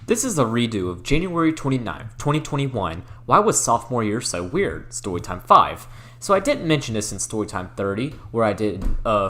This is a redo of January 29th, 2021, Why Was Sophomore Year So Weird? Storytime 5. So I didn't mention this in Storytime 30, where I did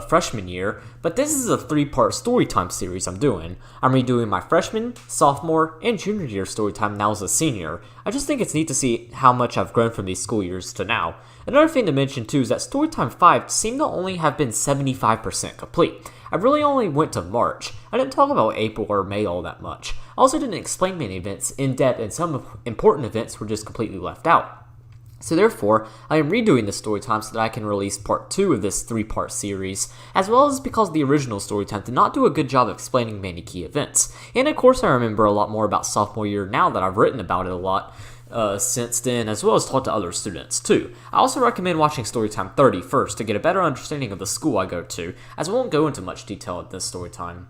freshman year, but this is a 3-part Storytime series I'm doing. I'm redoing my freshman, sophomore, and junior year Storytime now as a senior. I just think it's neat to see how much I've grown from these school years to now. Another thing to mention too is that Storytime 5 seemed to only have been 75% complete. I really only went to March. I didn't talk about April or May all that much. I also didn't explain many events in depth, and some important events were just completely left out. So therefore, I am redoing this Storytime so that I can release part 2 of this 3-part series, as well as because the original Storytime did not do a good job of explaining many key events. And of course I remember a lot more about sophomore year now that I've written about it a lot since then, as well as talked to other students too. I also recommend watching Storytime 30 first to get a better understanding of the school I go to, as I won't go into much detail at this Storytime.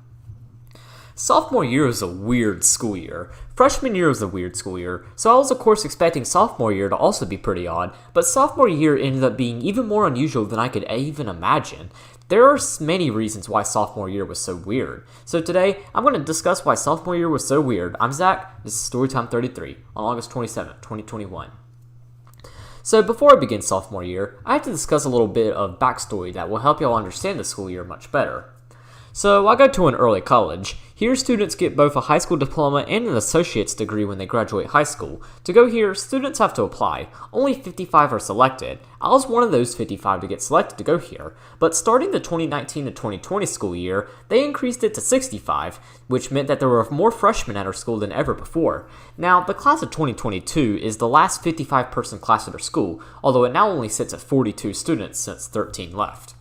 Sophomore year is a weird school year. Freshman year was a weird school year, so I was of course expecting sophomore year to also be pretty odd, but sophomore year ended up being even more unusual than I could even imagine. There are many reasons why sophomore year was so weird. So today, I'm going to discuss why sophomore year was so weird. I'm Zach, this is Storytime 33, on August 27, 2021. So before I begin sophomore year, I have to discuss a little bit of backstory that will help y'all understand the school year much better. So I go to an early college. Here students get both a high school diploma and an associate's degree when they graduate high school. To go here, students have to apply. Only 55 are selected. I was one of those 55 to get selected to go here. But starting the 2019 to 2020 school year, they increased it to 65, which meant that there were more freshmen at our school than ever before. Now, the class of 2022 is the last 55-person class at our school, although it now only sits at 42 students since 13 left.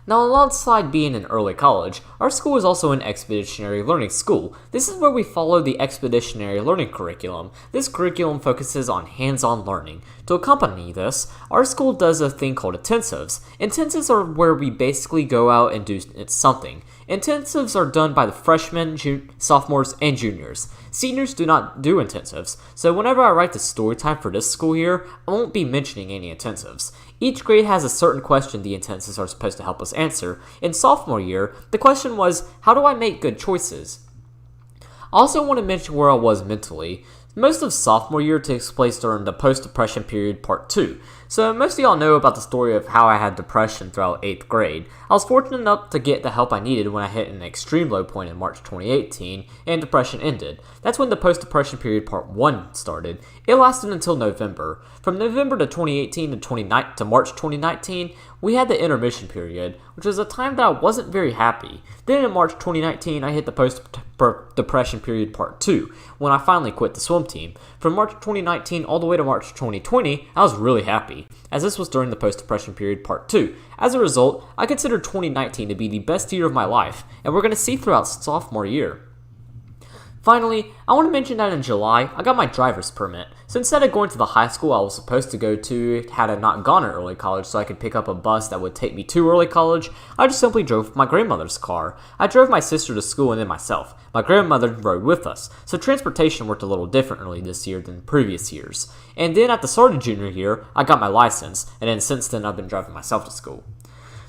Now, alongside being an early college, our school is also an expeditionary learning school. This is where we follow the expeditionary learning curriculum. This curriculum focuses on hands-on learning. To accompany this, our school does a thing called intensives. Intensives are where we basically go out and do something. Intensives are done by the freshmen, sophomores, and juniors. Seniors do not do intensives, so whenever I write the story time for this school year, I won't be mentioning any intensives. Each grade has a certain question the intensives are supposed to help us answer. In sophomore year, the question was, how do I make good choices? I also want to mention where I was mentally. Most of sophomore year takes place during the post-depression period part 2. So most of y'all know about the story of how I had depression throughout 8th grade. I was fortunate enough to get the help I needed when I hit an extreme low point in March 2018 and depression ended. That's when the post-depression period part 1 started. It lasted until November. From November to 2018 to March 2019, we had the intermission period, which was a time that I wasn't very happy. Then in March 2019, I hit the post-depression period part 2, when I finally quit the swim team. From March 2019 all the way to March 2020, I was really happy, as this was during the post-depression period part 2. As a result, I consider 2019 to be the best year of my life, and we're going to see throughout sophomore year. Finally, I want to mention that in July, I got my driver's permit. So instead of going to the high school I was supposed to go to had I not gone to early college so I could pick up a bus that would take me to early college, I just simply drove my grandmother's car. I drove my sister to school and then myself. My grandmother rode with us, so transportation worked a little differently this year than previous years. And then at the start of junior year, I got my license, and then since then I've been driving myself to school.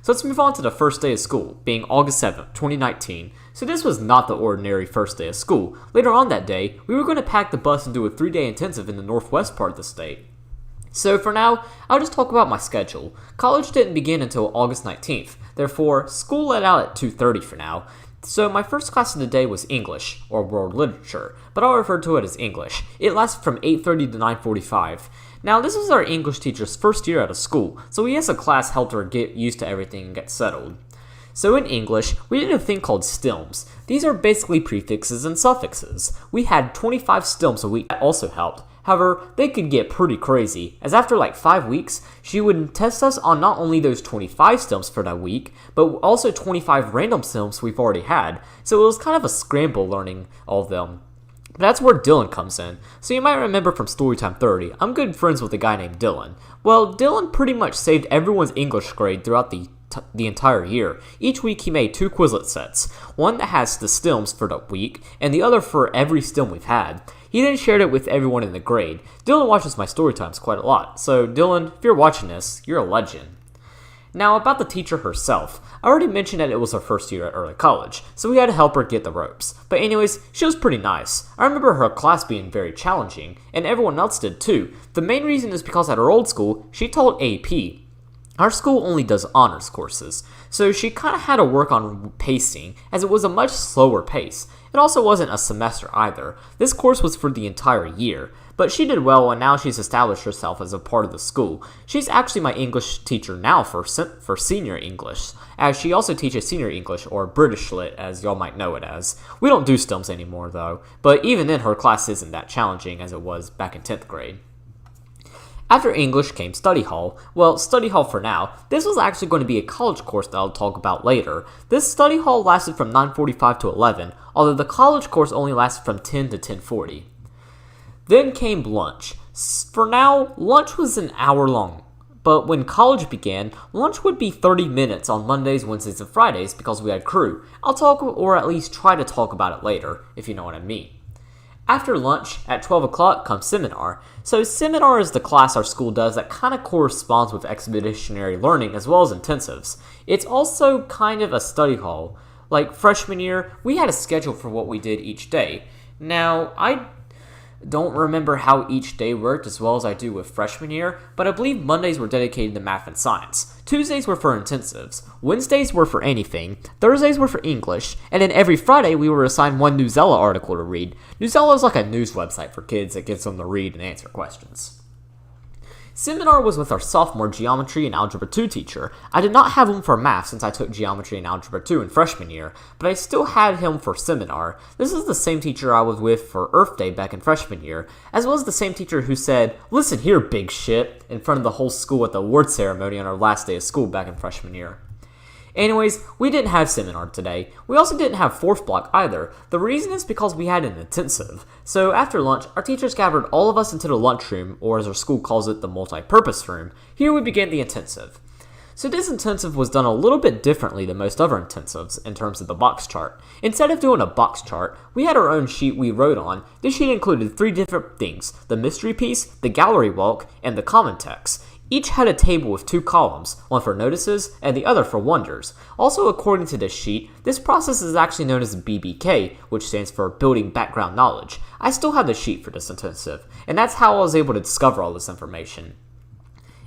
So let's move on to the first day of school, being August 7th, 2019. So this was not the ordinary first day of school. Later on that day, we were going to pack the bus and do a 3-day intensive in the northwest part of the state. So for now, I'll just talk about my schedule. College didn't begin until August 19th. Therefore, school let out at 2:30 for now. So my first class of the day was English, or World Literature, but I'll refer to it as English. It lasted from 8:30 to 9:45. Now, this was our English teacher's first year out of school, so we as a class helped her get used to everything and get settled. So in English, we did a thing called stems. These are basically prefixes and suffixes. We had 25 stems a week that also helped. However, they could get pretty crazy, as after like 5 weeks, she would test us on not only those 25 stems for that week, but also 25 random stems we've already had, so it was kind of a scramble learning all of them. But that's where Dylan comes in. So you might remember from Storytime 30, I'm good friends with a guy named Dylan. Well, Dylan pretty much saved everyone's English grade throughout the entire year. Each week he made 2 Quizlet sets, one that has the stems for the week, and the other for every stem we've had. He then shared it with everyone in the grade. Dylan watches my story times quite a lot, so Dylan, if you're watching this, you're a legend. Now, about the teacher herself, I already mentioned that it was her first year at early college, so we had to help her get the ropes. But anyways, she was pretty nice. I remember her class being very challenging, and everyone else did too. The main reason is because at her old school, she taught AP. Our school only does honors courses, so she kind of had to work on pacing, as it was a much slower pace. It also wasn't a semester either. This course was for the entire year, but she did well and now she's established herself as a part of the school. She's actually my English teacher now for senior English, as she also teaches senior English, or British Lit as y'all might know it as. We don't do STEMs anymore though, but even then her class isn't that challenging as it was back in 10th grade. After English came study hall. Well, study hall for now. This was actually going to be a college course that I'll talk about later. This study hall lasted from 9:45 to 11, although the college course only lasted from 10 to 10:40. Then came lunch. For now, lunch was an hour long. But when college began, lunch would be 30 minutes on Mondays, Wednesdays, and Fridays because we had crew. I'll talk, or at least try to talk about it later, if you know what I mean. After lunch, at 12 o'clock, comes seminar. So seminar is the class our school does that kind of corresponds with expeditionary learning as well as intensives. It's also kind of a study hall. Like freshman year, we had a schedule for what we did each day. Now, I don't remember how each day worked as well as I do with freshman year, but I believe Mondays were dedicated to math and science. Tuesdays were for intensives. Wednesdays were for anything. Thursdays were for English. And then every Friday we were assigned one Newsella article to read. Newsella is like a news website for kids that gets them to read and answer questions. Seminar was with our sophomore Geometry and Algebra 2 teacher. I did not have him for math since I took Geometry and Algebra 2 in freshman year, but I still had him for seminar. This is the same teacher I was with for Earth Day back in freshman year, as well as the same teacher who said, "Listen here, big shit," in front of the whole school at the award ceremony on our last day of school back in freshman year. Anyways, we didn't have seminar today. We also didn't have fourth block either. The reason is because we had an intensive. So after lunch, our teachers gathered all of us into the lunchroom, or as our school calls it, the multi-purpose room. Here we began the intensive. So this intensive was done a little bit differently than most other intensives in terms of the box chart. Instead of doing a box chart, we had our own sheet we wrote on. This sheet included 3 different things: the mystery piece, the gallery walk, and the common text. Each had a table with 2 columns, one for notices and the other for wonders. Also, according to this sheet, this process is actually known as BBK, which stands for Building Background Knowledge. I still have the sheet for this intensive, and that's how I was able to discover all this information.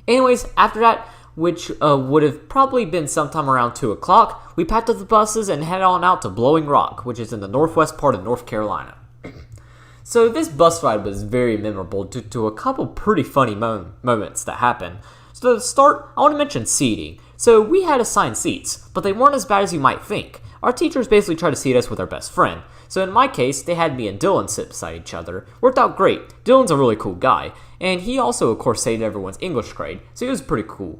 Anyways, after that, which would have probably been sometime around 2 o'clock, we packed up the buses and headed on out to Blowing Rock, which is in the northwest part of North Carolina. So this bus ride was very memorable due to a couple pretty funny moments that happened. So to start, I want to mention seating. So we had assigned seats, but they weren't as bad as you might think. Our teachers basically tried to seat us with our best friend. So in my case, they had me and Dylan sit beside each other. Worked out great. Dylan's a really cool guy, and he also of course saved everyone's English grade, so he was pretty cool.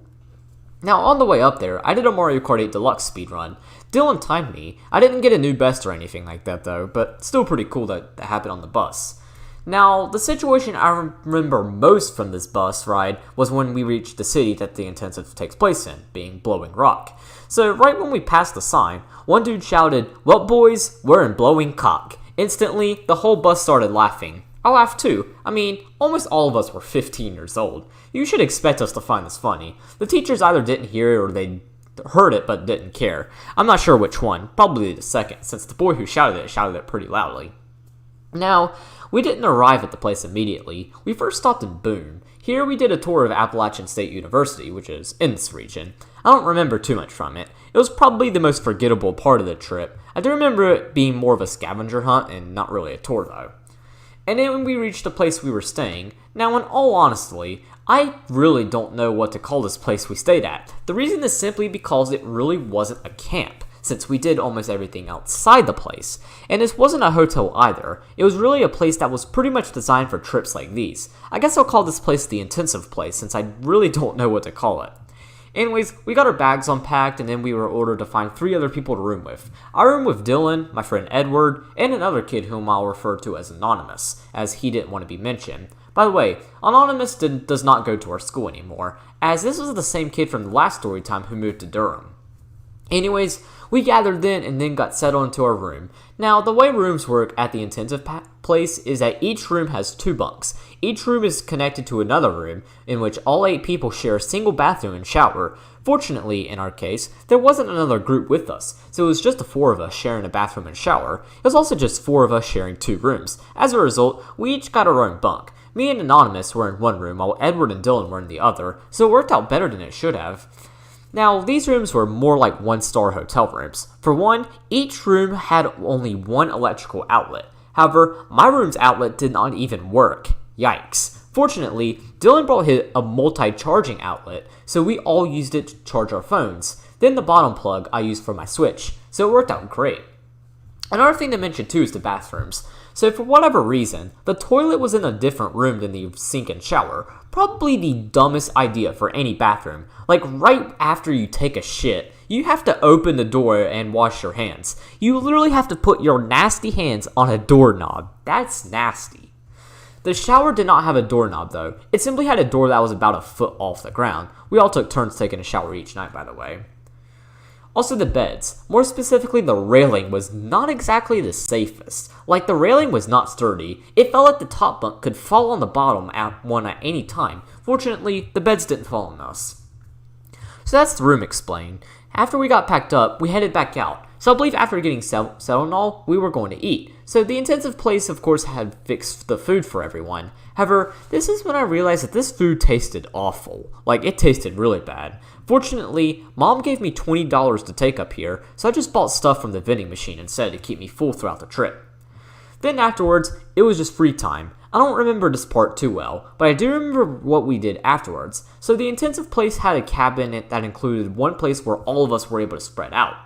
Now, on the way up there, I did a Mario Kart 8 Deluxe speedrun. Dylan timed me. I didn't get a new best or anything like that though, but still pretty cool that happened on the bus. Now, the situation I remember most from this bus ride was when we reached the city that the intensive takes place in, being Blowing Rock. So right when we passed the sign, one dude shouted, "Well boys, we're in Blowing Cock." Instantly, the whole bus started laughing. I laughed too. I mean, almost all of us were 15 years old. You should expect us to find this funny. The teachers either didn't hear it or they heard it but didn't care. I'm not sure which one, probably the second, since the boy who shouted it pretty loudly. Now, we didn't arrive at the place immediately. We first stopped in Boone. Here we did a tour of Appalachian State University, which is in this region. I don't remember too much from it. It was probably the most forgettable part of the trip. I do remember it being more of a scavenger hunt and not really a tour though. And then when we reached the place we were staying, now in all honesty, I really don't know what to call this place we stayed at. The reason is simply because it really wasn't a camp, since we did almost everything outside the place. And this wasn't a hotel either. It was really a place that was pretty much designed for trips like these. I guess I'll call this place the intensive place, since I really don't know what to call it. Anyways, we got our bags unpacked and then we were ordered to find 3 other people to room with. I roomed with Dylan, my friend Edward, and another kid whom I'll refer to as Anonymous, as he didn't want to be mentioned. By the way, Anonymous does not go to our school anymore, as this was the same kid from the last Storytime who moved to Durham. Anyways, We gathered then and then got settled into our room. Now, the way rooms work at the intensive place is that each room has 2 bunks. Each room is connected to another room, in which all 8 people share a single bathroom and shower. Fortunately, in our case, there wasn't another group with us, so it was just the 4 of us sharing a bathroom and shower. It was also just 4 of us sharing 2 rooms. As a result, we each got our own bunk. Me and Anonymous were in one room, while Edward and Dylan were in the other, so it worked out better than it should have. Now, these rooms were more like 1-star hotel rooms. For one, each room had only one electrical outlet. However, my room's outlet did not even work. Yikes. Fortunately, Dylan brought a multi-charging outlet, so we all used it to charge our phones. Then the bottom plug I used for my Switch, so it worked out great. Another thing to mention too is the bathrooms. So for whatever reason, the toilet was in a different room than the sink and shower. Probably the dumbest idea for any bathroom. Like right after you take a shit, you have to open the door and wash your hands. You literally have to put your nasty hands on a doorknob. That's nasty. The shower did not have a doorknob though. It simply had a door that was about a foot off the ground. We all took turns taking a shower each night, by the way. Also the beds, more specifically the railing, was not exactly the safest. Like the railing was not sturdy, it felt like the top bunk could fall on the bottom one at any time. Fortunately, the beds didn't fall on us. So that's the room explained. After we got packed up, we headed back out. So I believe after getting settled and all, we were going to eat. So the intensive place of course had fixed the food for everyone. However, this is when I realized that this food tasted awful. Like it tasted really bad. Fortunately, Mom gave me $20 to take up here, so I just bought stuff from the vending machine instead to keep me full throughout the trip. Then afterwards, it was just free time. I don't remember this part too well, but I do remember what we did afterwards. So the intensive place had a cabin that included one place where all of us were able to spread out.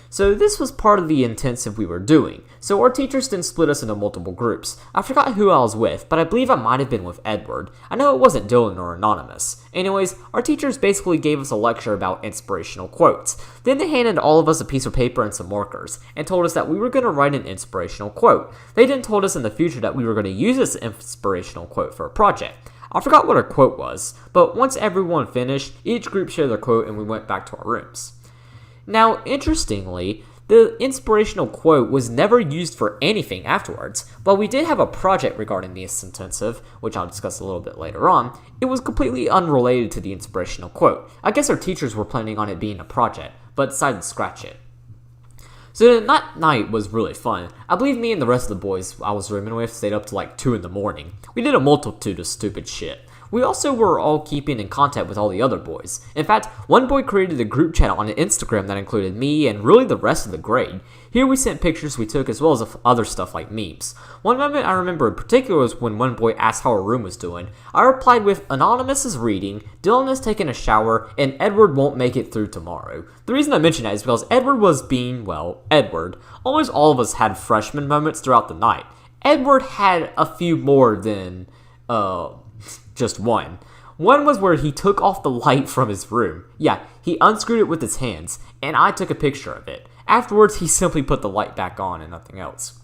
So this was part of the intensive we were doing, so our teachers didn't split us into multiple groups. I forgot who I was with, but I believe I might have been with Edward. I know it wasn't Dylan or Anonymous. Anyways, our teachers basically gave us a lecture about inspirational quotes. Then they handed all of us a piece of paper and some markers, and told us that we were going to write an inspirational quote. They then told us in the future that we were going to use this inspirational quote for a project. I forgot what our quote was, but once everyone finished, each group shared their quote and we went back to our rooms. Now, interestingly, the inspirational quote was never used for anything afterwards, but we did have a project regarding this intensive, which I'll discuss a little bit later on. It was completely unrelated to the inspirational quote. I guess our teachers were planning on it being a project, but decided to scratch it. So that night was really fun. I believe me and the rest of the boys I was rooming with stayed up to like 2 in the morning. We did a multitude of stupid shit. We also were all keeping in contact with all the other boys. In fact, one boy created a group chat on Instagram that included me and really the rest of the grade. Here we sent pictures we took as well as other stuff like memes. One moment I remember in particular was when one boy asked how our room was doing. I replied with, Anonymous is reading, Dylan is taking a shower, and Edward won't make it through tomorrow. The reason I mention that is because Edward was being, well, Edward. Almost all of us had freshman moments throughout the night. Edward had a few more than, just one. One was where he took off the light from his room. Yeah, he unscrewed it with his hands, and I took a picture of it. Afterwards, he simply put the light back on and nothing else.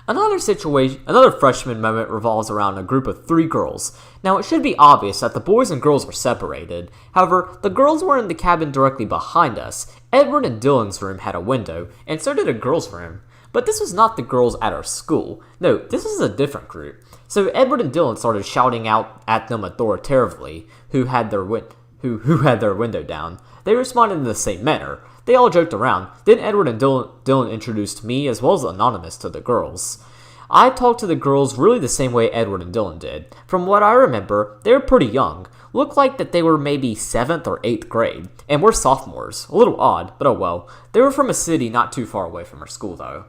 Another freshman moment revolves around a group of 3 girls. Now, it should be obvious that the boys and girls were separated. However, the girls were in the cabin directly behind us. Edward and Dylan's room had a window, and so did a girl's room. But this was not the girls at our school. No, this was a different group. So Edward and Dylan started shouting out at them authoritatively, who had their window down. They responded in the same manner. They all joked around. Then Edward and Dylan introduced me as well as Anonymous to the girls. I talked to the girls really the same way Edward and Dylan did. From what I remember, they were pretty young. Looked like that they were maybe 7th or 8th grade, and we're sophomores. A little odd, but oh well. They were from a city not too far away from our school though.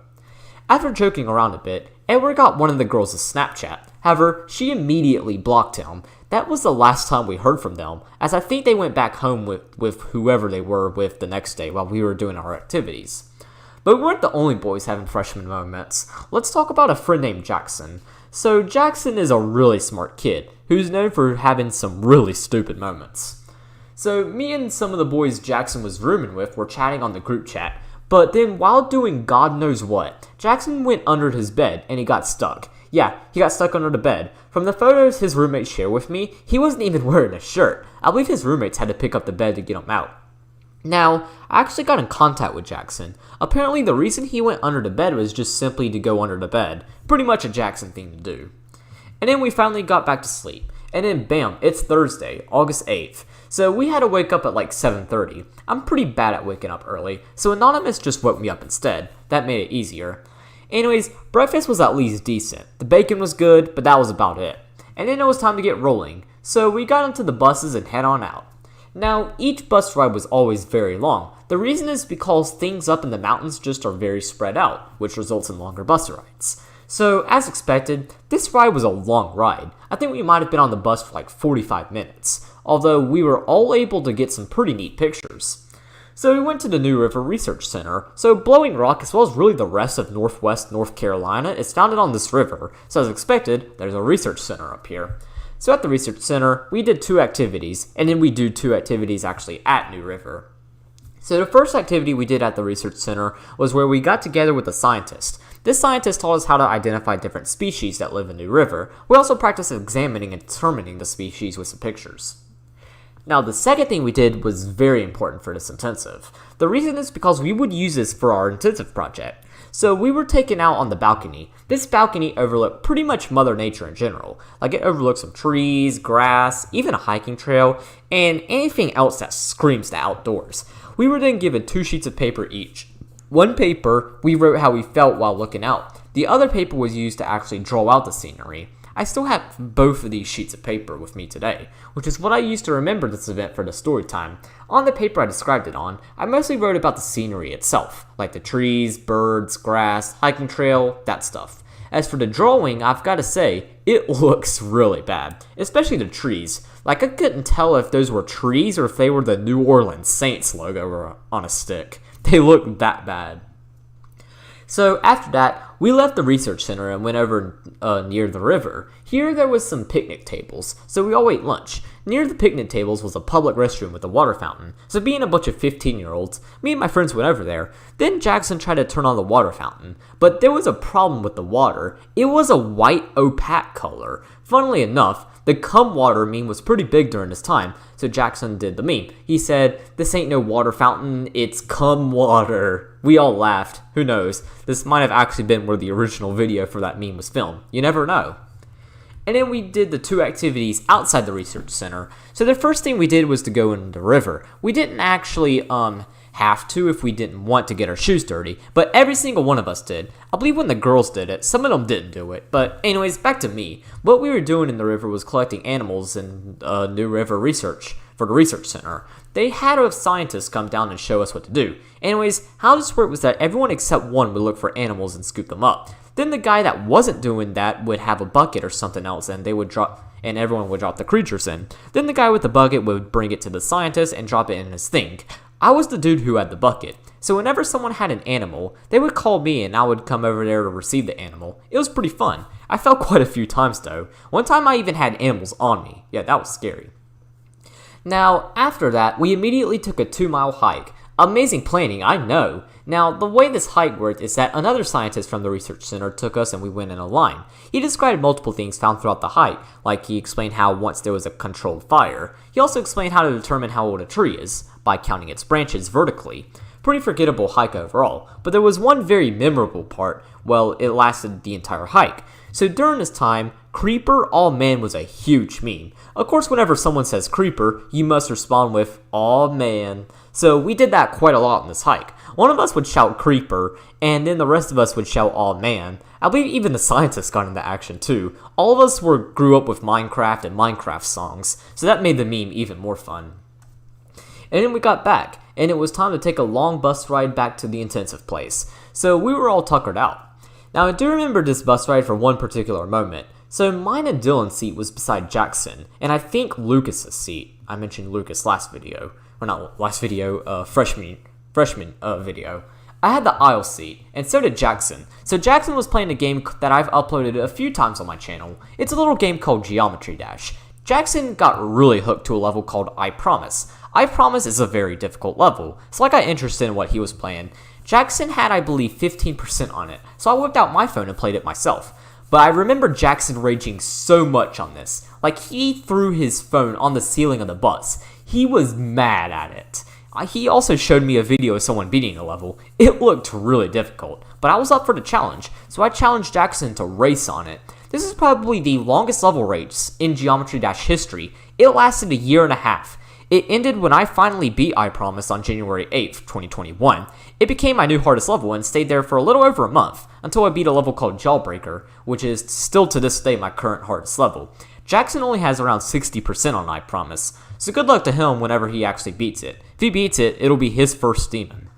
After joking around a bit, Edward got one of the girls a Snapchat. However, she immediately blocked him. That was the last time we heard from them, as I think they went back home with whoever they were with the next day while we were doing our activities. But we weren't the only boys having freshman moments. Let's talk about a friend named Jackson. So Jackson is a really smart kid, who's known for having some really stupid moments. So me and some of the boys Jackson was rooming with were chatting on the group chat, but then while doing God knows what, Jackson went under his bed and he got stuck. Yeah, he got stuck under the bed. From the photos his roommates shared with me, he wasn't even wearing a shirt. I believe his roommates had to pick up the bed to get him out. Now, I actually got in contact with Jackson. Apparently, the reason he went under the bed was just simply to go under the bed. Pretty much a Jackson thing to do. And then we finally got back to sleep. And then bam, it's Thursday, August 8th. So we had to wake up at like 7:30. I'm pretty bad at waking up early, so Anonymous just woke me up instead. That made it easier. Anyways, breakfast was at least decent. The bacon was good, but that was about it. And then it was time to get rolling. So we got into the buses and head on out. Now, each bus ride was always very long. The reason is because things up in the mountains just are very spread out, which results in longer bus rides. So, as expected, this ride was a long ride. I think we might have been on the bus for like 45 minutes, although we were all able to get some pretty neat pictures. So we went to the New River Research Center. So Blowing Rock, as well as really the rest of Northwest North Carolina, is founded on this river. So as expected, there's a research center up here. So at the research center, we did 2 activities, and then we do 2 activities actually at New River. So the first activity we did at the research center was where we got together with a scientist. This scientist taught us how to identify different species that live in New River. We also practiced examining and determining the species with some pictures. Now, the second thing we did was very important for this intensive. The reason is because we would use this for our intensive project. So we were taken out on the balcony. This balcony overlooked pretty much Mother Nature in general. Like, it overlooks some trees, grass, even a hiking trail, and anything else that screams the outdoors. We were then given 2 sheets of paper each. One paper, we wrote how we felt while looking out. The other paper was used to actually draw out the scenery. I still have both of these sheets of paper with me today, which is what I used to remember this event for the story time. On the paper I described it on, I mostly wrote about the scenery itself, like the trees, birds, grass, hiking trail, that stuff. As for the drawing, I've got to say, it looks really bad, especially the trees. Like, I couldn't tell if those were trees or if they were the New Orleans Saints logo on a stick. They looked that bad. So after that, we left the research center and went over near the river. Here there was some picnic tables, so we all ate lunch. Near the picnic tables was a public restroom with a water fountain. So being a bunch of 15-year-olds, me and my friends went over there. Then Jackson tried to turn on the water fountain, but there was a problem with the water. It was a white opaque color. Funnily enough, the cum water meme was pretty big during this time, so Jackson did the meme. He said, "This ain't no water fountain, it's cum water." We all laughed. Who knows? This might have actually been where the original video for that meme was filmed. You never know. And then we did the 2 activities outside the research center. So the first thing we did was to go in the river. We didn't actually have to if we didn't want to get our shoes dirty, but every single one of us did. I believe when the girls did it, some of them didn't do it. But anyways, back to me. What we were doing in the river was collecting animals in New River Research for the research center. They had a scientist come down and show us what to do. Anyways, how this worked was that everyone except one would look for animals and scoop them up. Then the guy that wasn't doing that would have a bucket or something else, and everyone would drop the creatures in. Then the guy with the bucket would bring it to the scientist and drop it in his thing. I was the dude who had the bucket, so whenever someone had an animal, they would call me and I would come over there to receive the animal. It was pretty fun. I fell quite a few times though. One time I even had animals on me. Yeah, that was scary. Now, after that, we immediately took a 2-mile hike. Amazing planning, I know. Now, the way this hike worked is that another scientist from the research center took us and we went in a line. He described multiple things found throughout the hike, like he explained how once there was a controlled fire. He also explained how to determine how old a tree is, by counting its branches vertically. Pretty forgettable hike overall, but there was one very memorable part. Well, it lasted the entire hike. So during this time, Creeper Aw Man was a huge meme. Of course, whenever someone says Creeper, you must respond with Aw Man. So we did that quite a lot on this hike. One of us would shout Creeper, and then the rest of us would shout Aw Man. I believe even the scientists got into action too. All of us grew up with Minecraft and Minecraft songs, so that made the meme even more fun. And then we got back, and it was time to take a long bus ride back to the intensive place. So we were all tuckered out. Now I do remember this bus ride for one particular moment. So mine and Dylan's seat was beside Jackson, and I think Lucas's seat. I mentioned Lucas last video. Or not last video, freshman video. I had the aisle seat, and so did Jackson. So Jackson was playing a game that I've uploaded a few times on my channel. It's a little game called Geometry Dash. Jackson got really hooked to a level called I Promise. I Promise is a very difficult level, so I got interested in what he was playing. Jackson had, I believe, 15% on it, so I whipped out my phone and played it myself. But I remember Jackson raging so much on this. Like, he threw his phone on the ceiling of the bus. He was mad at it. He also showed me a video of someone beating a level. It looked really difficult, but I was up for the challenge, so I challenged Jackson to race on it. This is probably the longest level race in Geometry-history. It lasted a year and a half. It ended when I finally beat I Promise on January 8th, 2021. It became my new hardest level and stayed there for a little over a month, until I beat a level called Jawbreaker, which is still to this day my current hardest level. Jackson only has around 60% on I Promise, so good luck to him whenever he actually beats it. If he beats it, it'll be his first demon.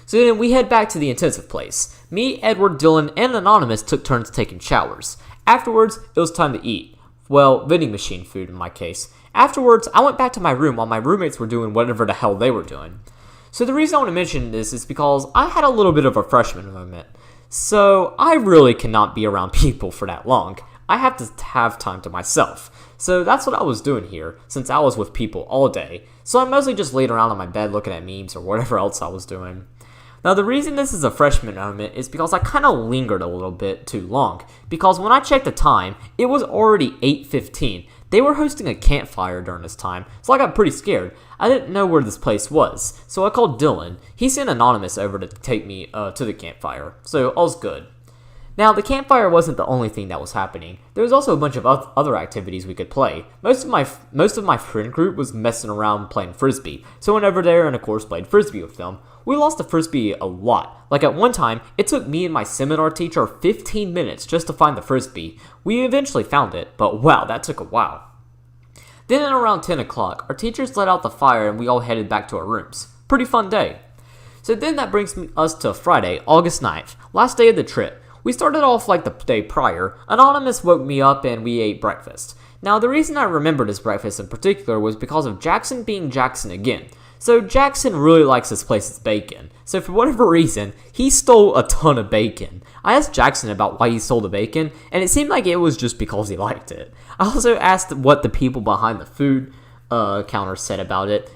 So then we head back to the intensive place. Me, Edward, Dylan, and Anonymous took turns taking showers. Afterwards, it was time to eat. Well, vending machine food in my case. Afterwards, I went back to my room while my roommates were doing whatever the hell they were doing. So the reason I want to mention this is because I had a little bit of a freshman moment. So I really cannot be around people for that long. I have to have time to myself. So that's what I was doing here, since I was with people all day. So I mostly just laid around on my bed looking at memes or whatever else I was doing. Now the reason this is a freshman moment is because I kind of lingered a little bit too long. Because when I checked the time, it was already 8:15. They were hosting a campfire during this time, so I got pretty scared. I didn't know where this place was, so I called Dylan. He sent Anonymous over to take me to the campfire, so all's good. Now, the campfire wasn't the only thing that was happening. There was also a bunch of other activities we could play. Most of my friend group was messing around playing Frisbee, so I went over there and of course played Frisbee with them. We lost the Frisbee a lot. Like at one time, it took me and my seminar teacher 15 minutes just to find the Frisbee. We eventually found it, but wow, that took a while. Then at around 10 o'clock, our teachers let out the fire and we all headed back to our rooms. Pretty fun day. So then that brings us to Friday, August 9th, last day of the trip. We started off like the day prior. Anonymous woke me up and we ate breakfast. Now the reason I remembered his breakfast in particular was because of Jackson being Jackson again. So Jackson really likes this place's bacon. So for whatever reason, he stole a ton of bacon. I asked Jackson about why he stole the bacon, and it seemed like it was just because he liked it. I also asked what the people behind the food counter said about it,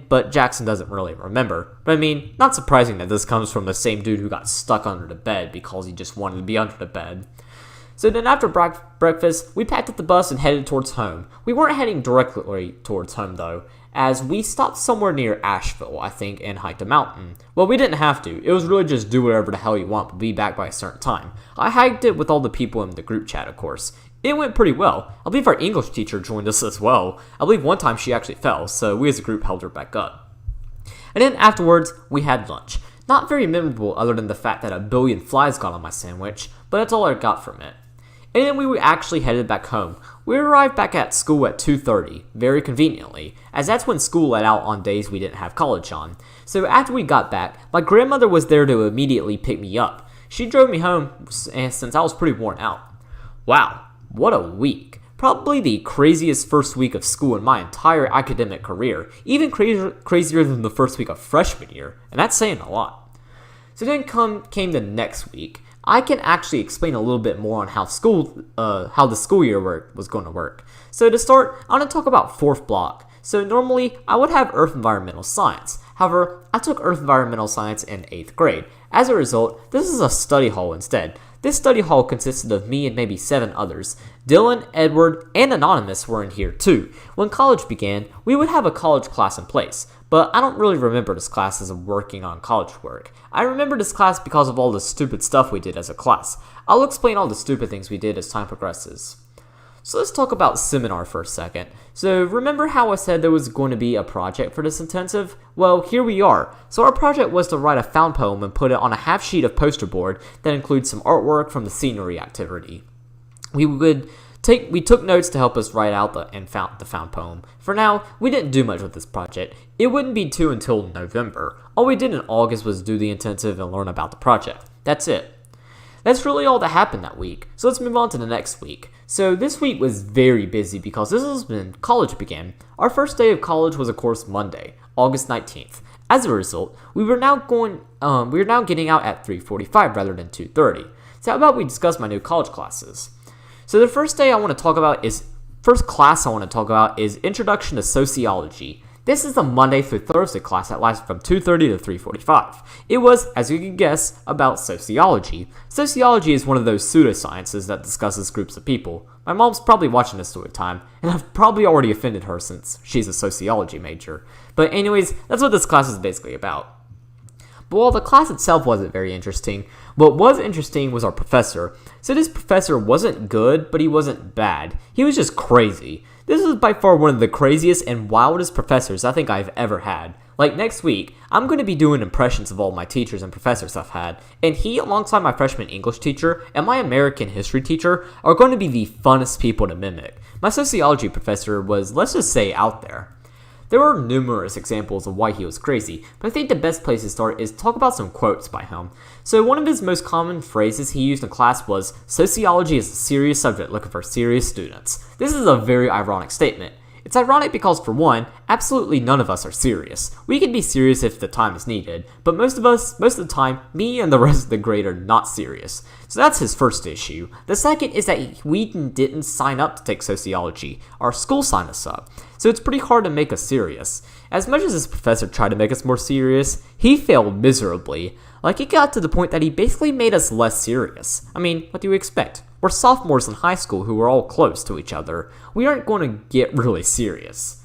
but Jackson doesn't really remember. But I mean, not surprising that this comes from the same dude who got stuck under the bed because he just wanted to be under the bed. So then after breakfast, we packed up the bus and headed towards home. We weren't heading directly towards home though, as we stopped somewhere near Asheville, I think, and hiked a mountain. Well, we didn't have to. It was really just do whatever the hell you want, but be back by a certain time. I hiked it with all the people in the group chat, of course. It went pretty well. I believe our English teacher joined us as well. I believe one time she actually fell, so we as a group held her back up. And then afterwards, we had lunch. Not very memorable other than the fact that a billion flies got on my sandwich, but that's all I got from it. And then we actually headed back home. We arrived back at school at 2:30, very conveniently, as that's when school let out on days we didn't have college on. So after we got back, my grandmother was there to immediately pick me up. She drove me home since I was pretty worn out. Wow, what a week. Probably the craziest first week of school in my entire academic career, even crazier than the first week of freshman year, and that's saying a lot. So then came the next week. I can actually explain a little bit more on how the school year was going to work. So to start, I want to talk about fourth block. So normally, I would have Earth Environmental Science. However, I took Earth Environmental Science in 8th grade. As a result, this is a study hall instead. This study hall consisted of me and maybe 7 others. Dylan, Edward, and Anonymous were in here too. When college began, we would have a college class in place, but I don't really remember this class as working on college work. I remember this class because of all the stupid stuff we did as a class. I'll explain all the stupid things we did as time progresses. So let's talk about seminar for a second. So remember how I said there was going to be a project for this intensive? Well, here we are. So our project was to write a found poem and put it on a half sheet of poster board that includes some artwork from the scenery activity. We took notes to help us write out the found poem. For now, we didn't do much with this project. It wouldn't be due until November. All we did in August was do the intensive and learn about the project. That's it. That's really all that happened that week, so let's move on to the next week. So this week was very busy because this is when college began. Our first day of college was of course Monday, August 19th. As a result, we were now getting out at 3:45 rather than 2:30. So how about we discuss my new college classes? So the first class I want to talk about is Introduction to Sociology. This is a Monday through Thursday class that lasted from 2:30 to 3:45. It was, as you can guess, about sociology. Sociology is one of those pseudosciences that discusses groups of people. My mom's probably watching this story time, and I've probably already offended her since she's a sociology major. But anyways, that's what this class is basically about. But while the class itself wasn't very interesting, what was interesting was our professor. So this professor wasn't good, but he wasn't bad. He was just crazy. This was by far one of the craziest and wildest professors I think I've ever had. Like next week, I'm going to be doing impressions of all my teachers and professors I've had, and he, alongside my freshman English teacher and my American history teacher, are going to be the funnest people to mimic. My sociology professor was, let's just say, out there. There were numerous examples of why he was crazy, but I think the best place to start is talk about some quotes by him. So one of his most common phrases he used in class was, "Sociology is a serious subject looking for serious students." This is a very ironic statement. It's ironic because, for one, absolutely none of us are serious. We can be serious if the time is needed, but most of the time, me and the rest of the grade are not serious. So that's his first issue. The second is that we didn't sign up to take sociology. Our school signed us up. So it's pretty hard to make us serious. As much as this professor tried to make us more serious, he failed miserably. Like, it got to the point that he basically made us less serious. I mean, what do you expect? We're sophomores in high school who are all close to each other. We aren't going to get really serious.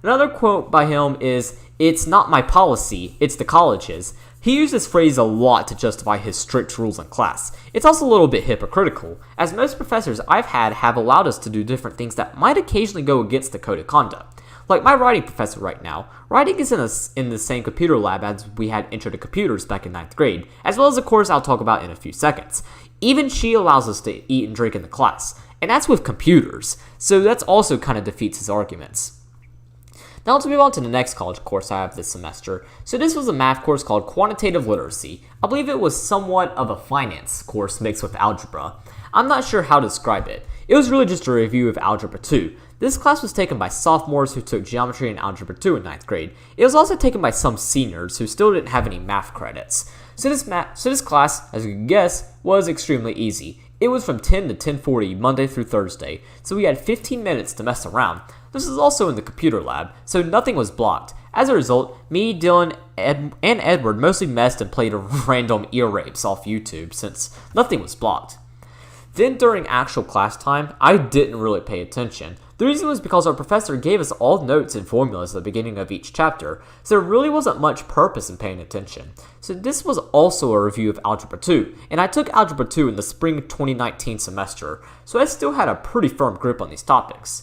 Another quote by him is, "It's not my policy, it's the college's." He used this phrase a lot to justify his strict rules in class. It's also a little bit hypocritical, as most professors I've had have allowed us to do different things that might occasionally go against the code of conduct. Like my writing professor right now, writing is in the same computer lab as we had Intro to Computers back in 9th grade, as well as a course I'll talk about in a few seconds. Even she allows us to eat and drink in the class, and that's with computers, so that's also kind of defeats his arguments. Now let's move on to the next college course I have this semester. So this was a math course called Quantitative Literacy. I believe it was somewhat of a finance course mixed with algebra. I'm not sure how to describe it. It was really just a review of Algebra 2. This class was taken by sophomores who took Geometry and Algebra 2 in 9th grade. It was also taken by some seniors who still didn't have any math credits. So this class, as you can guess, was extremely easy. It was from 10 to 10:40 Monday through Thursday, so we had 15 minutes to mess around. This is also in the computer lab, so nothing was blocked. As a result, me, Dylan, and Edward mostly messed and played random ear rapes off YouTube since nothing was blocked. Then during actual class time, I didn't really pay attention. The reason was because our professor gave us all notes and formulas at the beginning of each chapter, so there really wasn't much purpose in paying attention. So this was also a review of Algebra 2, and I took Algebra 2 in the spring 2019 semester, so I still had a pretty firm grip on these topics.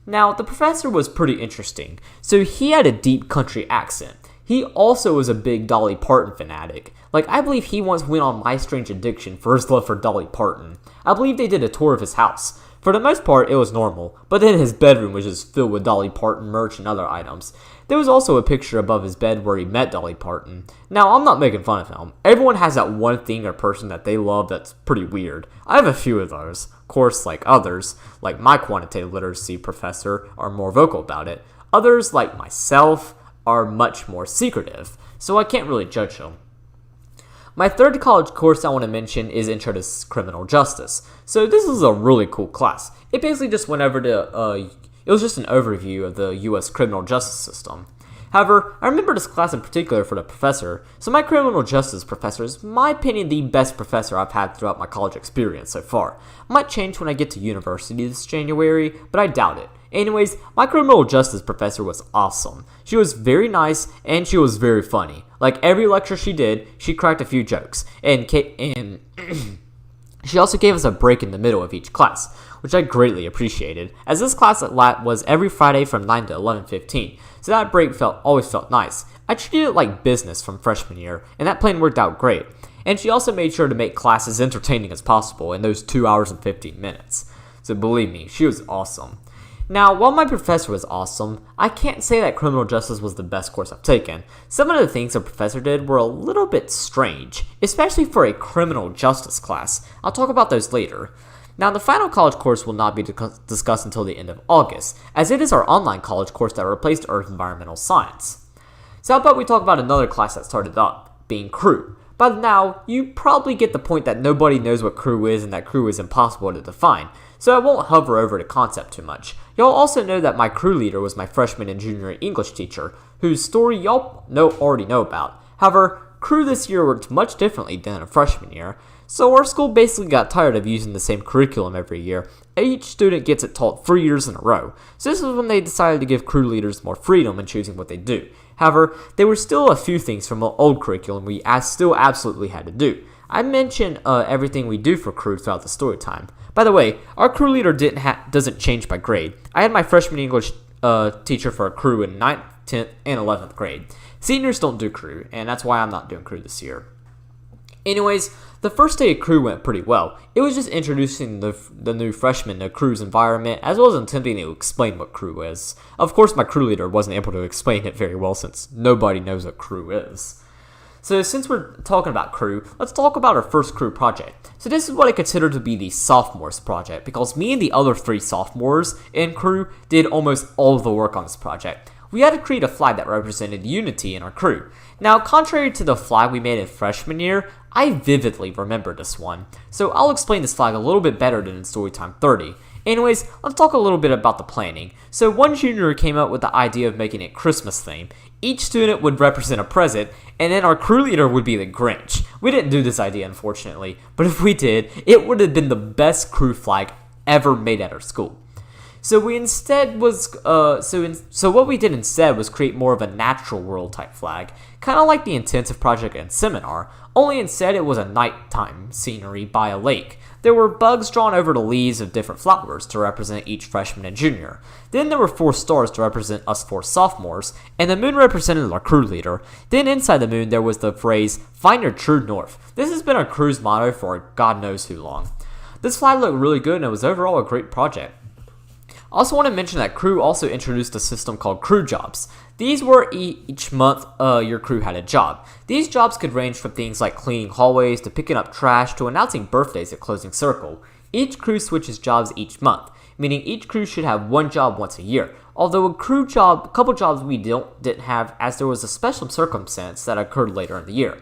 Now, the professor was pretty interesting. So he had a deep country accent. He also was a big Dolly Parton fanatic. Like, I believe he once went on My Strange Addiction for his love for Dolly Parton. I believe they did a tour of his house. For the most part, it was normal, but then his bedroom was just filled with Dolly Parton merch and other items. There was also a picture above his bed where he met Dolly Parton. Now, I'm not making fun of him. Everyone has that one thing or person that they love that's pretty weird. I have a few of those. Of course, like others, like my quantitative literacy professor, are more vocal about it. Others, like myself, are much more secretive, so I can't really judge them. My third college course I want to mention is Intro to Criminal Justice. So this is a really cool class. It basically just went over to, it was just an overview of the U.S. criminal justice system. However, I remember this class in particular for the professor, so my criminal justice professor is, in my opinion, the best professor I've had throughout my college experience so far. Might change when I get to university this January, but I doubt it. Anyways, my criminal justice professor was awesome. She was very nice, and she was very funny. Like every lecture she did, she cracked a few jokes, and she also gave us a break in the middle of each class, which I greatly appreciated, as this class at LAT was every Friday from 9 to 11:15, so that break always felt nice. I treated it like business from freshman year, and that plan worked out great. And she also made sure to make class as entertaining as possible in those 2 hours and 15 minutes. So believe me, she was awesome. Now, while my professor was awesome, I can't say that criminal justice was the best course I've taken. Some of the things the professor did were a little bit strange, especially for a criminal justice class. I'll talk about those later. Now, the final college course will not be discussed until the end of August, as it is our online college course that replaced Earth Environmental Science. So how about we talk about another class that started up? being crew. By now, you probably get the point that nobody knows what crew is and that crew is impossible to define, so I won't hover over the concept too much. Y'all also know that my crew leader was my freshman and junior English teacher, whose story y'all already know about. However, crew this year worked much differently than a freshman year, so our school basically got tired of using the same curriculum every year. Each student gets it taught 3 years in a row, so this is when they decided to give crew leaders more freedom in choosing what they do. However, there were still a few things from the old curriculum we still absolutely had to do. I mentioned everything we do for crew throughout the story time. By the way, our crew leader doesn't change by grade. I had my freshman English teacher for a crew in 9th, 10th, and 11th grade. Seniors don't do crew, and that's why I'm not doing crew this year. Anyways, the first day of crew went pretty well. It was just introducing the new freshmen to crew's environment, as well as attempting to explain what crew is. Of course, my crew leader wasn't able to explain it very well since nobody knows what crew is. So since we're talking about crew, let's talk about our first crew project. So this is what I consider to be the sophomores project, because me and the other 3 sophomores in crew did almost all of the work on this project. We had to create a flag that represented unity in our crew. Now, contrary to the flag we made in freshman year, I vividly remember this one. So I'll explain this flag a little bit better than in Storytime 30. Anyways, let's talk a little bit about the planning. So one junior came up with the idea of making it Christmas themed. Each student would represent a present, and then our crew leader would be the Grinch. We didn't do this idea, unfortunately, but if we did, it would have been the best crew flag ever made at our school. So what we did instead was create more of a natural world type flag, kind of like the intensive project and seminar, only instead it was a nighttime scenery by a lake. There were bugs drawn over the leaves of different flowers to represent each freshman and junior. Then there were 4 stars to represent us 4 sophomores, and the moon represented our crew leader. Then inside the moon there was the phrase, "Find your true north." This has been our crew's motto for God knows who long. This flag looked really good and it was overall a great project. I also want to mention that crew also introduced a system called crew jobs. These were each month your crew had a job. These jobs could range from things like cleaning hallways to picking up trash to announcing birthdays at closing circle. Each crew switches jobs each month, meaning each crew should have one job once a year. Although a couple jobs we didn't have, as there was a special circumstance that occurred later in the year.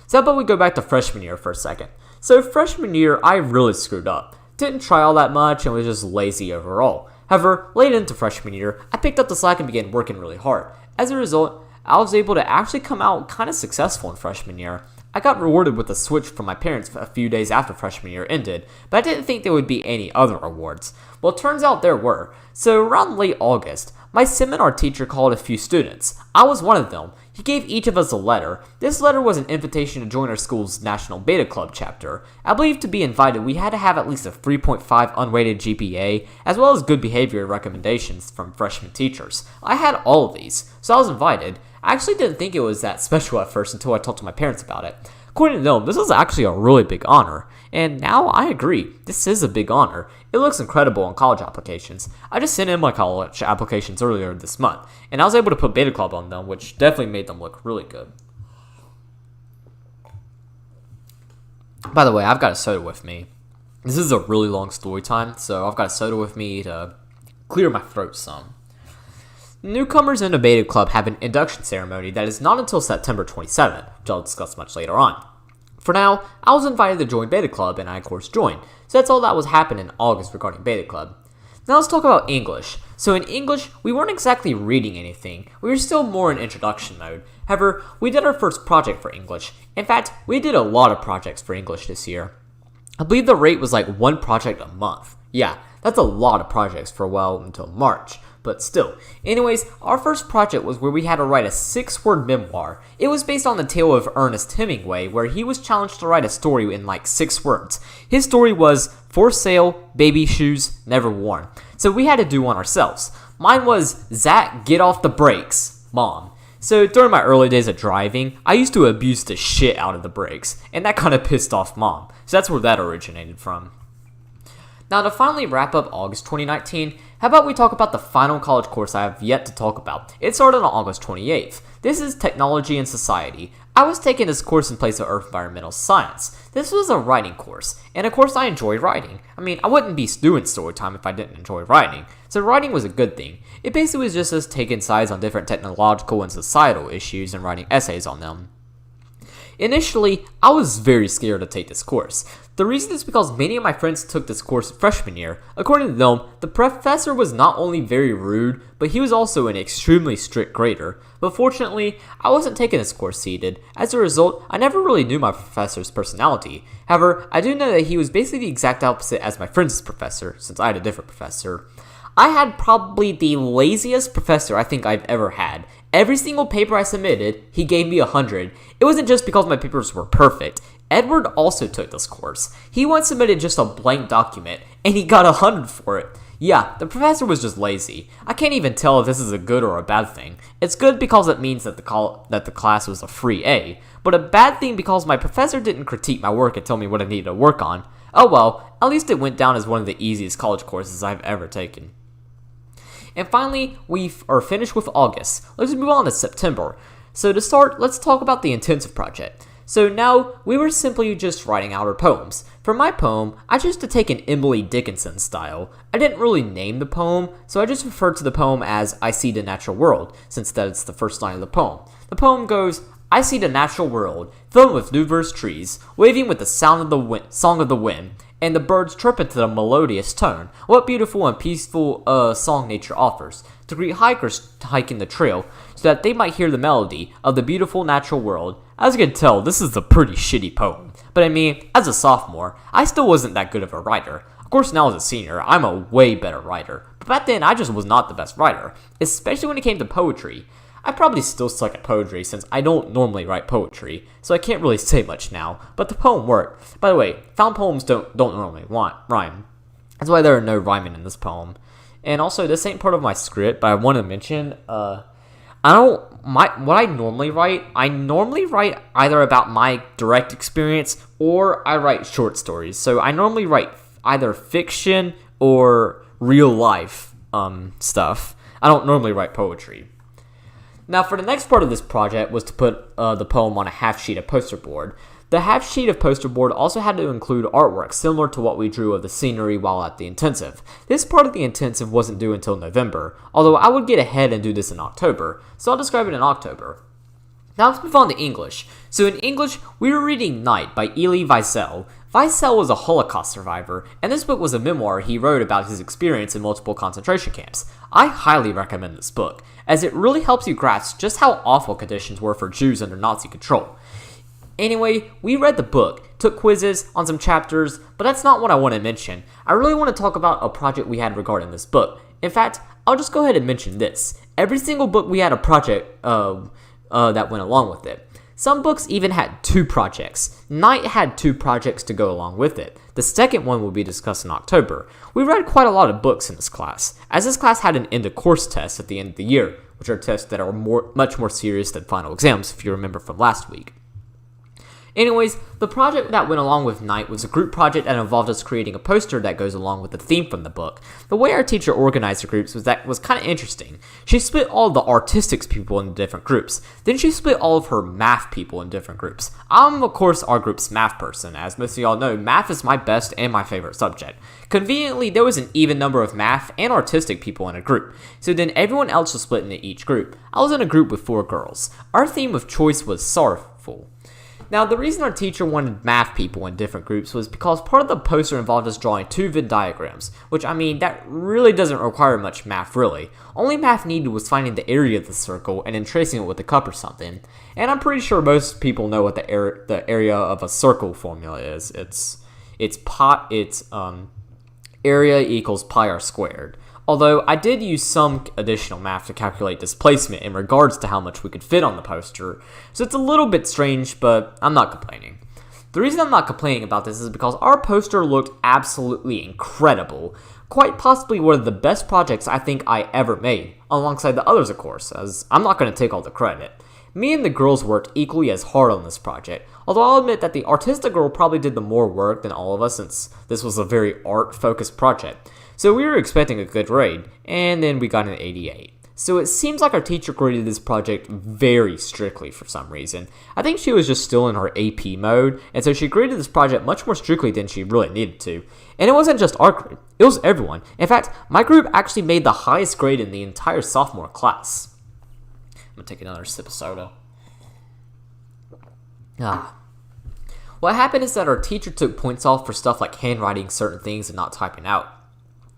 So how about we go back to freshman year for a second. So freshman year, I really screwed up. Didn't try all that much and was just lazy overall. However, late into freshman year, I picked up the slack and began working really hard. As a result, I was able to actually come out kind of successful in freshman year. I got rewarded with a switch from my parents a few days after freshman year ended, but I didn't think there would be any other awards. Well, it turns out there were. So around late August, my seminar teacher called a few students. I was one of them. He gave each of us a letter. This letter was an invitation to join our school's National Beta Club chapter. I believe to be invited, we had to have at least a 3.5 unrated GPA, as well as good behavior recommendations from freshman teachers. I had all of these, so I was invited. I actually didn't think it was that special at first until I talked to my parents about it. According to them, this was actually a really big honor. And now I agree, this is a big honor. It looks incredible on college applications. I just sent in my college applications earlier this month, and I was able to put Beta Club on them, which definitely made them look really good. By the way, I've got a soda with me. This is a really long story time, so I've got a soda with me to clear my throat some. Newcomers in the Beta Club have an induction ceremony that is not until September 27th, which I'll discuss much later on. For now, I was invited to join Beta Club, and I of course joined, so that's all that was happening in August regarding Beta Club. Now let's talk about English. So in English, we weren't exactly reading anything, we were still more in introduction mode. However, we did our first project for English. In fact, we did a lot of projects for English this year. I believe the rate was like 1 project a month. Yeah, that's a lot of projects for well until March. But still. Anyways, our first project was where we had to write a 6-word memoir. It was based on the tale of Ernest Hemingway, where he was challenged to write a story in like 6 words. His story was, for sale, baby shoes, never worn. So we had to do one ourselves. Mine was, Zach, get off the brakes, Mom. So during my early days of driving, I used to abuse the shit out of the brakes, and that kind of pissed off Mom. So that's where that originated from. Now to finally wrap up August 2019, how about we talk about the final college course I have yet to talk about. It started on August 28th. This is Technology and Society. I was taking this course in place of Earth Environmental Science. This was a writing course, and of course I enjoy writing. I mean, I wouldn't be doing Storytime if I didn't enjoy writing, so writing was a good thing. It basically was just us taking sides on different technological and societal issues and writing essays on them. Initially, I was very scared to take this course. The reason is because many of my friends took this course freshman year. According to them, the professor was not only very rude, but he was also an extremely strict grader. But fortunately, I wasn't taking this course seated. As a result, I never really knew my professor's personality. However, I do know that he was basically the exact opposite as my friend's professor, since I had a different professor. I had probably the laziest professor I think I've ever had. Every single paper I submitted, he gave me 100. It wasn't just because my papers were perfect. Edward also took this course. He once submitted just a blank document, and he got 100 for it. Yeah, the professor was just lazy. I can't even tell if this is a good or a bad thing. It's good because it means that the class was a free A, but a bad thing because my professor didn't critique my work and tell me what I needed to work on. Oh well, at least it went down as one of the easiest college courses I've ever taken. And finally, we are finished with August. Let's move on to September. So to start, let's talk about the intensive project. So now, we were simply just writing out our poems. For my poem, I chose to take an Emily Dickinson style. I didn't really name the poem, so I just referred to the poem as I See the Natural World, since that's the first line of the poem. The poem goes, I see the natural world, filled with numerous trees, waving with the sound of the song of the wind, and the birds chirping to the melodious tone. What beautiful and peaceful song nature offers, to greet hikers hiking the trail, so that they might hear the melody of the beautiful natural world. As you can tell, this is a pretty shitty poem. But I mean, as a sophomore, I still wasn't that good of a writer. Of course, now as a senior, I'm a way better writer. But back then, I just was not the best writer, especially when it came to poetry. I probably still suck at poetry since I don't normally write poetry, so I can't really say much now, but the poem worked. By the way, found poems don't normally rhyme. That's why there are no rhyming in this poem. And also, this ain't part of my script, but I want to mention, what I normally write either about my direct experience or I write short stories. So I normally write either fiction or real life stuff. I don't normally write poetry. Now, for the next part of this project was to put the poem on a half sheet of poster board. The half sheet of poster board also had to include artwork similar to what we drew of the scenery while at the intensive. This part of the intensive wasn't due until November, although I would get ahead and do this in October, so I'll describe it in October. Now let's move on to English. So in English, we were reading Night by Elie Wiesel. Wiesel was a Holocaust survivor, and this book was a memoir he wrote about his experience in multiple concentration camps. I highly recommend this book, as it really helps you grasp just how awful conditions were for Jews under Nazi control. Anyway, we read the book, took quizzes on some chapters, but that's not what I want to mention. I really want to talk about a project we had regarding this book. In fact, I'll just go ahead and mention this. Every single book we had a project that went along with it. Some books even had 2 projects. Night had 2 projects to go along with it. The second one will be discussed in October. We read quite a lot of books in this class, as this class had an end-of-course test at the end of the year, which are tests that are much more serious than final exams, if you remember from last week. Anyways, the project that went along with Night was a group project that involved us creating a poster that goes along with the theme from the book. The way our teacher organized the groups was kind of interesting. She split all the artistics people into different groups. Then she split all of her math people in different groups. I'm, of course, our group's math person. As most of y'all know, math is my best and my favorite subject. Conveniently, there was an even number of math and artistic people in a group, so then everyone else was split into each group. I was in a group with 4 girls. Our theme of choice was sorrowful. Now, the reason our teacher wanted math people in different groups was because part of the poster involved us drawing 2 Venn diagrams, which, I mean, that really doesn't require much math, really. Only math needed was finding the area of the circle and then tracing it with a cup or something. And I'm pretty sure most people know what the area of a circle formula is. It's area equals pi r squared. Although, I did use some additional math to calculate displacement in regards to how much we could fit on the poster, so it's a little bit strange, but I'm not complaining. The reason I'm not complaining about this is because our poster looked absolutely incredible, quite possibly one of the best projects I think I ever made, alongside the others of course, as I'm not going to take all the credit. Me and the girls worked equally as hard on this project, although I'll admit that the artistic girl probably did the more work than all of us since this was a very art-focused project. So we were expecting a good grade, and then we got an 88. So it seems like our teacher graded this project very strictly for some reason. I think she was just still in her AP mode, and so she graded this project much more strictly than she really needed to. And it wasn't just our grade, it was everyone. In fact, my group actually made the highest grade in the entire sophomore class. I'm gonna take another sip of soda. Ah. What happened is that our teacher took points off for stuff like handwriting certain things and not typing out.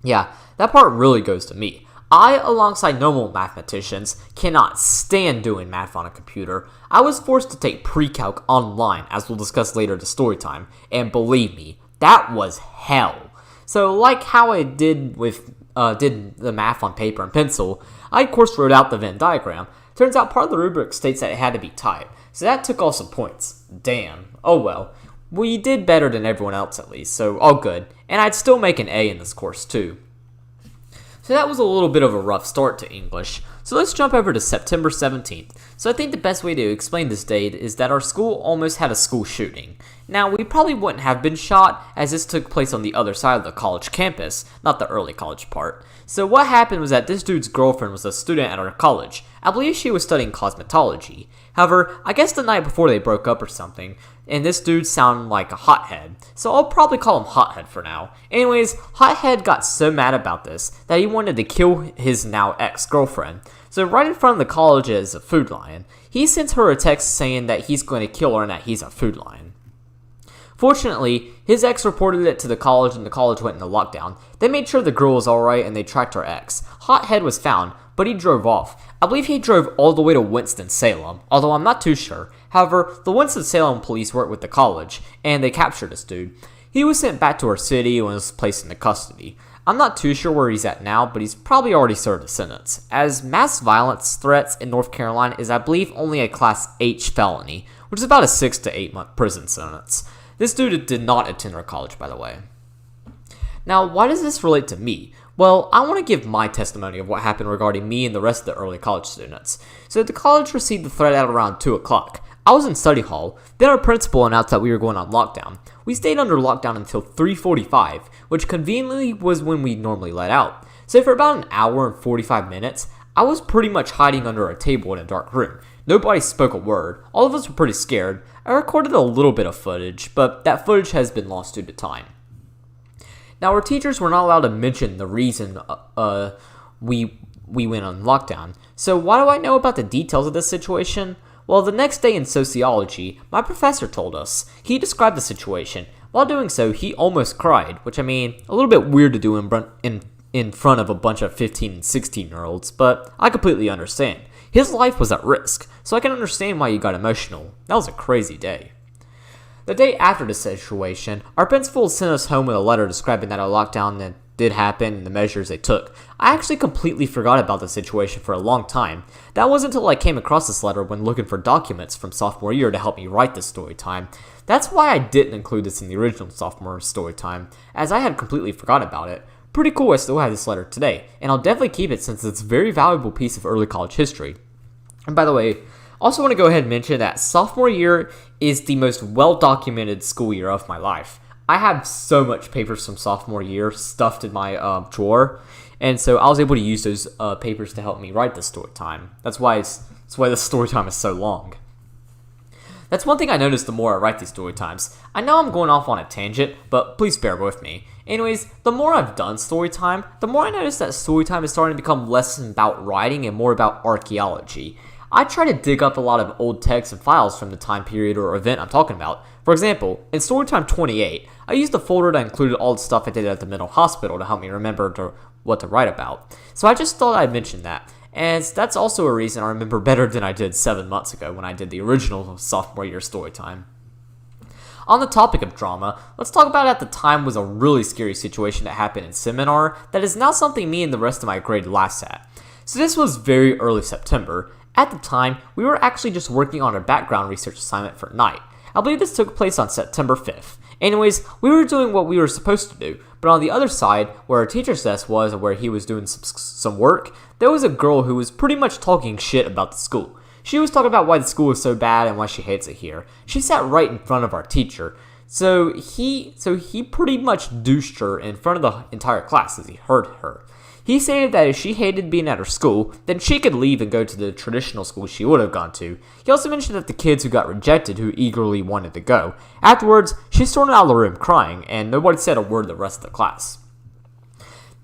Yeah, that part really goes to me. I, alongside normal mathematicians, cannot stand doing math on a computer. I was forced to take Pre-Calc online, as we'll discuss later in the story time, and believe me, that was hell. So, like how I did the math on paper and pencil, I of course wrote out the Venn diagram. Turns out part of the rubric states that it had to be typed, so that took off some points. Damn. Oh well. We did better than everyone else at least, so all good. And I'd still make an A in this course too. So that was a little bit of a rough start to English. So let's jump over to September 17th. So I think the best way to explain this date is that our school almost had a school shooting. Now, we probably wouldn't have been shot, as this took place on the other side of the college campus, not the early college part. So what happened was that this dude's girlfriend was a student at our college. I believe she was studying cosmetology. However, I guess the night before they broke up or something, and this dude sounded like a hothead, so I'll probably call him Hothead for now. Anyways, Hothead got so mad about this that he wanted to kill his now ex-girlfriend. So right in front of the college is a food lion. He sends her a text saying that he's going to kill her and that he's a food lion. Fortunately, his ex reported it to the college and the college went into lockdown. They made sure the girl was alright and they tracked her ex. Hothead was found, but he drove off. I believe he drove all the way to Winston-Salem, although I'm not too sure. However, the Winston-Salem police worked with the college, and they captured this dude. He was sent back to our city and was placed into custody. I'm not too sure where he's at now, but he's probably already served a sentence, as mass violence threats in North Carolina is, I believe, only a Class H felony, which is about a 6 to 8 month prison sentence. This dude did not attend our college, by the way. Now, why does this relate to me? Well, I want to give my testimony of what happened regarding me and the rest of the early college students. So the college received the threat at around 2 o'clock. I was in study hall, then our principal announced that we were going on lockdown. We stayed under lockdown until 3:45, which conveniently was when we normally let out. So for about an hour and 45 minutes, I was pretty much hiding under a table in a dark room. Nobody spoke a word. All of us were pretty scared. I recorded a little bit of footage, but that footage has been lost due to time. Now, our teachers were not allowed to mention the reason we went on lockdown. So why do I know about the details of this situation? Well, the next day in sociology, my professor told us. He described the situation. While doing so, he almost cried, which I mean, a little bit weird to do in front of a bunch of 15 and 16-year-olds, but I completely understand. His life was at risk, so I can understand why he got emotional. That was a crazy day. The day after the situation, our principal sent us home with a letter describing that a lockdown did happen and the measures they took. I actually completely forgot about the situation for a long time. That wasn't until I came across this letter when looking for documents from sophomore year to help me write this story time. That's why I didn't include this in the original sophomore story time, as I had completely forgot about it. Pretty cool I still have this letter today, and I'll definitely keep it since it's a very valuable piece of early college history. And by the way, also want to go ahead and mention that sophomore year is the most well-documented school year of my life. I have so much papers from sophomore year stuffed in my drawer, and so I was able to use those papers to help me write the story time. That's why the story time is so long. That's one thing I noticed the more I write these story times. I know I'm going off on a tangent, but please bear with me. Anyways, the more I've done story time, the more I notice that story time is starting to become less about writing and more about archaeology. I try to dig up a lot of old texts and files from the time period or event I'm talking about. For example, in Storytime 28, I used a folder that included all the stuff I did at the mental hospital to help me remember what to write about. So I just thought I'd mention that. And that's also a reason I remember better than I did 7 months ago when I did the original sophomore year Storytime. On the topic of drama, let's talk about at the time was a really scary situation that happened in seminar that is now something me and the rest of my grade laughs at. So this was very early September. At the time, we were actually just working on a background research assignment for night. I believe this took place on September 5th. Anyways, we were doing what we were supposed to do, but on the other side, where our teacher's desk was and where he was doing some work, there was a girl who was pretty much talking shit about the school. She was talking about why the school is so bad and why she hates it here. She sat right in front of our teacher, so he pretty much douched her in front of the entire class as he heard her. He stated that if she hated being at her school, then she could leave and go to the traditional school she would have gone to. He also mentioned that the kids who got rejected who eagerly wanted to go. Afterwards, she stormed out of the room crying, and nobody said a word to the rest of the class.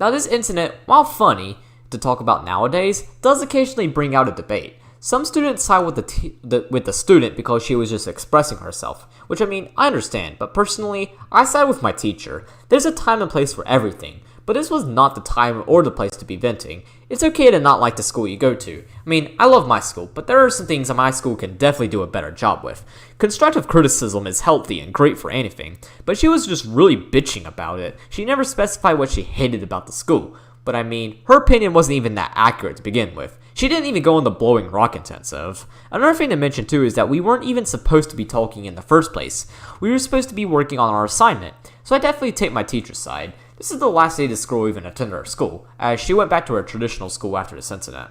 Now this incident, while funny to talk about nowadays, does occasionally bring out a debate. Some students side with the student because she was just expressing herself, which I mean, I understand, but personally, I side with my teacher. There's a time and place for everything, but this was not the time or the place to be venting. It's okay to not like the school you go to. I mean, I love my school, but there are some things that my school can definitely do a better job with. Constructive criticism is healthy and great for anything, but she was just really bitching about it. She never specified what she hated about the school. But I mean, her opinion wasn't even that accurate to begin with. She didn't even go on the blowing rock intensive. Another thing to mention too is that we weren't even supposed to be talking in the first place. We were supposed to be working on our assignment, so I definitely take my teacher's side. This is the last day this girl even attended our school, as she went back to her traditional school after this incident.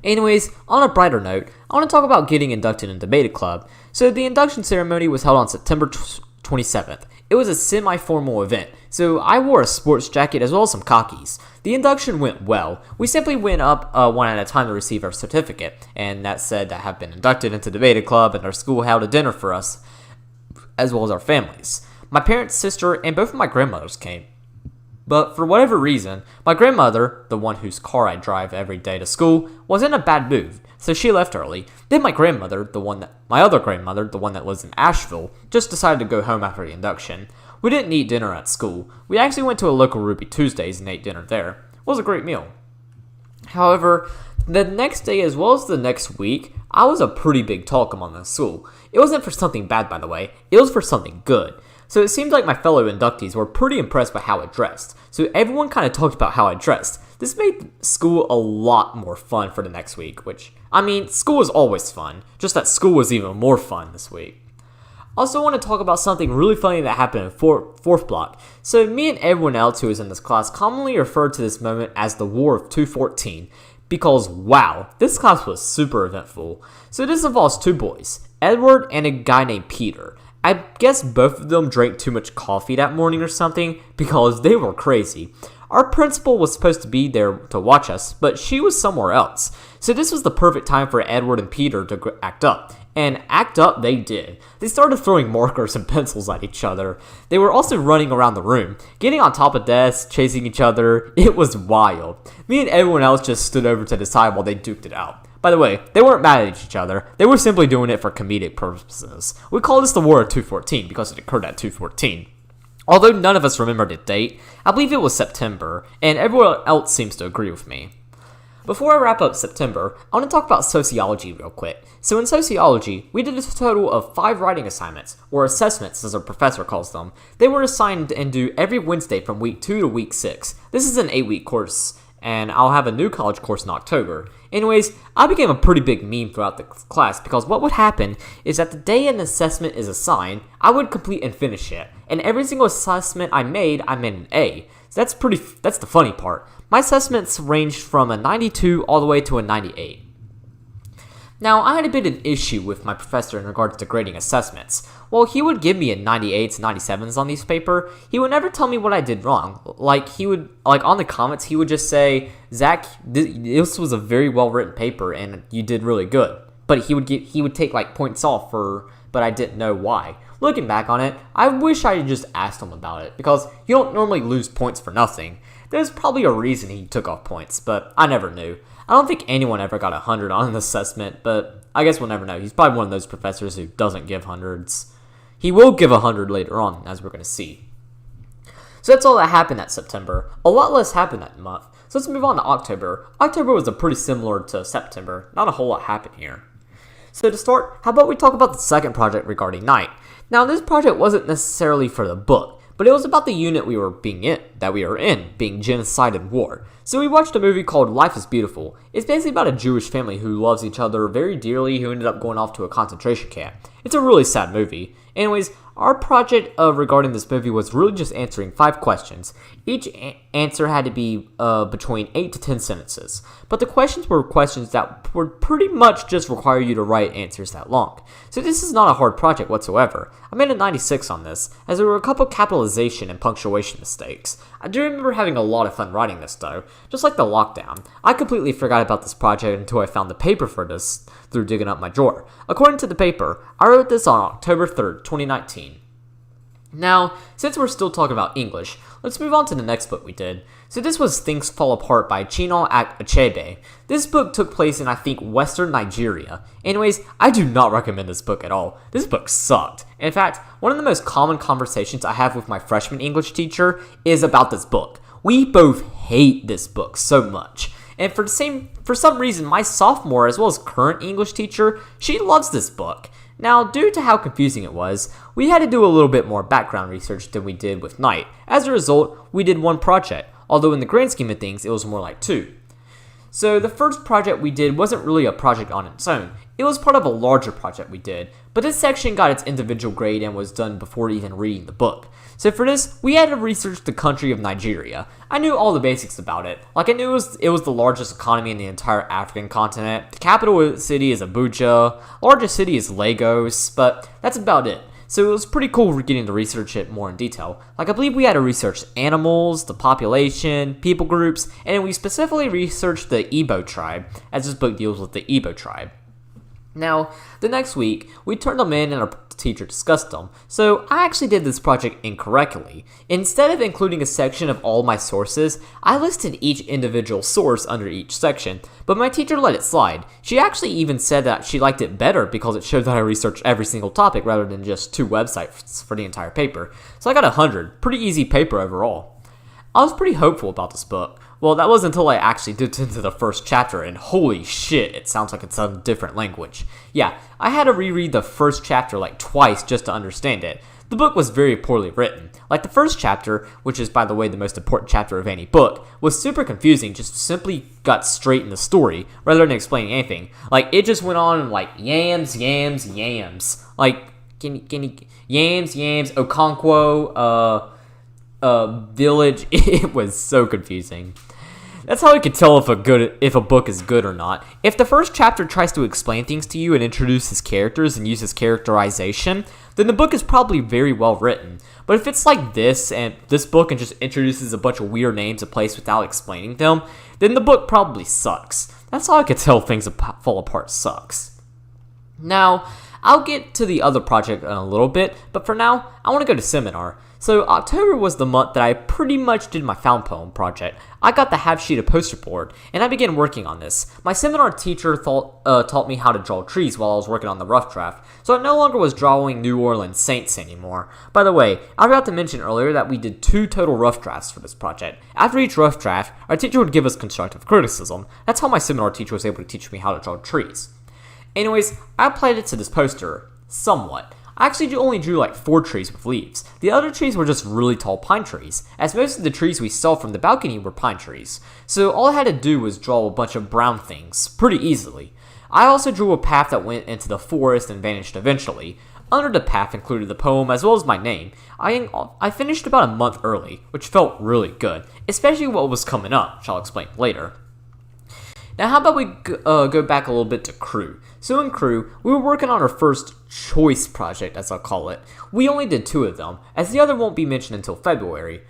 Anyways, on a brighter note, I want to talk about getting inducted in Debated Club. So the induction ceremony was held on September 27th. It was a semi-formal event, so I wore a sports jacket as well as some khakis. The induction went well. We simply went up one at a time to receive our certificate, and that said that have been inducted into Debated Club, and our school held a dinner for us, as well as our families. My parents, sister, and both of my grandmothers came. But for whatever reason, my grandmother, the one whose car I drive every day to school, was in a bad mood, so she left early. Then my other grandmother, the one that lives in Asheville, just decided to go home after the induction. We didn't eat dinner at school. We actually went to a local Ruby Tuesdays and ate dinner there. It was a great meal. However, the next day as well as the next week, I was a pretty big talk among the school. It wasn't for something bad, by the way. It was for something good. So it seemed like my fellow inductees were pretty impressed by how I dressed. So everyone kind of talked about how I dressed. This made school a lot more fun for the next week, which, I mean, school is always fun, just that school was even more fun this week. Also want to talk about something really funny that happened in fourth block. So me and everyone else who is in this class commonly referred to this moment as the War of 214, because wow, this class was super eventful. So this involves two boys, Edward and a guy named Peter. I guess both of them drank too much coffee that morning or something, because they were crazy. Our principal was supposed to be there to watch us, but she was somewhere else. So this was the perfect time for Edward and Peter to act up. And act up they did. They started throwing markers and pencils at each other. They were also running around the room, getting on top of desks, chasing each other. It was wild. Me and everyone else just stood over to the side while they duked it out. By the way, they weren't mad at each other. They were simply doing it for comedic purposes. We call this the War of 214 because it occurred at 214. Although none of us remember the date, I believe it was September, and everyone else seems to agree with me. Before I wrap up September, I want to talk about sociology real quick. So in sociology, we did a total of 5 writing assignments, or assessments as our professor calls them. They were assigned and due every Wednesday from week 2 to week 6. This is an 8-week course, and I'll have a new college course in October. Anyways, I became a pretty big meme throughout the class because what would happen is that the day an assessment is assigned, I would complete and finish it, and every single assessment I made an A. So that's the funny part. My assessments ranged from a 92 all the way to a 98. Now, I had a bit of an issue with my professor in regards to grading assessments. While he would give me a 98s, 97s on these paper, he would never tell me what I did wrong. On the comments, he would just say, Zach, this was a very well-written paper and you did really good. But he would take points off but I didn't know why. Looking back on it, I wish I had just asked him about it, because you don't normally lose points for nothing. There's probably a reason he took off points, but I never knew. I don't think anyone ever got 100 on an assessment, but I guess we'll never know. He's probably one of those professors who doesn't give hundreds. He will give 100 later on, as we're going to see. So that's all that happened that September. A lot less happened that month. So let's move on to October. October was pretty similar to September. Not a whole lot happened here. So to start, how about we talk about the second project regarding night. Now, this project wasn't necessarily for the book, but it was about the unit we were in, being genocide and war. So we watched a movie called Life is Beautiful. It's basically about a Jewish family who loves each other very dearly who ended up going off to a concentration camp. It's a really sad movie. Anyways, our project regarding this movie was really just answering 5 questions. Each answer had to be between 8 to 10 sentences. But the questions were questions that would pretty much just require you to write answers that long. So this is not a hard project whatsoever. I made a 96 on this, as there were a couple capitalization and punctuation mistakes. I do remember having a lot of fun writing this though. Just like the lockdown, I completely forgot about this project until I found the paper for this through digging up my drawer. According to the paper, I wrote this on October 3rd, 2019. Now, since we're still talking about English, let's move on to the next book we did. So this was Things Fall Apart by Chino Achebe. This book took place in, I think, Western Nigeria. Anyways, I do not recommend this book at all. This book sucked. In fact, one of the most common conversations I have with my freshman English teacher is about this book. We both hate this book so much. And for some reason, my sophomore as well as current English teacher, she loves this book. Now, due to how confusing it was, we had to do a little bit more background research than we did with Night. As a result, we did one project, although in the grand scheme of things, it was more like two. So the first project we did wasn't really a project on its own. It was part of a larger project we did, but this section got its individual grade and was done before even reading the book. So for this, we had to research the country of Nigeria. I knew all the basics about it. Like I knew it was the largest economy in the entire African continent. The capital city is Abuja. Largest city is Lagos, but that's about it. So it was pretty cool getting to research it more in detail. Like I believe we had to research animals, the population, people groups, and we specifically researched the Igbo tribe, as this book deals with the Igbo tribe. Now, the next week, we turned them in and our teacher discussed them. So I actually did this project incorrectly. Instead of including a section of all my sources, I listed each individual source under each section, but my teacher let it slide. She actually even said that she liked it better because it showed that I researched every single topic rather than just 2 websites for the entire paper. So I got 100. Pretty easy paper overall. I was pretty hopeful about this book. Well, that was until I actually dipped into the first chapter, and holy shit, it sounds like it's a different language. Yeah, I had to reread the first chapter like twice just to understand it. The book was very poorly written. Like the first chapter, which is by the way the most important chapter of any book, was super confusing, just simply got straight in the story, rather than explaining anything. Like, it just went on like yams, like, yams, Okonkwo, village. It was so confusing. That's how I could tell if a book is good or not. If the first chapter tries to explain things to you and introduces characters and uses characterization, then the book is probably very well written. But if it's like this book and just introduces a bunch of weird names of place without explaining them, then the book probably sucks. That's how I could tell Things Fall Apart sucks. Now, I'll get to the other project in a little bit, but for now, I want to go to seminar. So October was the month that I pretty much did my found poem project. I got the half sheet of poster board, and I began working on this. My seminar teacher taught me how to draw trees while I was working on the rough draft, so I no longer was drawing New Orleans Saints anymore. By the way, I forgot to mention earlier that we did 2 total rough drafts for this project. After each rough draft, our teacher would give us constructive criticism. That's how my seminar teacher was able to teach me how to draw trees. Anyways, I applied it to this poster, somewhat. I actually only drew like 4 trees with leaves. The other trees were just really tall pine trees, as most of the trees we saw from the balcony were pine trees. So all I had to do was draw a bunch of brown things, pretty easily. I also drew a path that went into the forest and vanished eventually. Under the path included the poem as well as my name. I finished about a month early, which felt really good, especially what was coming up, which I'll explain later. Now how about we go back a little bit to Crew. So in Crew, we were working on our first choice project, as I'll call it. We only did 2 of them, as the other won't be mentioned until February.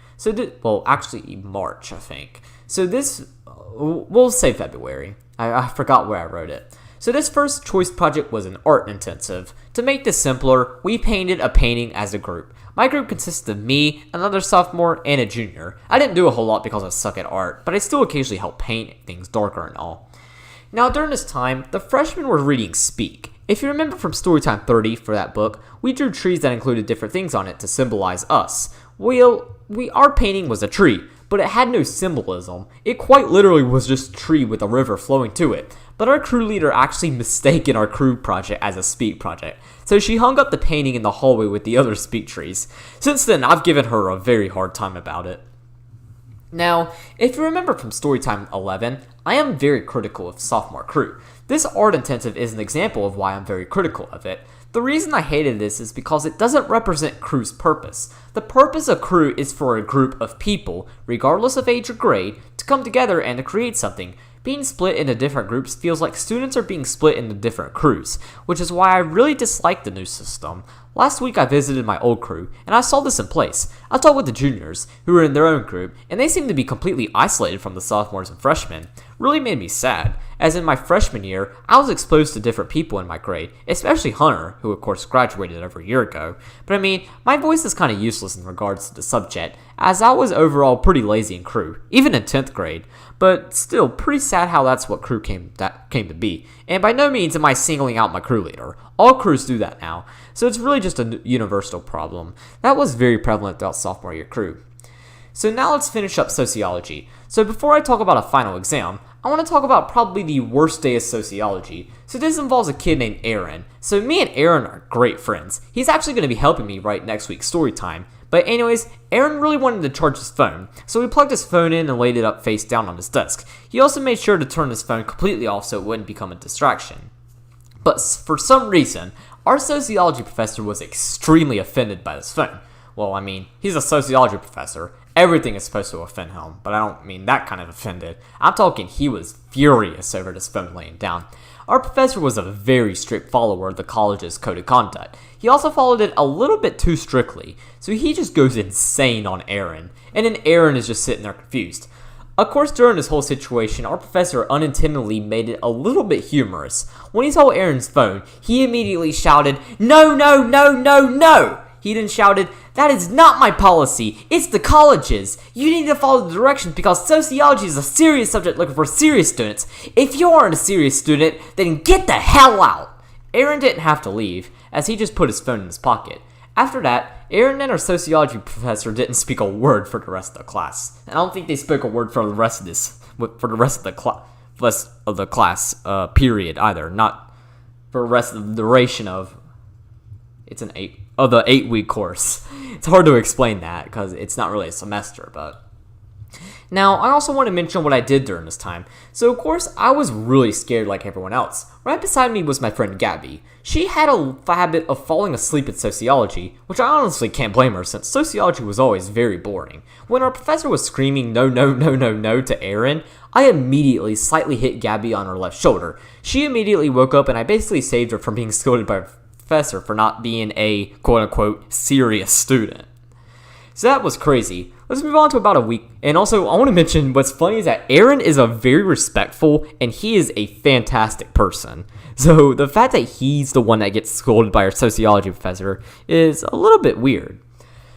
Actually March, I think. So this, we'll say February. I forgot where I wrote it. So this first choice project was an art intensive. To make this simpler, we painted a painting as a group. My group consisted of me, another sophomore, and a junior. I didn't do a whole lot because I suck at art, but I still occasionally help paint things darker and all. Now during this time, the freshmen were reading Speak. If you remember from Storytime 30 for that book, we drew trees that included different things on it to symbolize us. Our painting was a tree, but it had no symbolism. It quite literally was just a tree with a river flowing to it. But our crew leader actually mistaken our crew project as a Speak project, so she hung up the painting in the hallway with the other Speak trees. Since then, I've given her a very hard time about it. Now, if you remember from Storytime 11, I am very critical of sophomore crew. This art intensive is an example of why I'm very critical of it. The reason I hated this is because it doesn't represent crew's purpose. The purpose of crew is for a group of people, regardless of age or grade, to come together and to create something. Being split into different groups feels like students are being split into different crews, which is why I really dislike the new system. Last week I visited my old crew, and I saw this in place. I talked with the juniors, who were in their own group, and they seemed to be completely isolated from the sophomores and freshmen. really made me sad, as in my freshman year, I was exposed to different people in my grade, especially Hunter, who of course graduated over a year ago. But I mean, my voice is kind of useless in regards to the subject, as I was overall pretty lazy in crew, even in 10th grade. But still, pretty sad how that's what crew came to be. And by no means am I singling out my crew leader. All crews do that now, so it's really just a universal problem. That was very prevalent throughout sophomore year crew. So now let's finish up sociology. So before I talk about a final exam, I want to talk about probably the worst day of sociology. So this involves a kid named Aaron. So me and Aaron are great friends. He's actually going to be helping me write next week's story time. But anyways, Aaron really wanted to charge his phone, so he plugged his phone in and laid it up face down on his desk. He also made sure to turn his phone completely off so it wouldn't become a distraction. But for some reason, our sociology professor was extremely offended by this phone. Well, I mean, he's a sociology professor. Everything is supposed to offend him, but I don't mean that kind of offended. I'm talking he was furious over this phone laying down. Our professor was a very strict follower of the college's code of conduct. He also followed it a little bit too strictly, so he just goes insane on Aaron, and then Aaron is just sitting there confused. Of course, during this whole situation, our professor unintentionally made it a little bit humorous. When he saw Aaron's phone, he immediately shouted, "No, no, no, no, no!" He then shouted, "That is not my policy, it's the college's. You need to follow the directions because sociology is a serious subject looking for serious students. If you aren't a serious student, then get the hell out." Aaron didn't have to leave, as he just put his phone in his pocket. After that, Aaron and our sociology professor didn't speak a word for the rest of the class. And I don't think they spoke a word for the rest of the class period either. Not for the rest of the duration of the 8-week course. It's hard to explain that because it's not really a semester, but now, I also want to mention what I did during this time. So, of course, I was really scared like everyone else. Right beside me was my friend Gabby. She had a habit of falling asleep in sociology, which I honestly can't blame her since sociology was always very boring. When our professor was screaming "no, no, no, no, no" to Aaron, I immediately slightly hit Gabby on her left shoulder. She immediately woke up and I basically saved her from being scolded by her professor for not being a quote-unquote serious student. So that was crazy. Let's move on to about a week. And also, I want to mention what's funny is that Aaron is a very respectful and he is a fantastic person. So the fact that he's the one that gets scolded by our sociology professor is a little bit weird.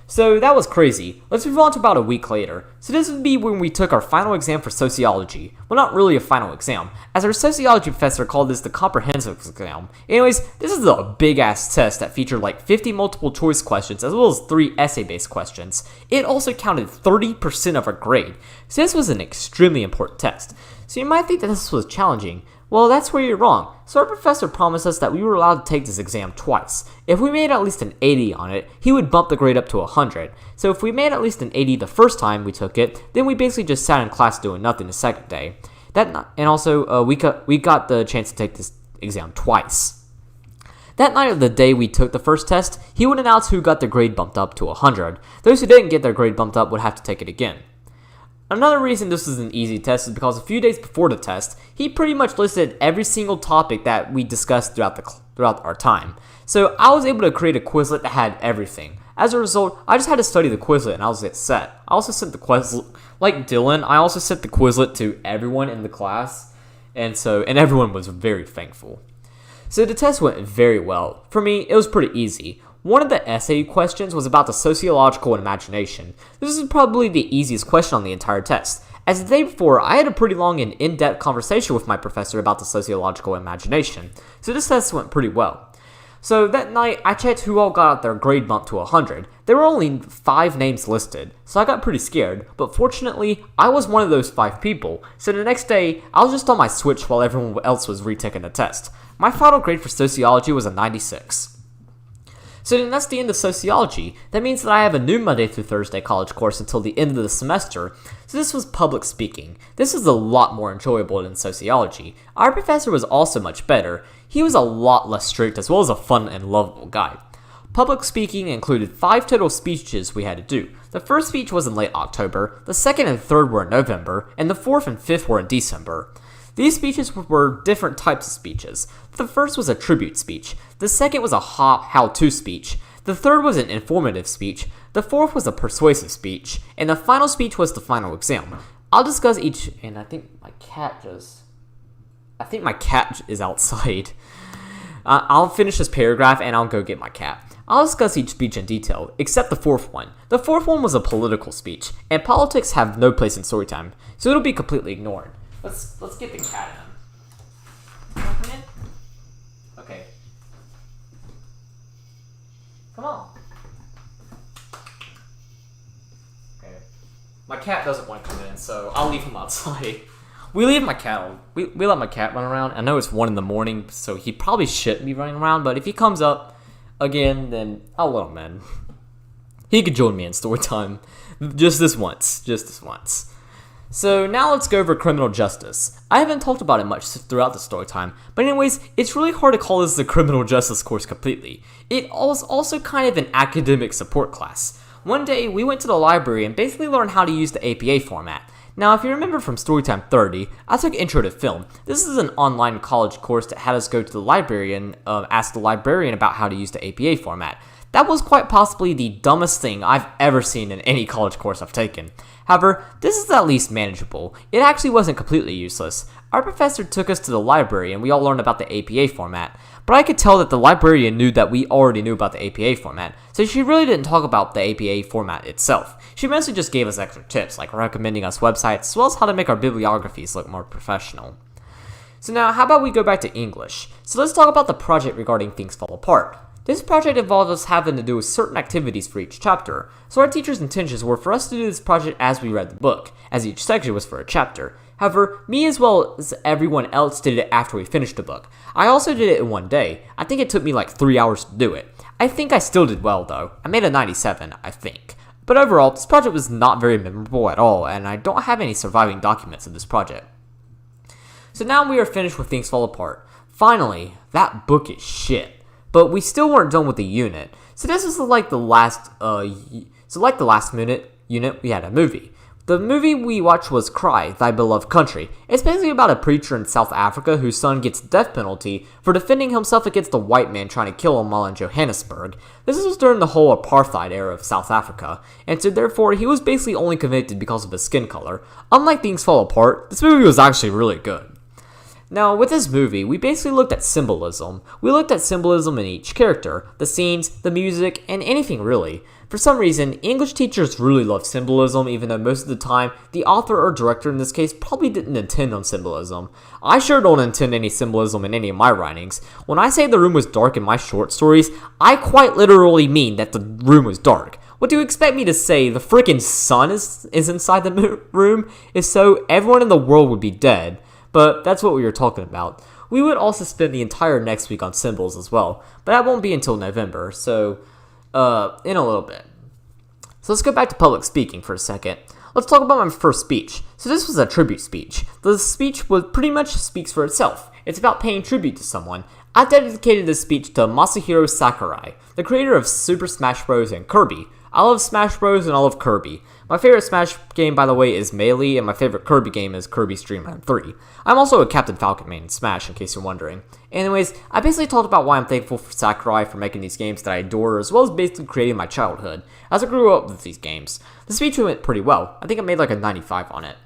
So that was crazy. Let's move on to about a week later. So this would be when we took our final exam for sociology. Well, not really a final exam, as our sociology professor called this the comprehensive exam. Anyways, this is a big-ass test that featured like 50 multiple choice questions as well as 3 essay-based questions. It also counted 30% of our grade, so this was an extremely important test. So you might think that this was challenging. Well, that's where you're wrong. So our professor promised us that we were allowed to take this exam twice. If we made at least an 80 on it, he would bump the grade up to 100. So if we made at least an 80 the first time we took it, then we basically just sat in class doing nothing the second day. We got the chance to take this exam twice. That night of the day we took the first test, he would announce who got their grade bumped up to 100. Those who didn't get their grade bumped up would have to take it again. Another reason this was an easy test is because a few days before the test, he pretty much listed every single topic that we discussed throughout our time. So I was able to create a Quizlet that had everything. As a result, I just had to study the Quizlet and I was set. I also sent the Quizlet, like Dylan, I also sent the Quizlet to everyone in the class, and everyone was very thankful. So the test went very well. For me, it was pretty easy. One of the essay questions was about the sociological imagination. This is probably the easiest question on the entire test. As the day before, I had a pretty long and in-depth conversation with my professor about the sociological imagination, so this test went pretty well. So that night, I checked who all got their grade bump to 100. There were only 5 names listed, so I got pretty scared, but fortunately, I was one of those 5 people, so the next day, I was just on my Switch while everyone else was retaking the test. My final grade for sociology was a 96. So then that's the end of sociology. That means that I have a new Monday through Thursday college course until the end of the semester. So this was public speaking. This is a lot more enjoyable than sociology. Our professor was also much better. He was a lot less strict as well as a fun and lovable guy. Public speaking included 5 total speeches we had to do. The first speech was in late October, the second and third were in November, and the fourth and fifth were in December. These speeches were different types of speeches. The first was a tribute speech. The second was a how-to speech. The third was an informative speech. The fourth was a persuasive speech. And the final speech was the final exam. I'll discuss each, and I think my cat is outside. I'll finish this paragraph and I'll go get my cat. I'll discuss each speech in detail, except the fourth one. The fourth one was a political speech, and politics have no place in Storytime, so it'll be completely ignored. Let's get the cat in. Come in. Okay. Come on. Okay. My cat doesn't want to come in, so I'll leave him outside. We let my cat run around. I know it's 1 a.m, so he probably shouldn't be running around, but if he comes up again, then I'll let him in. He could join me in Storytime. Just this once. So now let's go over criminal justice. I haven't talked about it much throughout the Storytime, but anyways, it's really hard to call this the criminal justice course completely. It was also kind of an academic support class. One day, we went to the library and basically learned how to use the APA format. Now, if you remember from Storytime 30, I took Intro to Film. This is an online college course that had us go to the library and ask the librarian about how to use the APA format. That was quite possibly the dumbest thing I've ever seen in any college course I've taken. However, this is at least manageable. It actually wasn't completely useless. Our professor took us to the library and we all learned about the APA format, but I could tell that the librarian knew that we already knew about the APA format, so she really didn't talk about the APA format itself. She mostly just gave us extra tips, like recommending us websites, as well as how to make our bibliographies look more professional. So now, how about we go back to English? So let's talk about the project regarding Things Fall Apart. This project involved us having to do certain activities for each chapter, so our teacher's intentions were for us to do this project as we read the book, as each section was for a chapter. However, me as well as everyone else did it after we finished the book. I also did it in one day. I think it took me like 3 hours to do it. I think I still did well though. I made a 97, I think. But overall, this project was not very memorable at all, and I don't have any surviving documents of this project. So now we are finished with Things Fall Apart. Finally, that book is shit. But we still weren't done with the unit. So this is like the last unit, we had a movie. The movie we watched was Cry, Thy Beloved Country. It's basically about a preacher in South Africa whose son gets the death penalty for defending himself against the white man trying to kill him while in Johannesburg. This was during the whole apartheid era of South Africa, and so therefore he was basically only convicted because of his skin color. Unlike Things Fall Apart, this movie was actually really good. Now, with this movie, we basically looked at symbolism. We looked at symbolism in each character, the scenes, the music, and anything really. For some reason, English teachers really love symbolism, even though most of the time, the author or director in this case probably didn't intend on symbolism. I sure don't intend any symbolism in any of my writings. When I say the room was dark in my short stories, I quite literally mean that the room was dark. What do you expect me to say? The freaking sun is inside the room? If so, everyone in the world would be dead. But that's what we were talking about. We would also spend the entire next week on symbols as well, but that won't be until November, so in a little bit. So let's go back to public speaking for a second. Let's talk about my first speech. So this was a tribute speech. The speech pretty much speaks for itself. It's about paying tribute to someone. I dedicated this speech to Masahiro Sakurai, the creator of Super Smash Bros. And Kirby. I love Smash Bros. And I love Kirby. My favorite Smash game, by the way, is Melee, and my favorite Kirby game is Kirby's Dream Land 3. I'm also a Captain Falcon main in Smash, in case you're wondering. Anyways, I basically talked about why I'm thankful for Sakurai for making these games that I adore, as well as basically creating my childhood, as I grew up with these games. The speech went pretty well. I think I made like a 95 on it.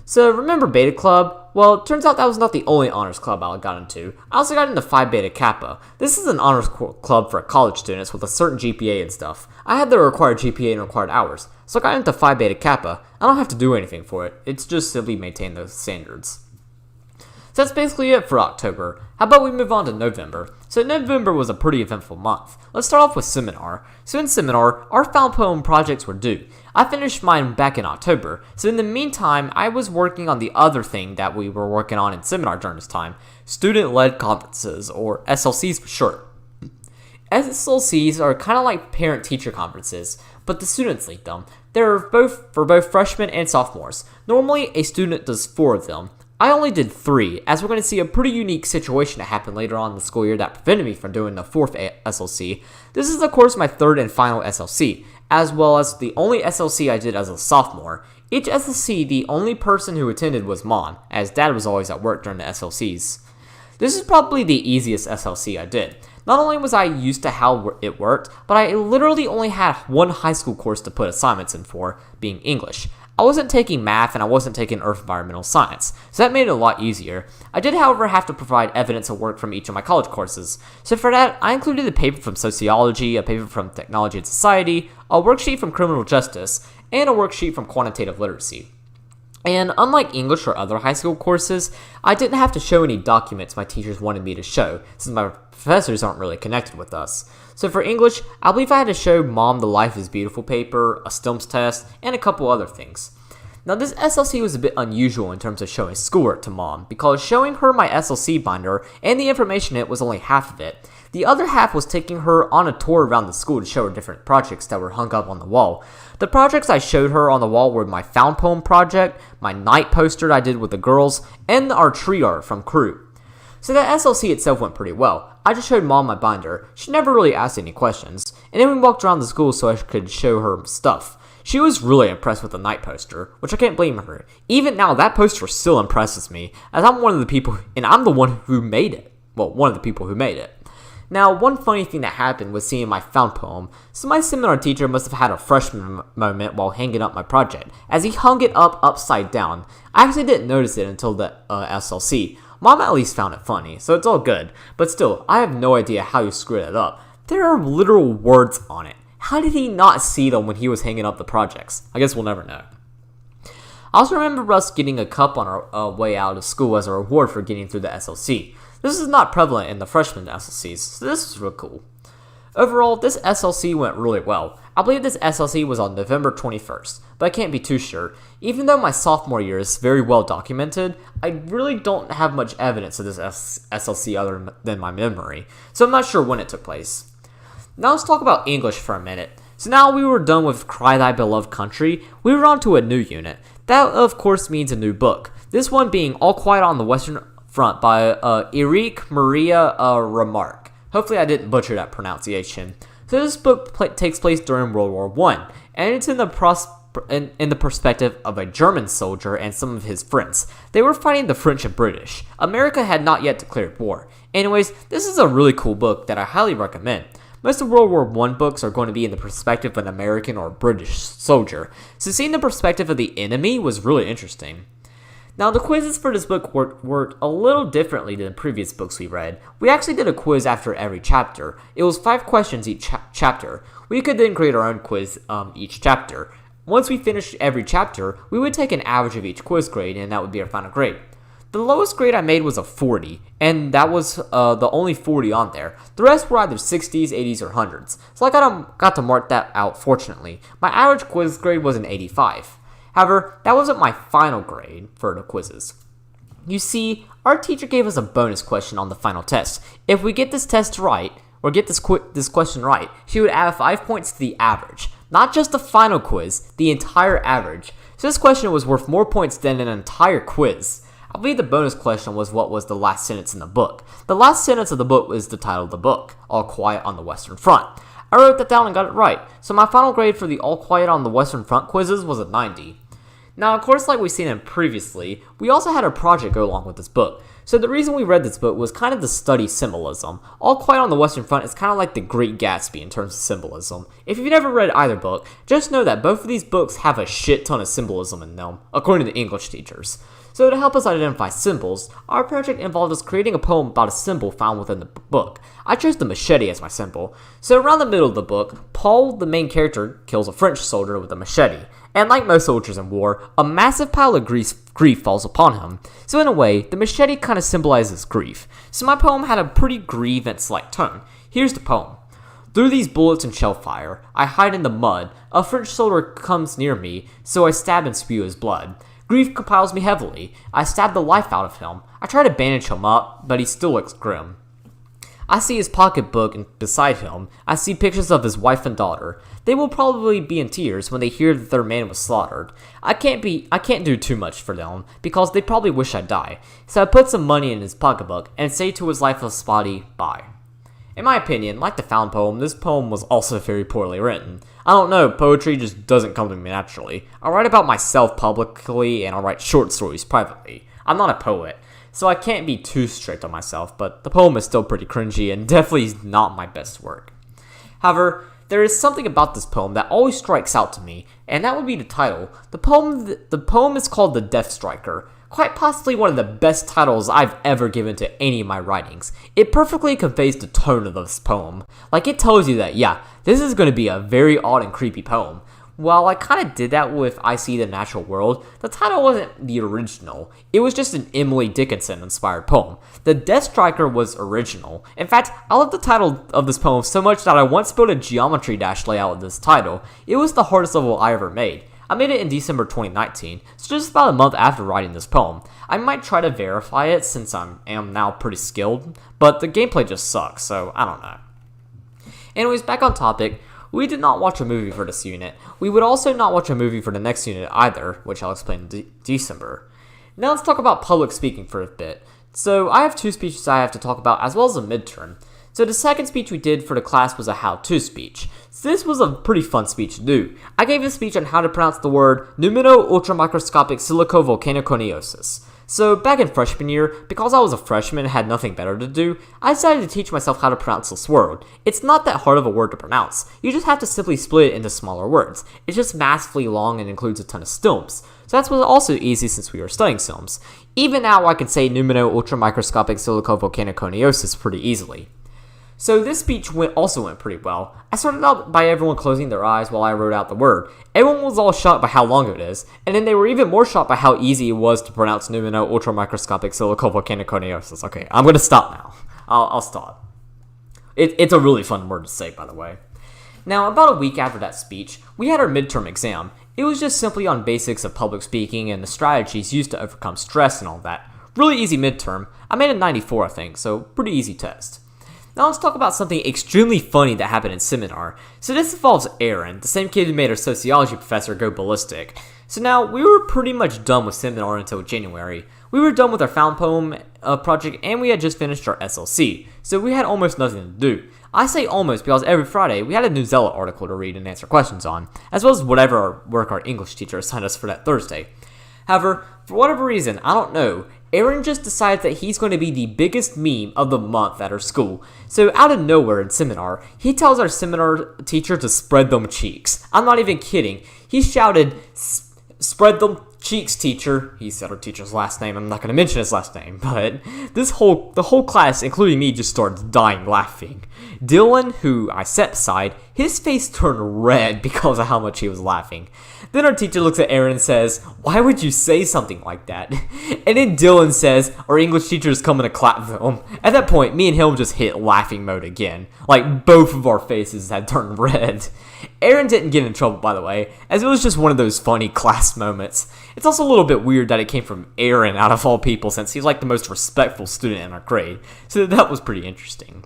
So, remember Beta Club? Well, it turns out that was not the only honors club I got into. I also got into Phi Beta Kappa. This is an honors club for college students with a certain GPA and stuff. I had the required GPA and required hours, so I got into Phi Beta Kappa. I don't have to do anything for it. It's just simply maintain those standards. So that's basically it for October. How about we move on to November? So November was a pretty eventful month. Let's start off with seminar. So in seminar, our found poem projects were due. I finished mine back in October, so in the meantime, I was working on the other thing that we were working on in seminar during this time, student-led conferences, or SLCs for short. SLCs are kind of like parent-teacher conferences, but the students lead them. They're both for both freshmen and sophomores. Normally, a student does 4 of them. I only did 3, as we're going to see a pretty unique situation that happened later on in the school year that prevented me from doing the 4th SLC. This is, of course, my 3rd and final SLC, as well as the only SLC I did as a sophomore. Each SLC, the only person who attended was Mom, as Dad was always at work during the SLCs. This is probably the easiest SLC I did. Not only was I used to how it worked, but I literally only had one high school course to put assignments in for, being English. I wasn't taking math and I wasn't taking earth environmental science, so that made it a lot easier. I did, however, have to provide evidence of work from each of my college courses. So for that, I included a paper from Sociology, a paper from Technology and Society, a worksheet from Criminal Justice, and a worksheet from Quantitative Literacy. And unlike English or other high school courses, I didn't have to show any documents my teachers wanted me to show, since my professors aren't really connected with us. So for English, I believe I had to show Mom the Life is Beautiful paper, a STEMS test, and a couple other things. Now this SLC was a bit unusual in terms of showing schoolwork to Mom, because showing her my SLC binder and the information in it was only half of it. The other half was taking her on a tour around the school to show her different projects that were hung up on the wall. The projects I showed her on the wall were my found poem project, my night poster I did with the girls, and our tree art from Crew. So that SLC itself went pretty well. I just showed Mom my binder. She never really asked any questions, and then we walked around the school so I could show her stuff. She was really impressed with the night poster, which I can't blame her. Even now, that poster still impresses me, as I'm one of the people, and I'm the one who made it. Well, one of the people who made it. Now, one funny thing that happened was seeing my found poem. So my seminar teacher must have had a freshman moment while hanging up my project, as he hung it up upside down. I actually didn't notice it until the SLC. Mom at least found it funny, so it's all good. But still, I have no idea how you screwed it up. There are literal words on it. How did he not see them when he was hanging up the projects? I guess we'll never know. I also remember us getting a cup on our way out of school as a reward for getting through the SLC. This is not prevalent in the freshman SLCs, so this is real cool. Overall, this SLC went really well. I believe this SLC was on November 21st, but I can't be too sure. Even though my sophomore year is very well documented, I really don't have much evidence of this SLC other than my memory, so I'm not sure when it took place. Now let's talk about English for a minute. So now we were done with Cry Thy Beloved Country, we were on to a new unit. That of course means a new book. This one being All Quiet on the Western Front by Eric Maria Remarque. Hopefully I didn't butcher that pronunciation. So this book takes place during World War I, and it's in the perspective of a German soldier and some of his friends. They were fighting the French and British. America had not yet declared war. Anyways, this is a really cool book that I highly recommend. Most of World War I books are going to be in the perspective of an American or British soldier, so seeing the perspective of the enemy was really interesting. Now, the quizzes for this book worked a little differently than previous books we read. We actually did a quiz after every chapter. It was 5 questions each chapter. We could then create our own quiz each chapter. Once we finished every chapter, we would take an average of each quiz grade, and that would be our final grade. The lowest grade I made was a 40, and that was the only 40 on there. The rest were either 60s, 80s, or 100s, so I got to mark that out fortunately. My average quiz grade was an 85. However, that wasn't my final grade for the quizzes. You see, our teacher gave us a bonus question on the final test. If we get this test right, or get this question right, she would add 5 points to the average. Not just the final quiz, the entire average. So this question was worth more points than an entire quiz. I believe the bonus question was what was the last sentence in the book. The last sentence of the book was the title of the book, All Quiet on the Western Front. I wrote that down and got it right, so my final grade for the All Quiet on the Western Front quizzes was a 90. Now, of course, like we've seen in previously, we also had a project go along with this book. So the reason we read this book was kind of to study symbolism. All Quiet on the Western Front is kind of like the Great Gatsby in terms of symbolism. If you've never read either book, just know that both of these books have a shit ton of symbolism in them, according to English teachers. So to help us identify symbols, our project involved us creating a poem about a symbol found within the book. I chose the machete as my symbol. So around the middle of the book, Paul, the main character, kills a French soldier with a machete. And like most soldiers in war, a massive pile of grief falls upon him. So in a way, the machete kind of symbolizes grief. So my poem had a pretty grievance-like tone. Here's the poem. Through these bullets and shell fire, I hide in the mud. A French soldier comes near me, so I stab and spew his blood. Grief compels me heavily. I stab the life out of him. I try to bandage him up, but he still looks grim. I see his pocketbook beside him. I see pictures of his wife and daughter. They will probably be in tears when they hear that their man was slaughtered. I can't do too much for them, because they probably wish I'd die. So I put some money in his pocketbook and say to his lifeless body, bye. In my opinion, like the found poem, this poem was also very poorly written. I don't know, poetry just doesn't come to me naturally. I write about myself publicly and I write short stories privately. I'm not a poet, so I can't be too strict on myself, but the poem is still pretty cringy and definitely not my best work. However, there is something about this poem that always strikes out to me, and that would be the title. The poem is called The Death Striker. Quite possibly one of the best titles I've ever given to any of my writings. It perfectly conveys the tone of this poem. Like, it tells you that, yeah, this is going to be a very odd and creepy poem. While I kind of did that with I See the Natural World, the title wasn't the original. It was just an Emily Dickinson-inspired poem. The Death Striker was original. In fact, I love the title of this poem so much that I once built a geometry dash layout of this title. It was the hardest level I ever made. I made it in December 2019, so just about a month after writing this poem. I might try to verify it since I am now pretty skilled, but the gameplay just sucks, so I don't know. Anyways, back on topic, we did not watch a movie for this unit. We would also not watch a movie for the next unit either, which I'll explain in December. Now let's talk about public speaking for a bit. So I have 2 speeches I have to talk about as well as a midterm. So the second speech we did for the class was a how-to speech. So this was a pretty fun speech to do. I gave a speech on how to pronounce the word numino-ultramicroscopic silicovolcanoconiosis. So back in freshman year, because I was a freshman and had nothing better to do, I decided to teach myself how to pronounce this word. It's not that hard of a word to pronounce. You just have to simply split it into smaller words. It's just massively long and includes a ton of stilms. So that's also easy since we were studying stilms. Even now I can say numino-ultramicroscopic silicovolcanoconiosis pretty easily. So this speech also went pretty well. I started out by everyone closing their eyes while I wrote out the word. Everyone was all shocked by how long it is, and then they were even more shocked by how easy it was to pronounce numino-ultramicroscopic silicovolcanoconiosis. Okay, I'm gonna stop now. I'll stop. It's a really fun word to say, by the way. Now, about a week after that speech, we had our midterm exam. It was just simply on basics of public speaking and the strategies used to overcome stress and all that. Really easy midterm. I made a 94, I think, so pretty easy test. Now let's talk about something extremely funny that happened in seminar. So this involves Aaron, the same kid who made our sociology professor go ballistic. So now, we were pretty much done with seminar until January. We were done with our found poem project and we had just finished our SLC, so we had almost nothing to do. I say almost because every Friday we had a New Zealot article to read and answer questions on, as well as whatever work our English teacher assigned us for that Thursday. However, for whatever reason, I don't know, Aaron just decides that he's going to be the biggest meme of the month at our school. So out of nowhere in seminar, he tells our seminar teacher to spread them cheeks. I'm not even kidding. He shouted, "Spread them cheeks, teacher." He said our teacher's last name. I'm not going to mention his last name, but the whole class, including me, just started dying laughing. Dylan, who I sat beside, his face turned red because of how much he was laughing. Then our teacher looks at Aaron and says, "Why would you say something like that?" And then Dylan says, "Our English teacher is coming to clap for him." At that point, me and him just hit laughing mode again. Like, both of our faces had turned red. Aaron didn't get in trouble, by the way, as it was just one of those funny class moments. It's also a little bit weird that it came from Aaron out of all people, since he's like the most respectful student in our grade. So that was pretty interesting.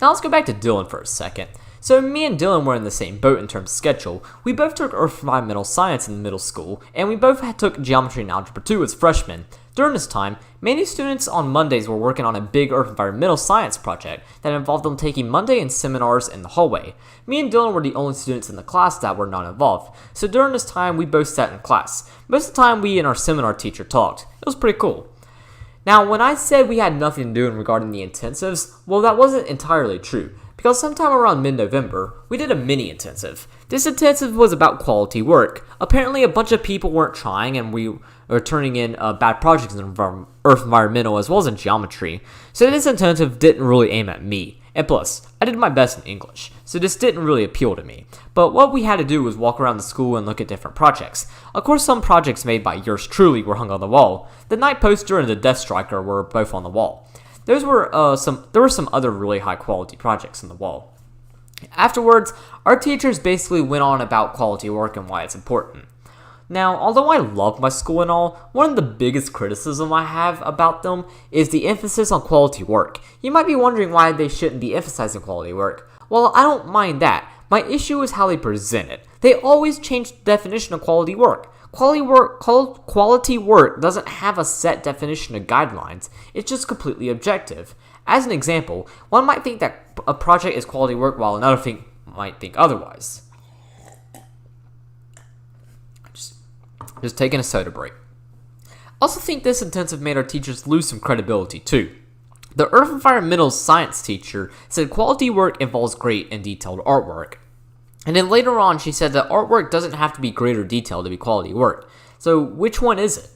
Now let's go back to Dylan for a second. So me and Dylan were in the same boat in terms of schedule. We both took Earth Environmental Science in middle school, and we both took Geometry and Algebra 2 as freshmen. During this time, many students on Mondays were working on a big Earth Environmental Science project that involved them taking Monday seminars in the hallway. Me and Dylan were the only students in the class that were not involved, so during this time we both sat in class. Most of the time we and our seminar teacher talked. It was pretty cool. Now, when I said we had nothing to do in regarding the intensives, well, that wasn't entirely true, because sometime around mid-November, we did a mini-intensive. This intensive was about quality work. Apparently, a bunch of people weren't trying, and we were turning in bad projects in Earth Environmental as well as in Geometry. So this intensive didn't really aim at me. And plus, I did my best in English, so this didn't really appeal to me. But what we had to do was walk around the school and look at different projects. Of course, some projects made by yours truly were hung on the wall. The Night Poster and the Death Striker were both on the wall. There were some other really high quality projects on the wall. Afterwards, our teachers basically went on about quality work and why it's important. Now, although I love my school and all, one of the biggest criticism I have about them is the emphasis on quality work. You might be wondering why they shouldn't be emphasizing quality work. Well, I don't mind that. My issue is how they present it. They always change the definition of quality work. Quality work doesn't have a set definition of guidelines. It's just completely objective. As an example, one might think that a project is quality work while another might think otherwise. Just taking a soda break. I also think this intensive made our teachers lose some credibility too. The Earth Environmental Science teacher said quality work involves great and detailed artwork. And then later on, she said that artwork doesn't have to be great or detailed to be quality work. So which one is it?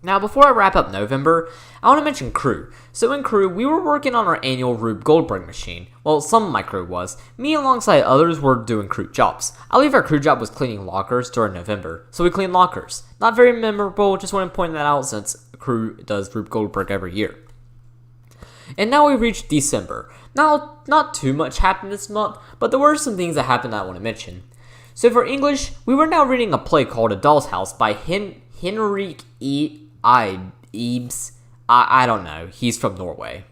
Now, before I wrap up November, I want to mention crew. So in crew, we were working on our annual Rube Goldberg machine. Well, some of my crew was. Me alongside others were doing crew jobs. I believe our crew job was cleaning lockers during November. So we cleaned lockers. Not very memorable, just want to point that out since crew does Rube Goldberg every year. And now we reached December. Now, not too much happened this month, but there were some things that happened that I want to mention. So for English, we were now reading a play called A Doll's House by Henrik Ibs. I don't know. He's from Norway.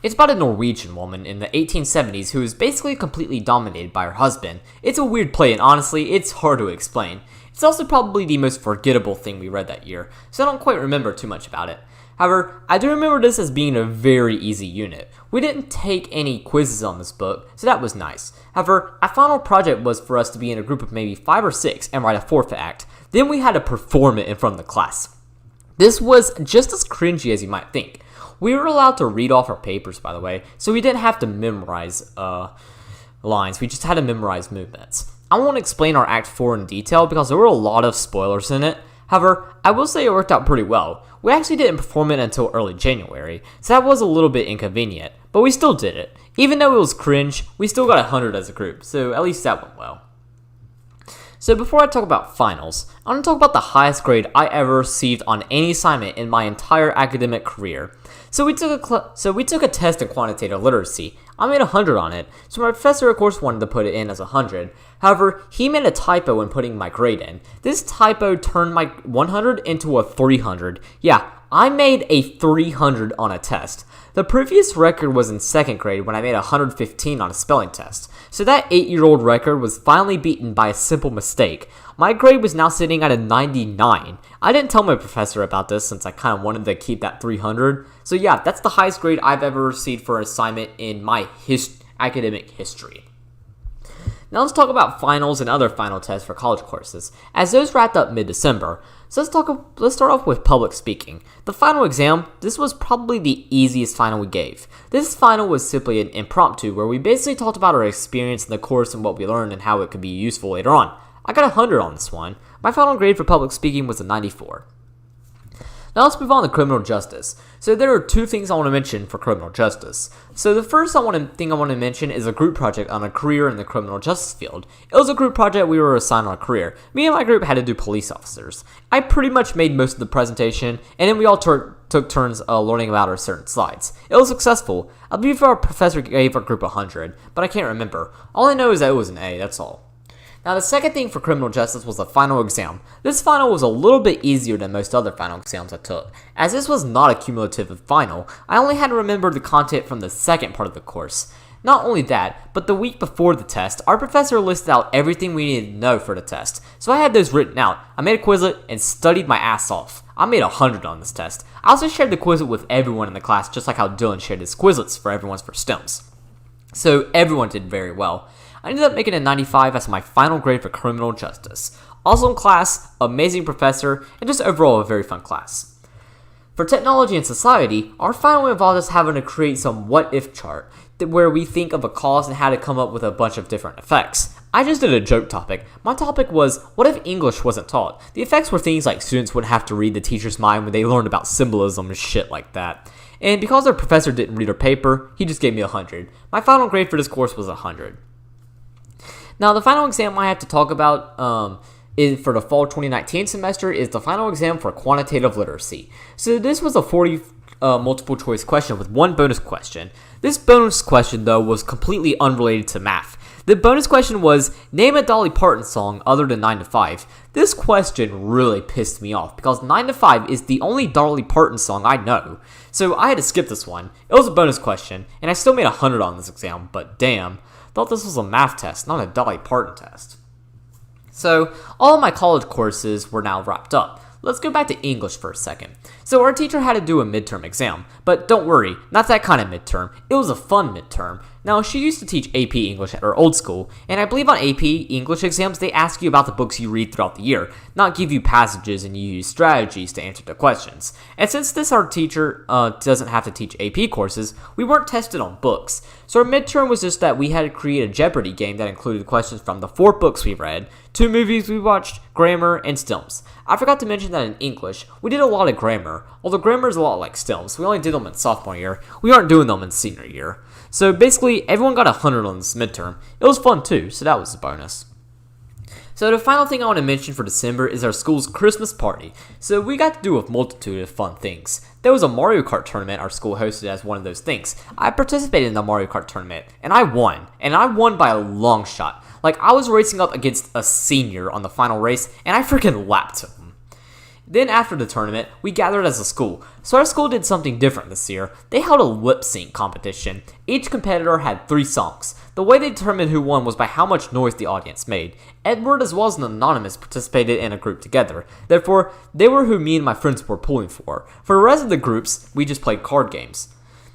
It's about a Norwegian woman in the 1870s who is basically completely dominated by her husband. It's a weird play, and honestly, it's hard to explain. It's also probably the most forgettable thing we read that year, so I don't quite remember too much about it. However, I do remember this as being a very easy unit. We didn't take any quizzes on this book, so that was nice. However, our final project was for us to be in a group of maybe 5 or 6 and write a forfeit act. Then we had to perform it in front of the class. This was just as cringy as you might think. We were allowed to read off our papers, by the way, so we didn't have to memorize lines. We just had to memorize movements. I won't explain our Act 4 in detail because there were a lot of spoilers in it. However, I will say it worked out pretty well. We actually didn't perform it until early January, so that was a little bit inconvenient, but we still did it. Even though it was cringe, we still got 100 as a group, so at least that went well. So before I talk about finals, I want to talk about the highest grade I ever received on any assignment in my entire academic career. So we took a test in quantitative literacy. I made 100 on it, so my professor of course wanted to put it in as 100. However, he made a typo when putting my grade in. This typo turned my 100 into a 300. Yeah, I made a 300 on a test. The previous record was in 2nd grade when I made 115 on a spelling test. So that 8-year-old record was finally beaten by a simple mistake. My grade was now sitting at a 99. I didn't tell my professor about this since I kind of wanted to keep that 300. So yeah, that's the highest grade I've ever received for an assignment in my academic history. Now let's talk about finals and other final tests for college courses, as those wrapped up mid-December. So let's start off with public speaking. The final exam, this was probably the easiest final we gave. This final was simply an impromptu where we basically talked about our experience in the course and what we learned and how it could be useful later on. I got 100 on this one. My final grade for public speaking was a 94. Now let's move on to criminal justice. So there are 2 things I want to mention for criminal justice. So the first thing I want to mention is a group project on a career in the criminal justice field. It was a group project we were assigned on a career. Me and my group had to do police officers. I pretty much made most of the presentation, and then we all took turns learning about our certain slides. It was successful. I believe our professor gave our group 100, but I can't remember. All I know is that it was an A, that's all. Now, the second thing for criminal justice was the final exam. This final was a little bit easier than most other final exams I took. As this was not a cumulative final, I only had to remember the content from the second part of the course. Not only that, but the week before the test, our professor listed out everything we needed to know for the test. So I had those written out. I made a Quizlet and studied my ass off. I made 100 on this test. I also shared the Quizlet with everyone in the class, just like how Dylan shared his Quizlets for everyone's for STEMs. So everyone did very well. I ended up making a 95 as my final grade for criminal justice. Awesome class, amazing professor, and just overall a very fun class. For technology and society, our final involved us having to create some what-if chart where we think of a cause and how to come up with a bunch of different effects. I just did a joke topic. My topic was, what if English wasn't taught? The effects were things like students would have to read the teacher's mind when they learned about symbolism and shit like that. And because our professor didn't read our paper, he just gave me 100. My final grade for this course was 100. Now, the final exam I have to talk about for the fall 2019 semester is the final exam for quantitative literacy. So this was a 40 multiple choice question with 1 bonus question. This bonus question, though, was completely unrelated to math. The bonus question was, name a Dolly Parton song other than 9 to 5. This question really pissed me off because 9 to 5 is the only Dolly Parton song I know. So I had to skip this one. It was a bonus question, and I still made 100 on this exam, but damn. Thought this was a math test, not a Dolly Parton test. So, all of my college courses were now wrapped up. Let's go back to English for a second. So our teacher had to do a midterm exam, but don't worry, not that kind of midterm. It was a fun midterm. Now, she used to teach AP English at her old school, and I believe on AP English exams, they ask you about the books you read throughout the year, not give you passages and you use strategies to answer the questions. And since this art teacher doesn't have to teach AP courses, we weren't tested on books. So our midterm was just that we had to create a Jeopardy game that included questions from the 4 books we read, 2 movies we watched, grammar, and stilms. I forgot to mention that in English, we did a lot of grammar. Although grammar is a lot like stilms, we only did them in sophomore year, we aren't doing them in senior year. So basically, everyone got 100 on this midterm. It was fun too, so that was a bonus. So the final thing I want to mention for December is our school's Christmas party. So we got to do a multitude of fun things. There was a Mario Kart tournament our school hosted as one of those things. I participated in the Mario Kart tournament, and I won. And I won by a long shot. Like, I was racing up against a senior on the final race, and I freaking lapped him. Then after the tournament, we gathered as a school. So our school did something different this year. They held a lip sync competition. Each competitor had 3 songs. The way they determined who won was by how much noise the audience made. Edward as well as an anonymous participated in a group together. Therefore, they were who me and my friends were pulling for. For the rest of the groups, we just played card games.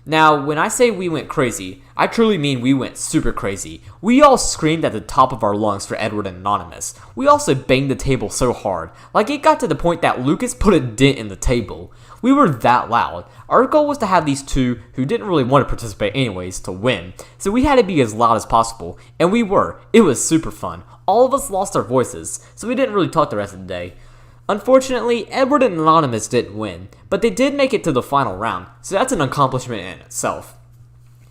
Now, when I say we went crazy, I truly mean we went super crazy. We all screamed at the top of our lungs for Edward and Anonymous. We also banged the table so hard, like it got to the point that Lucas put a dent in the table. We were that loud. Our goal was to have these 2, who didn't really want to participate anyways, to win. So we had to be as loud as possible, and we were. It was super fun. All of us lost our voices, so we didn't really talk the rest of the day. Unfortunately, Edward and Anonymous didn't win, but they did make it to the final round, so that's an accomplishment in itself.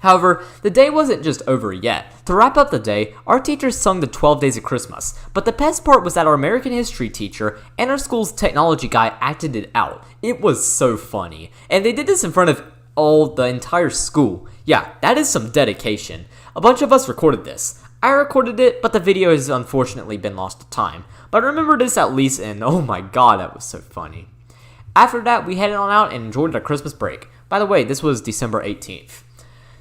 However, the day wasn't just over yet. To wrap up the day, our teachers sung the 12 Days of Christmas, but the best part was that our American history teacher and our school's technology guy acted it out. It was so funny, and they did this in front of the entire school. Yeah, that is some dedication. A bunch of us recorded this. I recorded it, but the video has unfortunately been lost to time. But I remember this at least, and oh my god, that was so funny. After that, we headed on out and enjoyed our Christmas break. By the way, this was December 18th.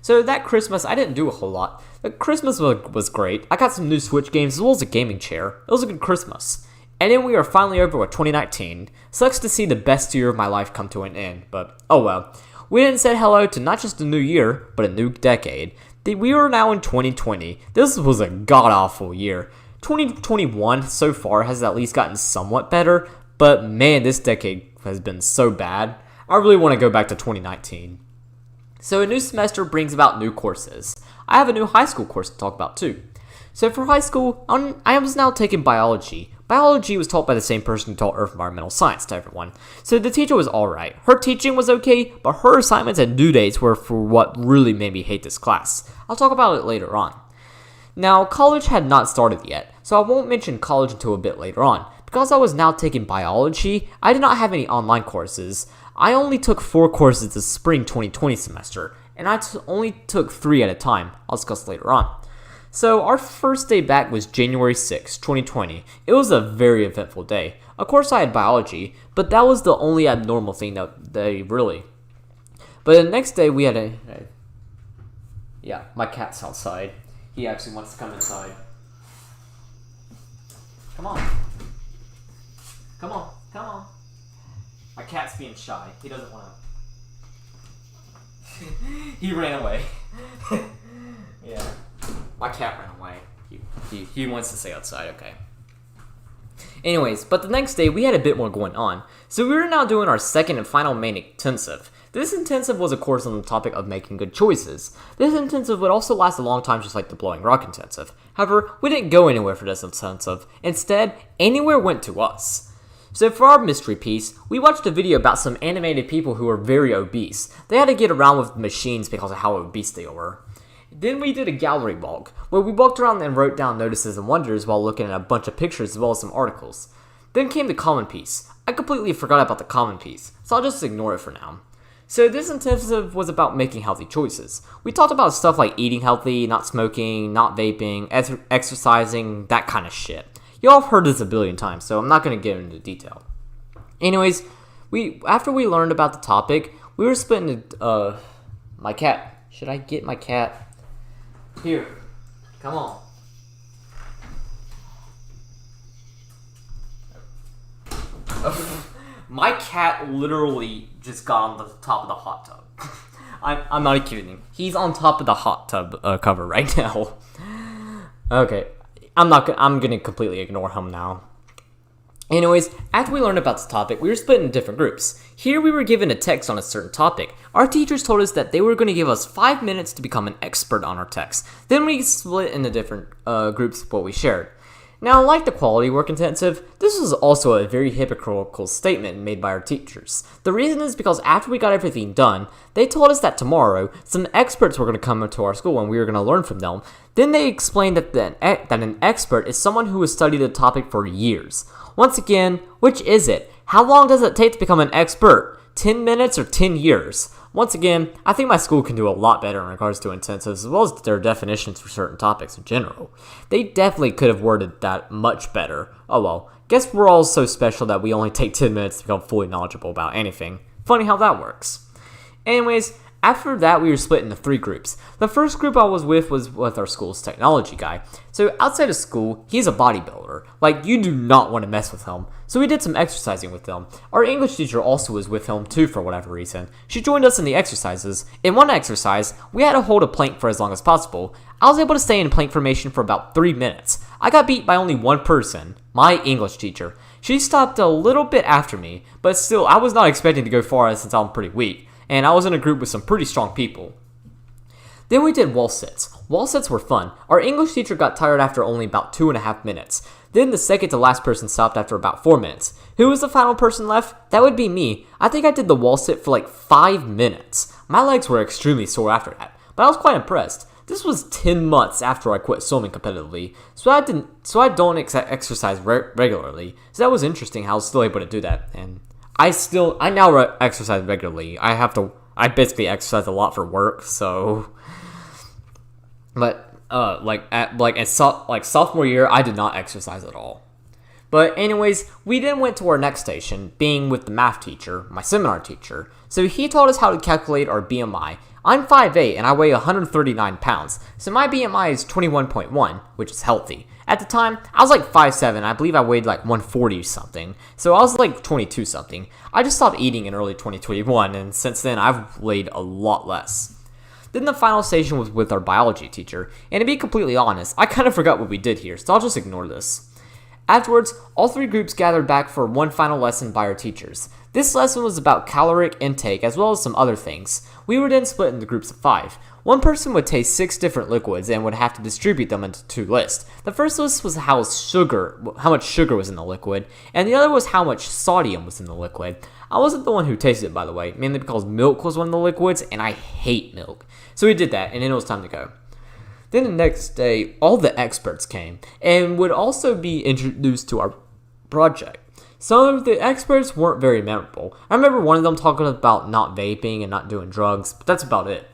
So that Christmas, I didn't do a whole lot. The Christmas was great. I got some new Switch games as well as a gaming chair. It was a good Christmas. And then we are finally over with 2019. Sucks to see the best year of my life come to an end, but oh well. We didn't say hello to not just a new year, but a new decade. We are now in 2020. This was a god-awful year. 2021 so far has at least gotten somewhat better, but man, this decade has been so bad. I really want to go back to 2019. So a new semester brings about new courses. I have a new high school course to talk about too. So for high school, I was now taking biology. Biology was taught by the same person who taught Earth Environmental Science to everyone. So the teacher was alright. Her teaching was okay, but her assignments and due dates were for what really made me hate this class. I'll talk about it later on. Now, college had not started yet, so I won't mention college until a bit later on. Because I was now taking biology, I did not have any online courses. I only took 4 courses this spring 2020 semester, and I only took 3 at a time. I'll discuss later on. So our first day back was January 6, 2020. It was a very eventful day. Of course I had biology, but that was the only abnormal thing that they really. But the next day we had yeah, my cat's outside. He actually wants to come inside. Come on. Come on, come on. My cat's being shy. He doesn't want to. He ran away. Yeah. My cat ran away. He wants to stay outside, okay. Anyways, but the next day we had a bit more going on. So we were now doing our second and final main intensive. This intensive was a course on the topic of making good choices. This intensive would also last a long time just like the blowing rock intensive. However, we didn't go anywhere for this intensive. Instead, anywhere went to us. So for our mystery piece, we watched a video about some animated people who were very obese. They had to get around with machines because of how obese they were. Then we did a gallery walk, where we walked around and wrote down notices and wonders while looking at a bunch of pictures as well as some articles. Then came the common piece. I completely forgot about the common piece, so I'll just ignore it for now. So this intensive was about making healthy choices. We talked about stuff like eating healthy, not smoking, not vaping, exercising, that kind of shit. Y'all have heard this a billion times, so I'm not going to get into detail. Anyways, after we learned about the topic, we were split into, my cat. Should I get my cat? Here, come on. My cat literally just got on the top of the hot tub. I'm not kidding. He's on top of the hot tub cover right now. Okay, I'm gonna completely ignore him now. Anyways, after we learned about this topic, we were split into different groups. Here we were given a text on a certain topic. Our teachers told us that they were going to give us 5 minutes to become an expert on our text. Then we split into different groups of what we shared. Now, like the quality work intensive, this was also a very hypocritical statement made by our teachers. The reason is because after we got everything done, they told us that tomorrow, some experts were going to come into our school and we were going to learn from them. Then they explained that an expert is someone who has studied a topic for years. Once again, which is it? How long does it take to become an expert? 10 minutes or 10 years? Once again, I think my school can do a lot better in regards to intensives as well as their definitions for certain topics in general. They definitely could have worded that much better. Oh well, guess we're all so special that we only take 10 minutes to become fully knowledgeable about anything. Funny how that works. Anyways, after that, we were split into 3 groups. The first group I was with our school's technology guy. So outside of school, he's a bodybuilder. Like, you do not want to mess with him. So we did some exercising with him. Our English teacher also was with him too for whatever reason. She joined us in the exercises. In one exercise, we had to hold a plank for as long as possible. I was able to stay in plank formation for about 3 minutes. I got beat by only one person, my English teacher. She stopped a little bit after me, but still, I was not expecting to go far since I'm pretty weak. And I was in a group with some pretty strong people. Then we did wall sits. Wall sits were fun. Our English teacher got tired after only about 2.5 minutes. Then the second to last person stopped after about 4 minutes. Who was the final person left? That would be me. I think I did the wall sit for like 5 minutes. My legs were extremely sore after that, but I was quite impressed. This was 10 months after I quit swimming competitively, so I don't exercise regularly. So that was interesting how I was still able to do that. And I now exercise regularly. I basically exercise a lot for work, so. But sophomore year, I did not exercise at all. But anyways, we then went to our next station, being with the math teacher, my seminar teacher. So he taught us how to calculate our BMI. I'm 5'8", and I weigh 139 pounds, so my BMI is 21.1, which is healthy. At the time, I was like 5'7", I believe I weighed like 140 something, so I was like 22 something. I just stopped eating in early 2021, and since then I've weighed a lot less. Then the final station was with our biology teacher, and to be completely honest, I kind of forgot what we did here, so I'll just ignore this. Afterwards, all 3 groups gathered back for one final lesson by our teachers. This lesson was about caloric intake as well as some other things. We were then split into groups of 5. One person would taste 6 different liquids and would have to distribute them into 2 lists. The first list was how much sugar was in the liquid, and the other was how much sodium was in the liquid. I wasn't the one who tasted it, by the way, mainly because milk was one of the liquids, and I hate milk. So we did that, and then it was time to go. Then the next day, all the experts came and would also be introduced to our project. Some of the experts weren't very memorable. I remember one of them talking about not vaping and not doing drugs, but that's about it.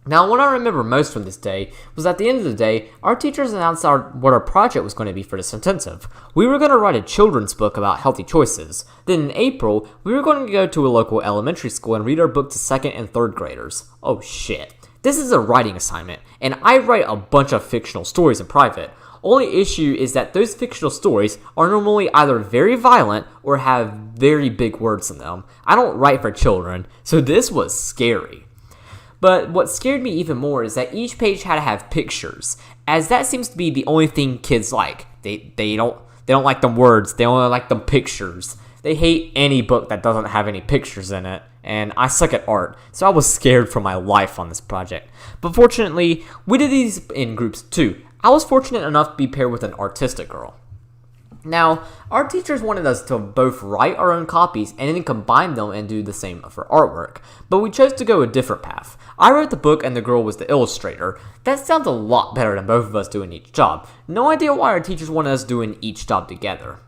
Now, what I remember most from this day was at the end of the day, our teachers announced what our project was going to be for this intensive. We were going to write a children's book about healthy choices. Then in April, we were going to go to a local elementary school and read our book to 2nd and 3rd graders. Oh shit. This is a writing assignment, and I write a bunch of fictional stories in private. Only issue is that those fictional stories are normally either very violent or have very big words in them. I don't write for children, so this was scary. But what scared me even more is that each page had to have pictures, as that seems to be the only thing kids like. They don't like the words, they only like the pictures. They hate any book that doesn't have any pictures in it, and I suck at art, so I was scared for my life on this project. But fortunately, we did these in groups too. I was fortunate enough to be paired with an artistic girl. Now, our teachers wanted us to both write our own copies and then combine them and do the same for artwork, but we chose to go a different path. I wrote the book and the girl was the illustrator. That sounds a lot better than both of us doing each job. No idea why our teachers wanted us doing each job together.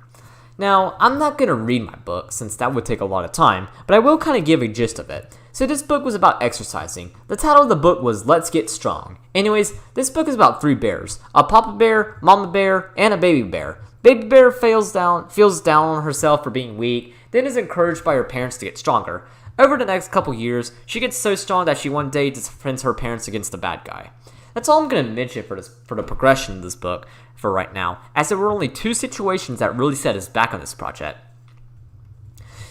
Now, I'm not going to read my book, since that would take a lot of time, but I will kind of give a gist of it. So this book was about exercising. The title of the book was Let's Get Strong. Anyways, this book is about 3 bears. A papa bear, mama bear, and a baby bear. Baby bear feels down on herself for being weak, then is encouraged by her parents to get stronger. Over the next couple years, she gets so strong that she one day defends her parents against the bad guy. That's all I'm going to mention for the progression of this book for right now, as there were only 2 situations that really set us back on this project.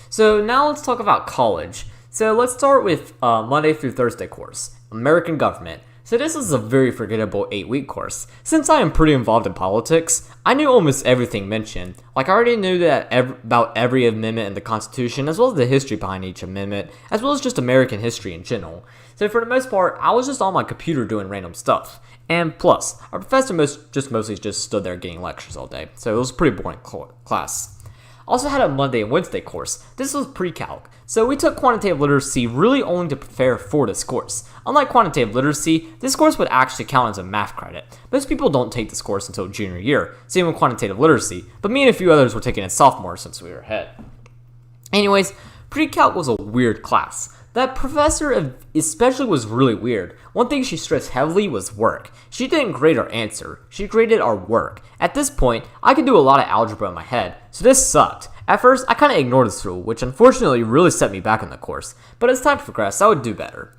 So now let's talk about college. So let's start with Monday through Thursday course, American Government. So this is a very forgettable 8-week course. Since I am pretty involved in politics, I knew almost everything mentioned. Like I already knew that about every amendment in the Constitution, as well as the history behind each amendment, as well as just American history in general. So for the most part, I was just on my computer doing random stuff. And plus, our professor mostly just stood there getting lectures all day, so it was a pretty boring class. Also had a Monday and Wednesday course. This was Pre-Calc. So we took Quantitative Literacy really only to prepare for this course. Unlike Quantitative Literacy, this course would actually count as a math credit. Most people don't take this course until junior year, same with Quantitative Literacy, but me and a few others were taking it sophomore since we were ahead. Anyways, Pre-Calc was a weird class. That professor especially was really weird. One thing she stressed heavily was work. She didn't grade our answer, she graded our work. At this point, I could do a lot of algebra in my head, so this sucked. At first, I kinda ignored this rule, which unfortunately really set me back in the course, but as time progressed, I would do better.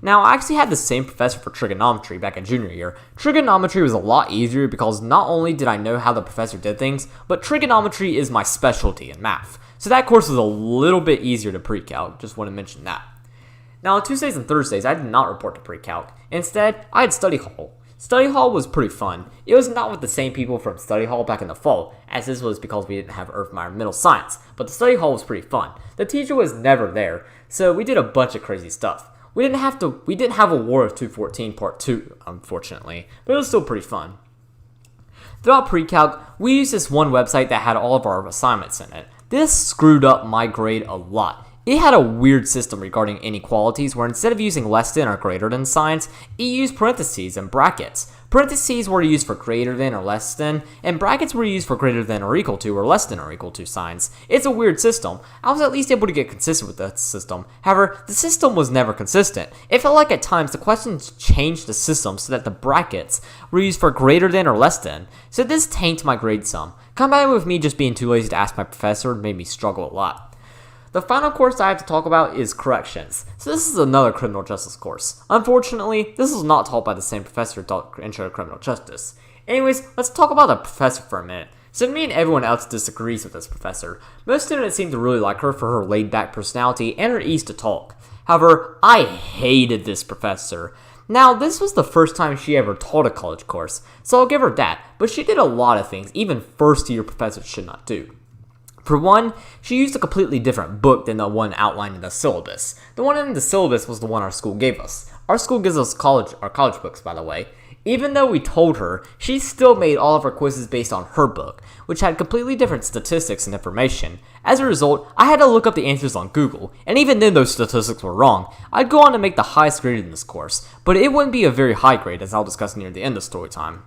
Now, I actually had the same professor for trigonometry back in junior year. Trigonometry was a lot easier because not only did I know how the professor did things, but trigonometry is my specialty in math. So that course was a little bit easier to pre-calc, just want to mention that. Now, on Tuesdays and Thursdays, I did not report to pre-calc. Instead, I had study hall. Study hall was pretty fun. It was not with the same people from study hall back in the fall, as this was because we didn't have environmental science, but the study hall was pretty fun. The teacher was never there, so we did a bunch of crazy stuff. We didn't have a War of 214 Part 2, unfortunately, but it was still pretty fun. Throughout pre-calc, we used this one website that had all of our assignments in it. This screwed up my grade a lot. It had a weird system regarding inequalities where instead of using less than or greater than signs, it used parentheses and brackets. Parentheses were used for greater than or less than, and brackets were used for greater than or equal to or less than or equal to signs. It's a weird system. I was at least able to get consistent with the system. However, the system was never consistent. It felt like at times the questions changed the system so that the brackets were used for greater than or less than. So this tanked my grade some. Combined with me just being too lazy to ask my professor made me struggle a lot. The final course I have to talk about is corrections. So this is another criminal justice course. Unfortunately, this was not taught by the same professor who taught Intro to Criminal Justice. Anyways, let's talk about the professor for a minute. So me and everyone else disagrees with this professor. Most students seem to really like her for her laid-back personality and her ease to talk. However, I hated this professor. Now, this was the first time she ever taught a college course, so I'll give her that, but she did a lot of things even first-year professors should not do. For one, she used a completely different book than the one outlined in the syllabus. The one in the syllabus was the one our school gave us. Our school gives us our college books, by the way. Even though we told her, she still made all of her quizzes based on her book, which had completely different statistics and information. As a result, I had to look up the answers on Google, and even then those statistics were wrong. I'd go on to make the highest grade in this course, but it wouldn't be a very high grade, as I'll discuss near the end of Storytime.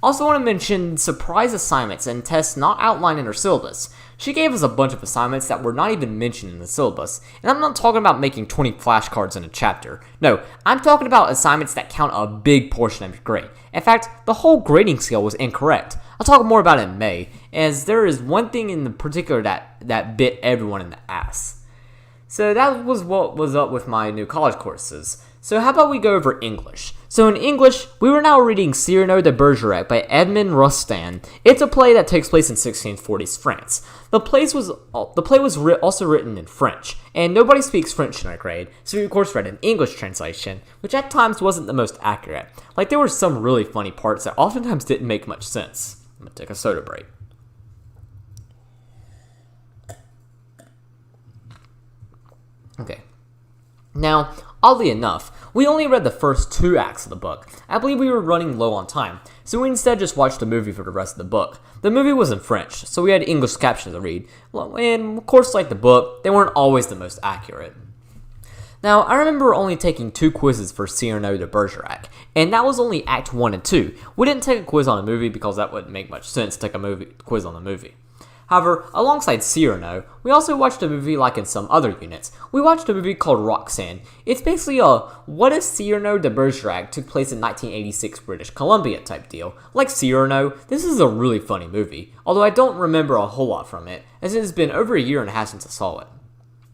Also want to mention surprise assignments and tests not outlined in her syllabus. She gave us a bunch of assignments that were not even mentioned in the syllabus, and I'm not talking about making 20 flashcards in a chapter. No, I'm talking about assignments that count a big portion of your grade. In fact, the whole grading scale was incorrect. I'll talk more about it in May, as there is one thing in particular that bit everyone in the ass. So that was what was up with my new college courses. So how about we go over English? So in English, we were now reading Cyrano de Bergerac by Edmond Rostand. It's a play that takes place in 1640s France. The play was also written in French, and nobody speaks French in our grade, so we of course read an English translation, which at times wasn't the most accurate. Like there were some really funny parts that oftentimes didn't make much sense. I'm gonna take a soda break. Okay. Now, oddly enough, we only read the first 2 acts of the book. I believe we were running low on time, so we instead just watched the movie for the rest of the book. The movie was in French, so we had English captions to read, and of course like the book, they weren't always the most accurate. Now, I remember only taking 2 quizzes for Cyrano de Bergerac, and that was only Act 1 and 2. We didn't take a quiz on a movie because that wouldn't make much sense to take a quiz on the movie. However, alongside Cyrano, we also watched a movie like in some other units. We watched a movie called Roxanne. It's basically a what if Cyrano de Bergerac took place in 1986 British Columbia type deal. Like Cyrano, this is a really funny movie, although I don't remember a whole lot from it, as it has been over a year and a half since I saw it.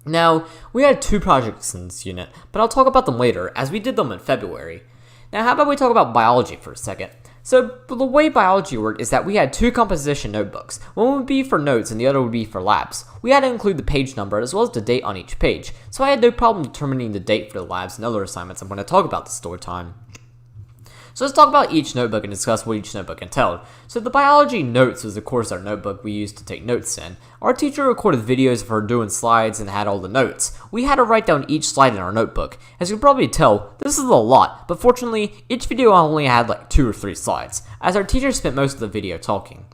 Now, we had 2 projects in this unit, but I'll talk about them later, as we did them in February. Now, how about we talk about biology for a second? So the way biology worked is that we had two composition notebooks. One would be for notes and the other would be for labs. We had to include the page number as well as the date on each page, so I had no problem determining the date for the labs and other assignments I'm going to talk about this story time. So let's talk about each notebook and discuss what each notebook entailed. So the biology notes was of course our notebook we used to take notes in. Our teacher recorded videos of her doing slides and had all the notes. We had to write down each slide in our notebook. As you can probably tell, this is a lot, but fortunately, each video only had like 2 or 3 slides, as our teacher spent most of the video talking.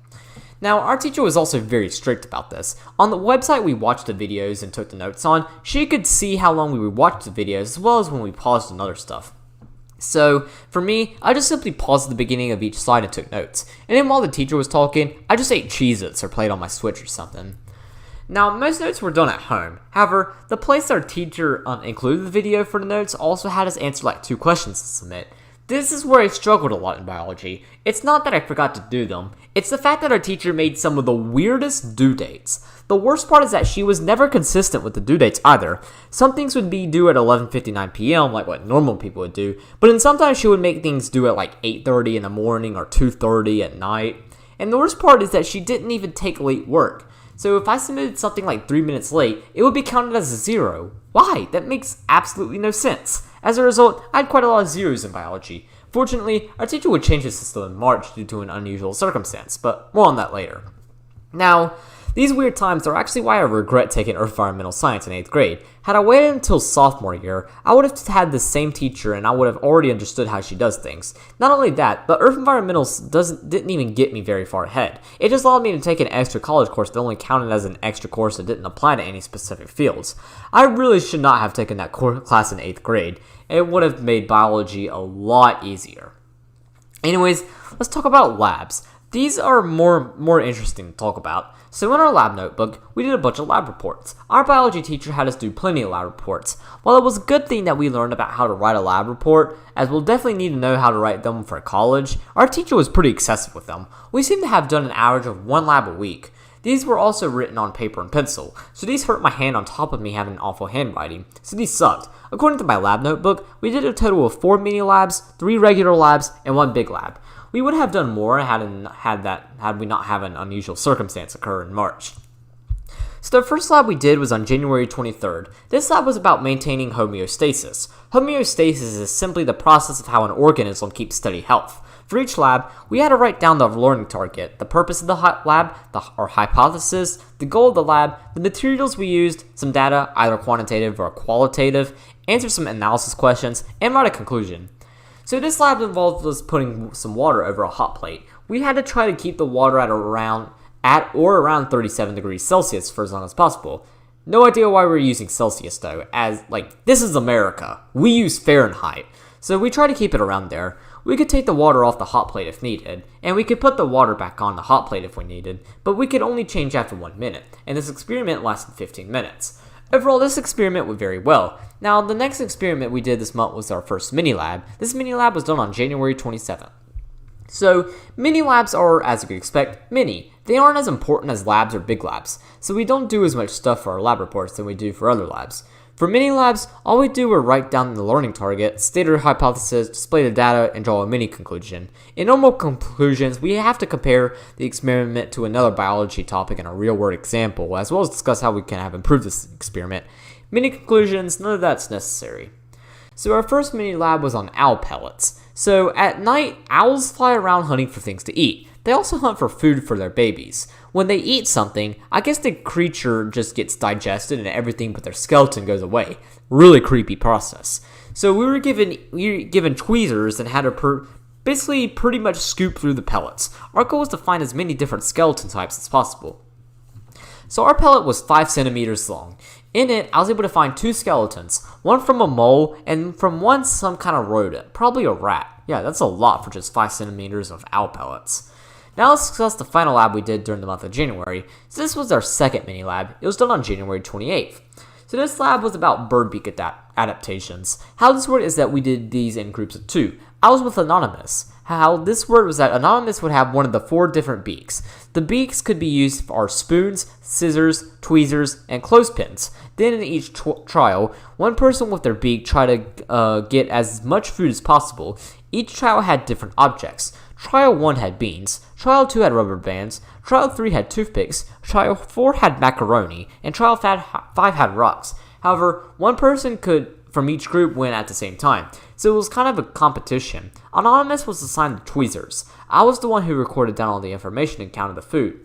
Now, our teacher was also very strict about this. On the website we watched the videos and took the notes on, she could see how long we would watch the videos as well as when we paused and other stuff. So, for me, I just simply paused at the beginning of each slide and took notes. And then while the teacher was talking, I just ate Cheez-Its or played on my Switch or something. Now, most notes were done at home. However, the place our teacher included the video for the notes also had us answer like 2 questions to submit. This is where I struggled a lot in biology. It's not that I forgot to do them, it's the fact that our teacher made some of the weirdest due dates. The worst part is that she was never consistent with the due dates either. Some things would be due at 11:59 p.m. like what normal people would do, but then sometimes she would make things due at like 8:30 in the morning or 2:30 at night. And the worst part is that she didn't even take late work. So if I submitted something like 3 minutes late, it would be counted as a 0. Why? That makes absolutely no sense. As a result, I had quite a lot of zeros in biology. Fortunately, our teacher would change the system in March due to an unusual circumstance, but more on that later. Now, these weird times are actually why I regret taking Earth Environmental Science in 8th grade. Had I waited until sophomore year, I would have had the same teacher and I would have already understood how she does things. Not only that, but Earth Environmental didn't even get me very far ahead. It just allowed me to take an extra college course that only counted as an extra course that didn't apply to any specific fields. I really should not have taken that class in 8th grade. It would have made biology a lot easier. Anyways, let's talk about labs. These are more interesting to talk about. So in our lab notebook, we did a bunch of lab reports. Our biology teacher had us do plenty of lab reports. While it was a good thing that we learned about how to write a lab report, as we'll definitely need to know how to write them for college, our teacher was pretty excessive with them. We seem to have done an average of 1 lab a week. These were also written on paper and pencil, so these hurt my hand on top of me having awful handwriting, so these sucked. According to my lab notebook, we did a total of 4 mini labs, 3 regular labs, and 1 big lab. We would have done more had we not have an unusual circumstance occur in March. So the first lab we did was on January 23rd. This lab was about maintaining homeostasis. Homeostasis is simply the process of how an organism keeps steady health. For each lab, we had to write down the learning target, the purpose of the lab, our hypothesis, the goal of the lab, the materials we used, some data, either quantitative or qualitative, answer some analysis questions, and write a conclusion. So this lab involved us putting some water over a hot plate. We had to try to keep the water at or around 37 degrees Celsius for as long as possible. No idea why we're using Celsius though, as this is America. We use Fahrenheit. So we try to keep it around there. We could take the water off the hot plate if needed, and we could put the water back on the hot plate if we needed, but we could only change after 1 minute, and this experiment lasted 15 minutes. Overall, this experiment went very well. Now, the next experiment we did this month was our first mini-lab. This mini-lab was done on January 27th. So, mini-labs are, as you could expect, mini. They aren't as important as labs or big labs, so we don't do as much stuff for our lab reports than we do for other labs. For mini-labs, all we do is write down the learning target, state our hypothesis, display the data, and draw a mini-conclusion. In normal conclusions, we have to compare the experiment to another biology topic and a real-world example, as well as discuss how we can have improved this experiment. Mini-conclusions, none of that's necessary. So our first mini-lab was on owl pellets. So at night, owls fly around hunting for things to eat. They also hunt for food for their babies. When they eat something, I guess the creature just gets digested and everything but their skeleton goes away. Really creepy process. So we were given tweezers and had to basically pretty much scoop through the pellets. Our goal was to find as many different skeleton types as possible. So our pellet was 5 centimeters long. In it, I was able to find 2 skeletons, one from a mole and from one some kind of rodent, probably a rat. Yeah, that's a lot for just 5 centimeters of owl pellets. Now let's discuss the final lab we did during the month of January. So this was our second mini lab. It was done on January 28th. So this lab was about bird beak adaptations. How this worked is that we did these in groups of 2. I was with Anonymous. How this worked was that Anonymous would have one of the 4 different beaks. The beaks could be used for spoons, scissors, tweezers, and clothespins. Then in each trial, one person with their beak tried to get as much food as possible. Each trial had different objects. Trial 1 had beans, Trial 2 had rubber bands, Trial 3 had toothpicks, Trial 4 had macaroni, and Trial 5 had rocks. However, one person from each group win at the same time, so it was kind of a competition. Anonymous was assigned the tweezers. I was the one who recorded down all the information and counted the food.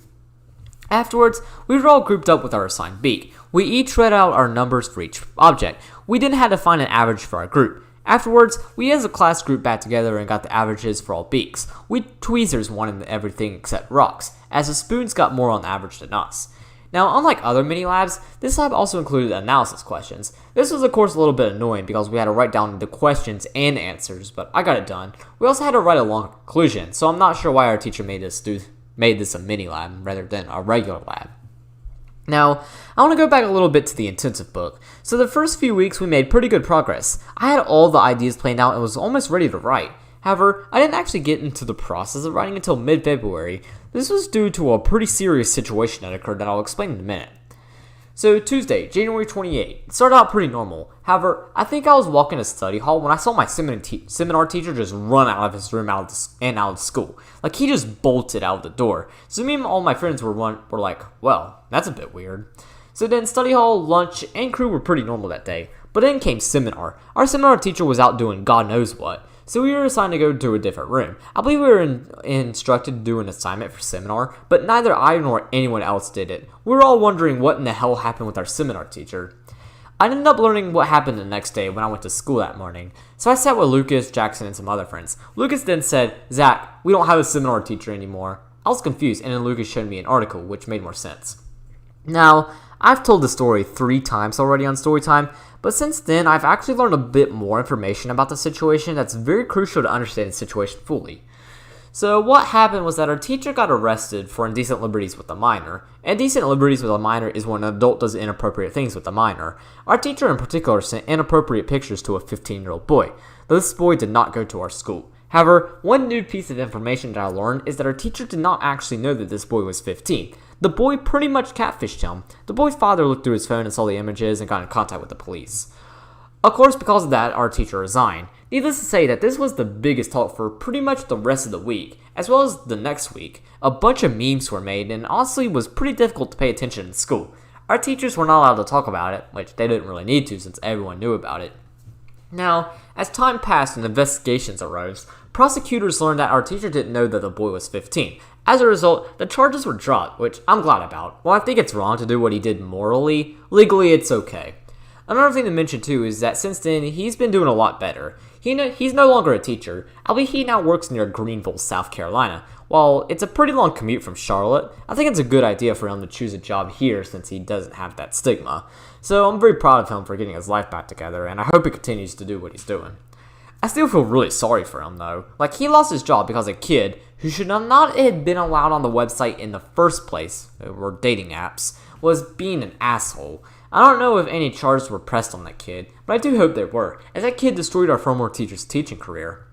Afterwards, we were all grouped up with our assigned beak. We each read out our numbers for each object. We then had to find an average for our group. Afterwards, we as a class grouped back together and got the averages for all beaks. We tweezers won in everything except rocks, as the spoons got more on average than us. Now, unlike other mini-labs, this lab also included analysis questions. This was of course a little bit annoying because we had to write down the questions and answers, but I got it done. We also had to write a long conclusion, so I'm not sure why our teacher made this a mini-lab rather than a regular lab. Now, I want to go back a little bit to the intensive book. So the first few weeks we made pretty good progress. I had all the ideas planned out and was almost ready to write. However, I didn't actually get into the process of writing until mid-February. This was due to a pretty serious situation that occurred that I'll explain in a minute. So Tuesday, January 28th, it started out pretty normal. However, I think I was walking to study hall when I saw my seminar teacher just run out of his room out of school. Like, he just bolted out the door. So me and all my friends were like, well, that's a bit weird. So then study hall, lunch, and crew were pretty normal that day. But then came seminar. Our seminar teacher was out doing God knows what. So we were assigned to go to a different room. I believe we were instructed to do an assignment for seminar, but neither I nor anyone else did it. We were all wondering what in the hell happened with our seminar teacher. I ended up learning what happened the next day when I went to school that morning. So I sat with Lucas, Jackson, and some other friends. Lucas then said, "Zach, we don't have a seminar teacher anymore." I was confused, and then Lucas showed me an article, which made more sense. Now, I've told the story 3 times already on Storytime, but since then, I've actually learned a bit more information about the situation that's very crucial to understand the situation fully. So what happened was that our teacher got arrested for indecent liberties with a minor. Indecent liberties with a minor is when an adult does inappropriate things with a minor. Our teacher in particular sent inappropriate pictures to a 15-year-old boy. This boy did not go to our school. However, one new piece of information that I learned is that our teacher did not actually know that this boy was 15. The boy pretty much catfished him. The boy's father looked through his phone and saw the images and got in contact with the police. Of course, because of that, our teacher resigned. Needless to say that this was the biggest talk for pretty much the rest of the week, as well as the next week. A bunch of memes were made and honestly was pretty difficult to pay attention in school. Our teachers were not allowed to talk about it, which they didn't really need to since everyone knew about it. Now, as time passed and investigations arose, prosecutors learned that our teacher didn't know that the boy was 15. As a result, the charges were dropped, which I'm glad about. While I think it's wrong to do what he did morally, legally it's okay. Another thing to mention too is that since then, he's been doing a lot better. He's no longer a teacher. I believe he now works near Greenville, South Carolina. While it's a pretty long commute from Charlotte, I think it's a good idea for him to choose a job here since he doesn't have that stigma. So I'm very proud of him for getting his life back together, and I hope he continues to do what he's doing. I still feel really sorry for him though. Like, he lost his job because a kid who should not have been allowed on the website in the first place, or dating apps, was being an asshole. I don't know if any charges were pressed on that kid, but I do hope there were, as that kid destroyed our former teacher's teaching career.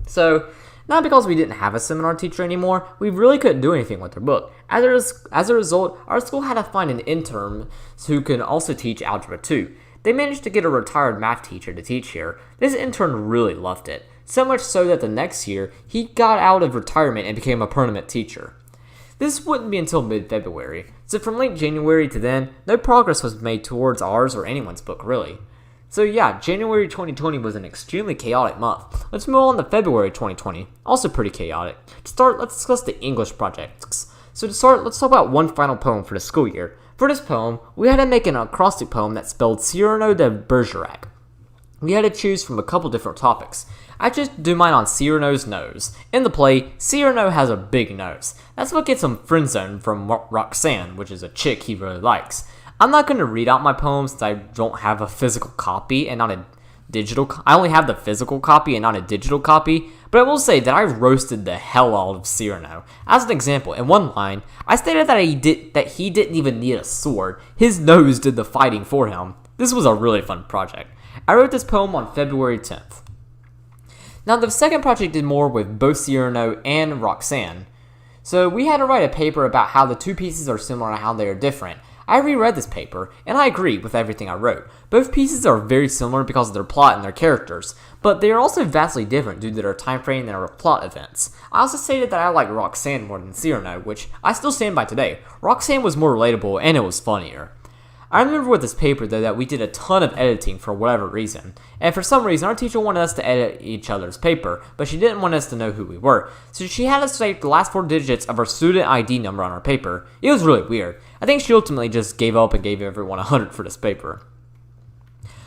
So, not because we didn't have a seminar teacher anymore, we really couldn't do anything with their book. As a result, our school had to find an intern who could also teach Algebra 2. They managed to get a retired math teacher to teach here. This intern really loved it, so much so that the next year, he got out of retirement and became a permanent teacher. This wouldn't be until mid-February, so from late January to then, no progress was made towards ours or anyone's book really. So yeah, January 2020 was an extremely chaotic month. Let's move on to February 2020, also pretty chaotic. To start, let's discuss the English projects. So to start, let's talk about one final poem for the school year. For this poem, we had to make an acrostic poem that spelled Cyrano de Bergerac. We had to choose from a couple different topics. I chose to do mine on Cyrano's nose. In the play, Cyrano has a big nose. That's what gets him friend-zoned from Roxanne, which is a chick he really likes. I'm not going to read out my poems since I don't have a physical copy and not a digital. I only have the physical copy and not a digital copy, but I will say that I roasted the hell out of Cyrano. As an example, in one line, I stated that he didn't even need a sword. His nose did the fighting for him. This was a really fun project. I wrote this poem on February 10th. Now, the second project did more with both Cyrano and Roxanne. So we had to write a paper about how the two pieces are similar and how they are different. I reread this paper, and I agree with everything I wrote. Both pieces are very similar because of their plot and their characters, but they are also vastly different due to their time frame and their plot events. I also stated that I like Roxanne more than Cyrano, which I still stand by today. Roxanne was more relatable and it was funnier. I remember with this paper, though, that we did a ton of editing for whatever reason. And for some reason, our teacher wanted us to edit each other's paper, but she didn't want us to know who we were. So she had us type the last 4 digits of our student ID number on our paper. It was really weird. I think she ultimately just gave up and gave everyone 100 for this paper.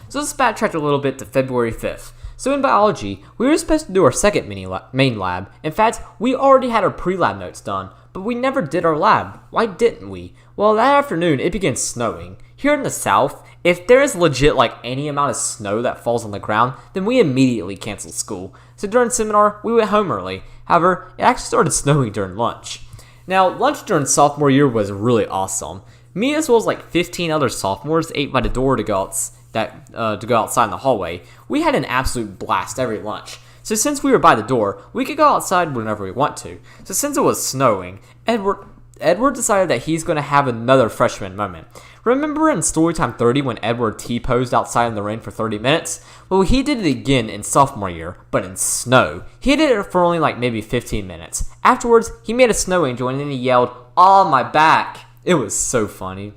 So let's backtrack a little bit to February 5th. So in biology, we were supposed to do our second main lab. In fact, we already had our pre-lab notes done, but we never did our lab. Why didn't we? Well, that afternoon, it began snowing. Here in the South, if there is legit any amount of snow that falls on the ground, then we immediately cancel school. So during seminar, we went home early. However, it actually started snowing during lunch. Now, lunch during sophomore year was really awesome. Me as well as 15 other sophomores ate by the door to go outside in the hallway. We had an absolute blast every lunch. So since we were by the door, we could go outside whenever we want to. So since it was snowing, Edward decided that he's going to have another freshman moment. Remember in Storytime 30 when Edward T-posed outside in the rain for 30 minutes? Well, he did it again in sophomore year, but in snow. He did it for only maybe 15 minutes. Afterwards, he made a snow angel and then he yelled, "On my back!" It was so funny.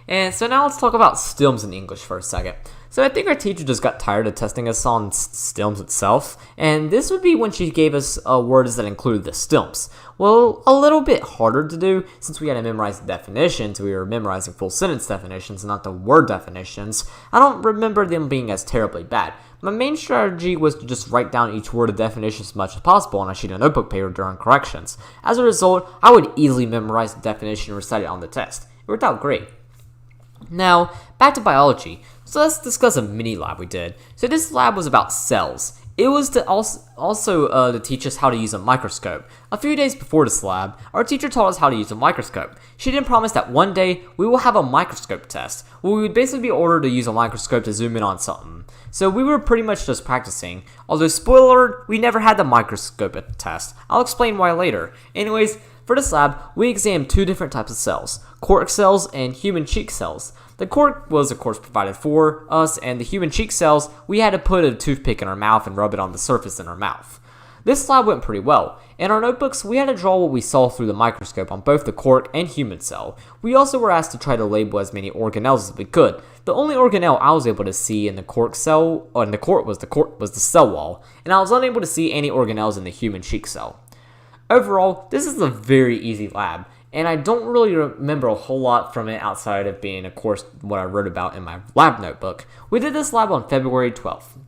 And so now let's talk about STEMs in English for a second. So I think our teacher just got tired of testing us on STEMs itself, and this would be when she gave us words that included the STEMs. Well, a little bit harder to do since we had to memorize the definitions. We were memorizing full sentence definitions, not the word definitions. I don't remember them being as terribly bad. My main strategy was to just write down each word of definition as much as possible on a sheet of notebook paper during corrections. As a result, I would easily memorize the definition and recite it on the test. It worked out great. Now, back to biology. So let's discuss a mini lab we did. So this lab was about cells. It was to also to teach us how to use a microscope. A few days before this lab, our teacher taught us how to use a microscope. She did promise that one day we will have a microscope test, where we would basically be ordered to use a microscope to zoom in on something. So we were pretty much just practicing. Although, spoiler alert, we never had the microscope test. I'll explain why later. Anyways, for this lab, we examined 2 different types of cells, cork cells and human cheek cells. The cork was, of course, provided for us, and the human cheek cells, we had to put a toothpick in our mouth and rub it on the surface in our mouth. This lab went pretty well. In our notebooks, we had to draw what we saw through the microscope on both the cork and human cell. We also were asked to try to label as many organelles as we could. The only organelle I was able to see in the cork cell, or in the cork was the cell wall, and I was unable to see any organelles in the human cheek cell. Overall, this is a very easy lab, and I don't really remember a whole lot from it outside of being, of course, what I wrote about in my lab notebook. We did this lab on February 12th.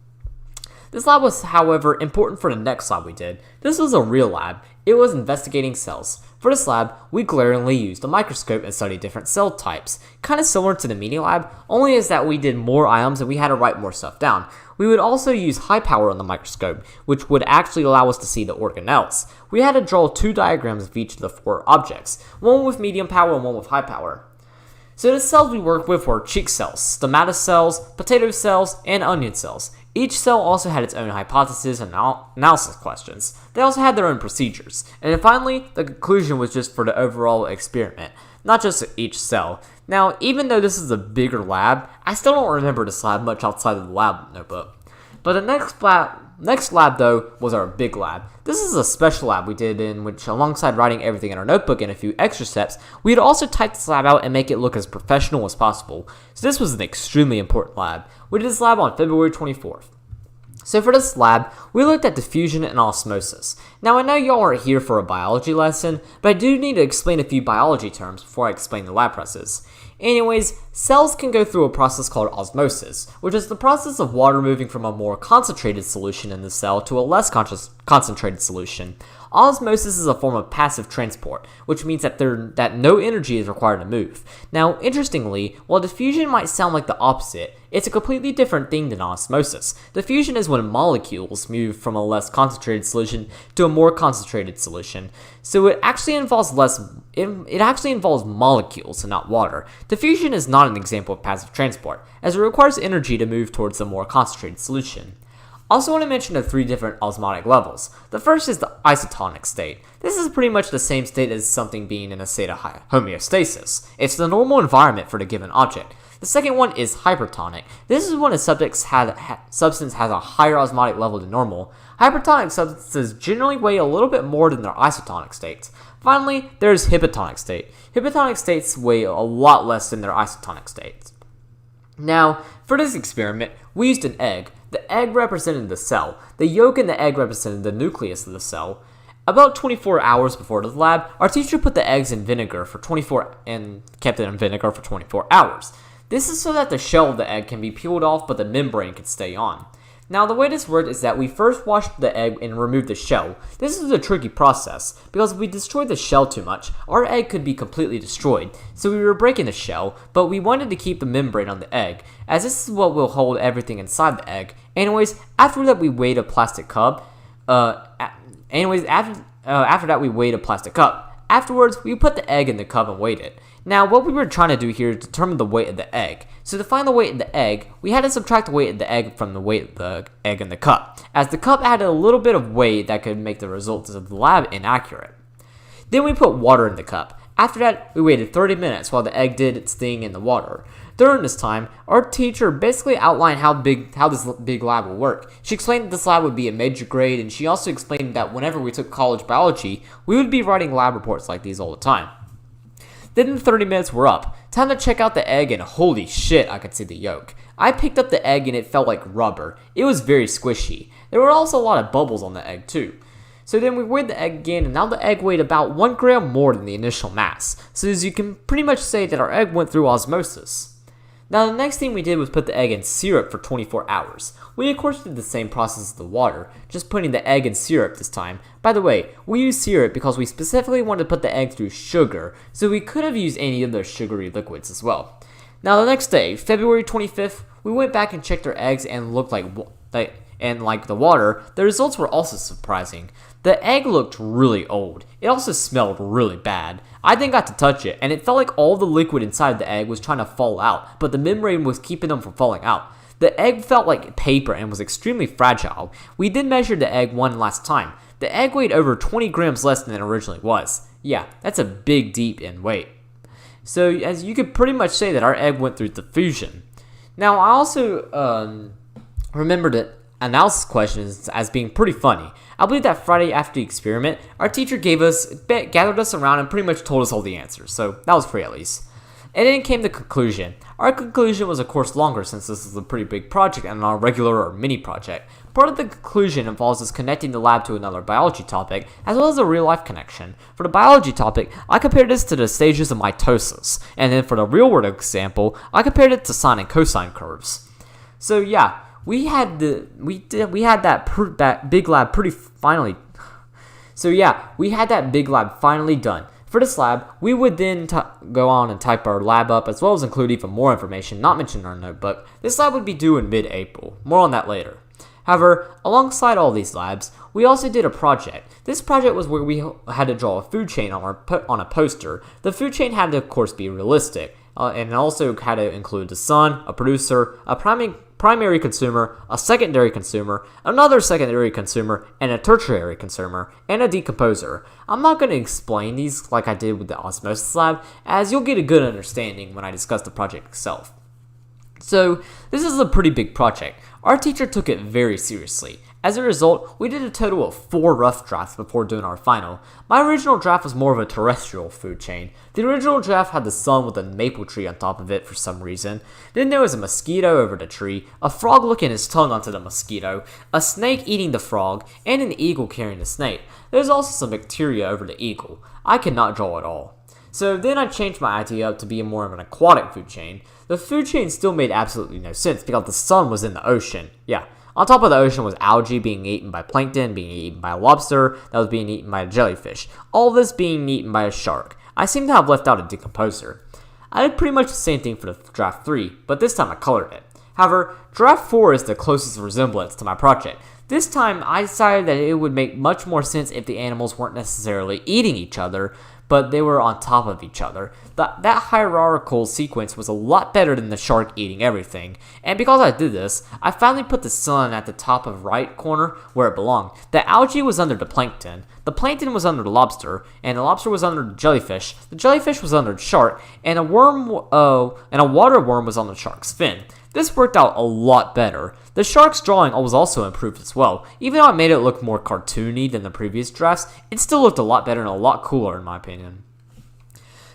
This lab was, however, important for the next lab we did. This was a real lab. It was investigating cells. For this lab, we glaringly used a microscope and studied different cell types. Kind of similar to the mini lab, only is that we did more items and we had to write more stuff down. We would also use high power on the microscope, which would actually allow us to see the organelles. We had to draw 2 diagrams of each of the 4 objects, one with medium power and one with high power. So the cells we worked with were cheek cells, stomata cells, potato cells, and onion cells. Each cell also had its own hypothesis and analysis questions. They also had their own procedures. And then finally, the conclusion was just for the overall experiment, not just each cell. Now, even though this is a bigger lab, I still don't remember this lab much outside of the lab notebook. But the next lab, though, was our big lab. This is a special lab we did in which, alongside writing everything in our notebook and a few extra steps, we had also typed this lab out and make it look as professional as possible. So this was an extremely important lab. We did this lab on February 24th. So for this lab, we looked at diffusion and osmosis. Now I know y'all aren't here for a biology lesson, but I do need to explain a few biology terms before I explain the lab process. Anyways, cells can go through a process called osmosis, which is the process of water moving from a more concentrated solution in the cell to a less concentrated solution. Osmosis is a form of passive transport, which means that no energy is required to move. Now, interestingly, while diffusion might sound like the opposite, it's a completely different thing than osmosis. Diffusion is when molecules move from a less concentrated solution to a more concentrated solution. So it actually involves molecules and not water. Diffusion is not an example of passive transport, as it requires energy to move towards a more concentrated solution. Also want to mention the 3 different osmotic levels. The first is the isotonic state. This is pretty much the same state as something being in a state of homeostasis. It's the normal environment for the given object. The second one is hypertonic. This is when a substance has a higher osmotic level than normal. Hypertonic substances generally weigh a little bit more than their isotonic states. Finally, there's hypotonic state. Hypotonic states weigh a lot less than their isotonic states. Now, for this experiment, we used an egg. The egg represented the cell. The yolk in the egg represented the nucleus of the cell. About 24 hours before the lab, our teacher put the eggs in vinegar for 24 and kept it in vinegar for 24 hours. This is so that the shell of the egg can be peeled off, but the membrane can stay on. Now, the way this worked is that we first washed the egg and removed the shell. This is a tricky process, because if we destroyed the shell too much, our egg could be completely destroyed. So we were breaking the shell, but we wanted to keep the membrane on the egg, as this is what will hold everything inside the egg. Anyways, after that we weighed a plastic cup. After that we weighed a plastic cup. Afterwards, we put the egg in the cup and weighed it. Now, what we were trying to do here is determine the weight of the egg. So to find the weight of the egg, we had to subtract the weight of the egg from the weight of the egg in the cup, as the cup added a little bit of weight that could make the results of the lab inaccurate. Then we put water in the cup. After that, we waited 30 minutes while the egg did its thing in the water. During this time, our teacher basically outlined how this big lab will work. She explained that this lab would be a major grade, and she also explained that whenever we took college biology, we would be writing lab reports like these all the time. Then the 30 minutes were up. Time to check out the egg, and holy shit, I could see the yolk. I picked up the egg and it felt like rubber. It was very squishy. There were also a lot of bubbles on the egg too. So then we weighed the egg again, and now the egg weighed about 1 gram more than the initial mass. So as you can pretty much say that our egg went through osmosis. Now the next thing we did was put the egg in syrup for 24 hours. We of course did the same process as the water, just putting the egg in syrup this time. By the way, we used syrup because we specifically wanted to put the egg through sugar, so we could have used any of those sugary liquids as well. Now the next day, February 25th, we went back and checked our eggs and looked like the water, the results were also surprising. The egg looked really old. It also smelled really bad. I then got to touch it, and it felt like all the liquid inside the egg was trying to fall out, but the membrane was keeping them from falling out. The egg felt like paper and was extremely fragile. We then measured the egg one last time. The egg weighed over 20 grams less than it originally was. Yeah, that's a big deep in weight. So as you could pretty much say that our egg went through diffusion. Now I also remembered that analysis questions as being pretty funny. I believe that Friday after the experiment, our teacher gathered us around and pretty much told us all the answers, so that was free at least. And then came the conclusion. Our conclusion was of course longer since this is a pretty big project and not a regular or mini project. Part of the conclusion involves us connecting the lab to another biology topic, as well as a real-life connection. For the biology topic, I compared this to the stages of mitosis, and then for the real-world example, I compared it to sine and cosine curves. So yeah, we had that big lab finally done. For this lab, we would then go on and type our lab up, as well as include even more information not mentioned in our notebook. This lab would be due in mid-April. More on that later. However, alongside all these labs, we also did a project. This project was where we had to draw a food chain on a poster. The food chain had to, of course, be realistic, and also had to include the sun, a producer, a primary consumer, a secondary consumer, another secondary consumer, and a tertiary consumer, and a decomposer. I'm not going to explain these like I did with the osmosis lab, as you'll get a good understanding when I discuss the project itself. So, this is a pretty big project. Our teacher took it very seriously. As a result, we did a total of 4 rough drafts before doing our final. My original draft was more of a terrestrial food chain. The original draft had the sun with a maple tree on top of it for some reason. Then there was a mosquito over the tree, a frog licking his tongue onto the mosquito, a snake eating the frog, and an eagle carrying the snake. There was also some bacteria over the eagle. I could not draw it all. So then I changed my idea up to be more of an aquatic food chain. The food chain still made absolutely no sense because the sun was in the ocean. Yeah. On top of the ocean was algae being eaten by plankton, being eaten by a lobster, that was being eaten by a jellyfish. All this being eaten by a shark. I seem to have left out a decomposer. I did pretty much the same thing for the draft 3, but this time I colored it. However, draft 4 is the closest resemblance to my project. This time I decided that it would make much more sense if the animals weren't necessarily eating each other, but they were on top of each other. That hierarchical sequence was a lot better than the shark eating everything. And because I did this, I finally put the sun at the top of right corner where it belonged. The algae was under the plankton was under the lobster, and the lobster was under the jellyfish was under the shark, and a water worm was on the shark's fin. This worked out a lot better. The shark's drawing was also improved as well. Even though I made it look more cartoony than the previous drafts, it still looked a lot better and a lot cooler in my opinion.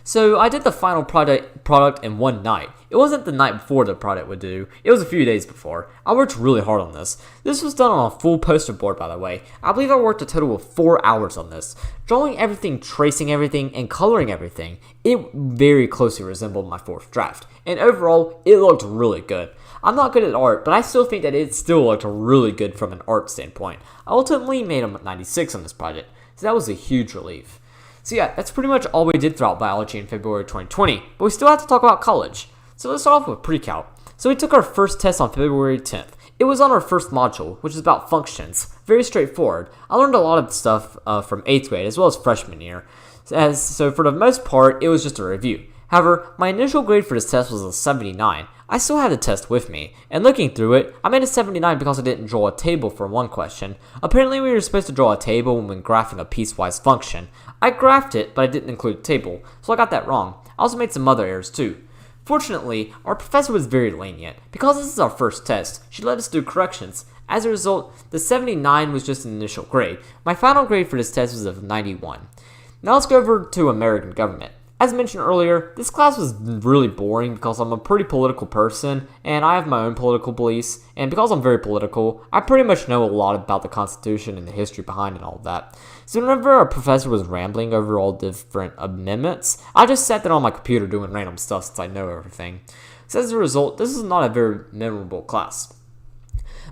So I did the final product in one night. It wasn't the night before the product would due, it was a few days before. I worked really hard on this. This was done on a full poster board, by the way. I believe I worked a total of 4 hours on this. Drawing everything, tracing everything, and coloring everything. It very closely resembled my fourth draft. And overall, it looked really good. I'm not good at art, but I still think that it still looked really good from an art standpoint. I ultimately made a 96 on this project, so that was a huge relief. So yeah, that's pretty much all we did throughout biology in February 2020, but we still have to talk about college. So let's start off with Pre-Calc. So we took our first test on February 10th. It was on our first module, which is about functions. Very straightforward. I learned a lot of stuff from 8th grade as well as freshman year. So for the most part, it was just a review. However, my initial grade for this test was a 79. I still had the test with me, and looking through it, I made a 79 because I didn't draw a table for one question. Apparently we were supposed to draw a table when graphing a piecewise function. I graphed it, but I didn't include a table, so I got that wrong. I also made some other errors too. Fortunately, our professor was very lenient. Because this is our first test, she let us do corrections. As a result, the 79 was just an initial grade. My final grade for this test was a 91. Now let's go over to American government. As mentioned earlier, this class was really boring because I'm a pretty political person and I have my own political beliefs, and because I'm very political, I pretty much know a lot about the Constitution and the history behind it and all of that. So whenever our professor was rambling over all different amendments, I just sat there on my computer doing random stuff since I know everything. So as a result, this is not a very memorable class.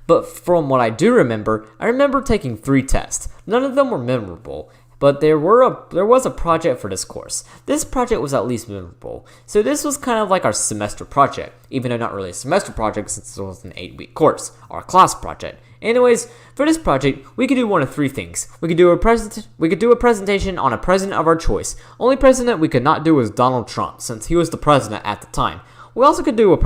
But from what I do remember, I remember taking 3 tests. None of them were memorable. But there was a project for this course. This project was at least memorable. So this was kind of like our semester project, even though not really a semester project since it was an 8-week course, our class project. Anyways, for this project, we could do one of 3 things. We could do a presentation on a president of our choice. Only president we could not do was Donald Trump, since he was the president at the time. We also could do a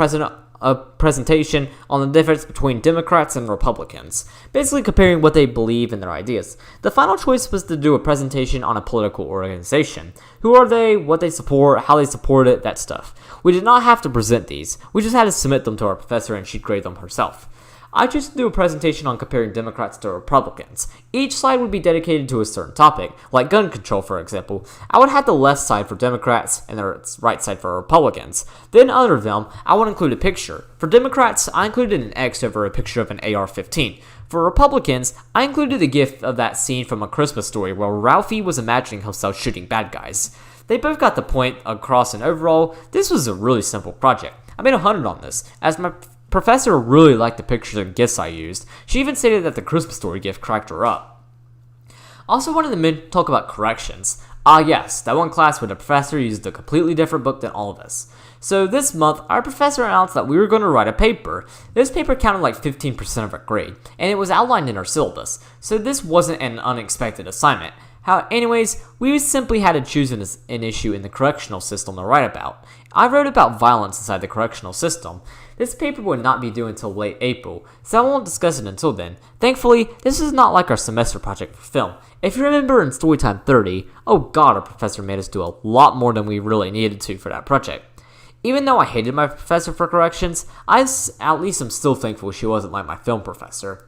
presentation on the difference between Democrats and Republicans, basically comparing what they believe and their ideas. The final choice was to do a presentation on a political organization. Who are they, what they support, how they support it, that stuff. We did not have to present these, we just had to submit them to our professor and she'd grade them herself. I chose to do a presentation on comparing Democrats to Republicans. Each slide would be dedicated to a certain topic, like gun control for example. I would have the left side for Democrats and the right side for Republicans. Then under them, I would include a picture. For Democrats, I included an X over a picture of an AR-15. For Republicans, I included a gif of that scene from A Christmas Story where Ralphie was imagining himself shooting bad guys. They both got the point across, and overall, this was a really simple project. I made 100 on this, as my professor really liked the pictures and gifs I used. She even stated that the Christmas Story gift cracked her up. Also wanted to talk about corrections. Yes, that one class where the professor used a completely different book than all of us. So this month, our professor announced that we were going to write a paper. This paper counted like 15% of our grade, and it was outlined in our syllabus, so this wasn't an unexpected assignment. Anyways, we simply had to choose an issue in the correctional system to write about. I wrote about violence inside the correctional system. This paper would not be due until late April, so I won't discuss it until then. Thankfully, this is not like our semester project for film. If you remember in Storytime 30, oh god, our professor made us do a lot more than we really needed to for that project. Even though I hated my professor for corrections, at least I'm still thankful she wasn't like my film professor.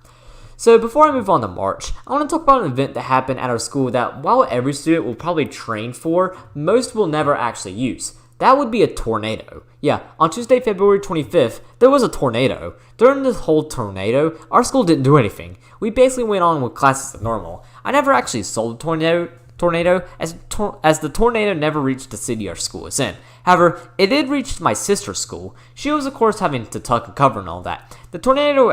So before I move on to March, I want to talk about an event that happened at our school that while every student will probably train for, most will never actually use. That would be a tornado. Yeah, on Tuesday, February 25th, there was a tornado. During this whole tornado, our school didn't do anything. We basically went on with classes as normal. I never actually saw the tornado as the tornado never reached the city our school is in. However, it did reach my sister's school. She was of course having to tuck and cover and all that. The tornado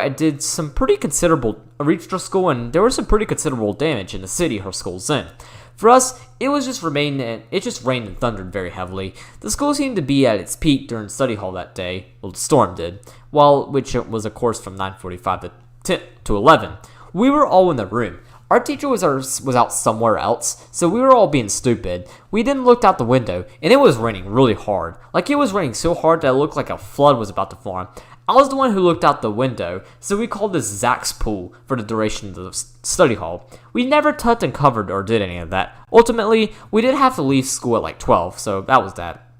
reached her school, and there was some pretty considerable damage in the city her school's in. For us, it just rained and thundered very heavily. The school seemed to be at its peak during study hall that day. Well, the storm did. Which it was of course from 9:45 to 11. We were all in the room. Our teacher was out somewhere else, so we were all being stupid. We then looked out the window, and it was raining really hard. Like, it was raining so hard that it looked like a flood was about to form. I was the one who looked out the window, so we called this Zach's pool for the duration of the study hall. We never tucked and covered or did any of that. Ultimately, we did have to leave school at like 12, so that was that.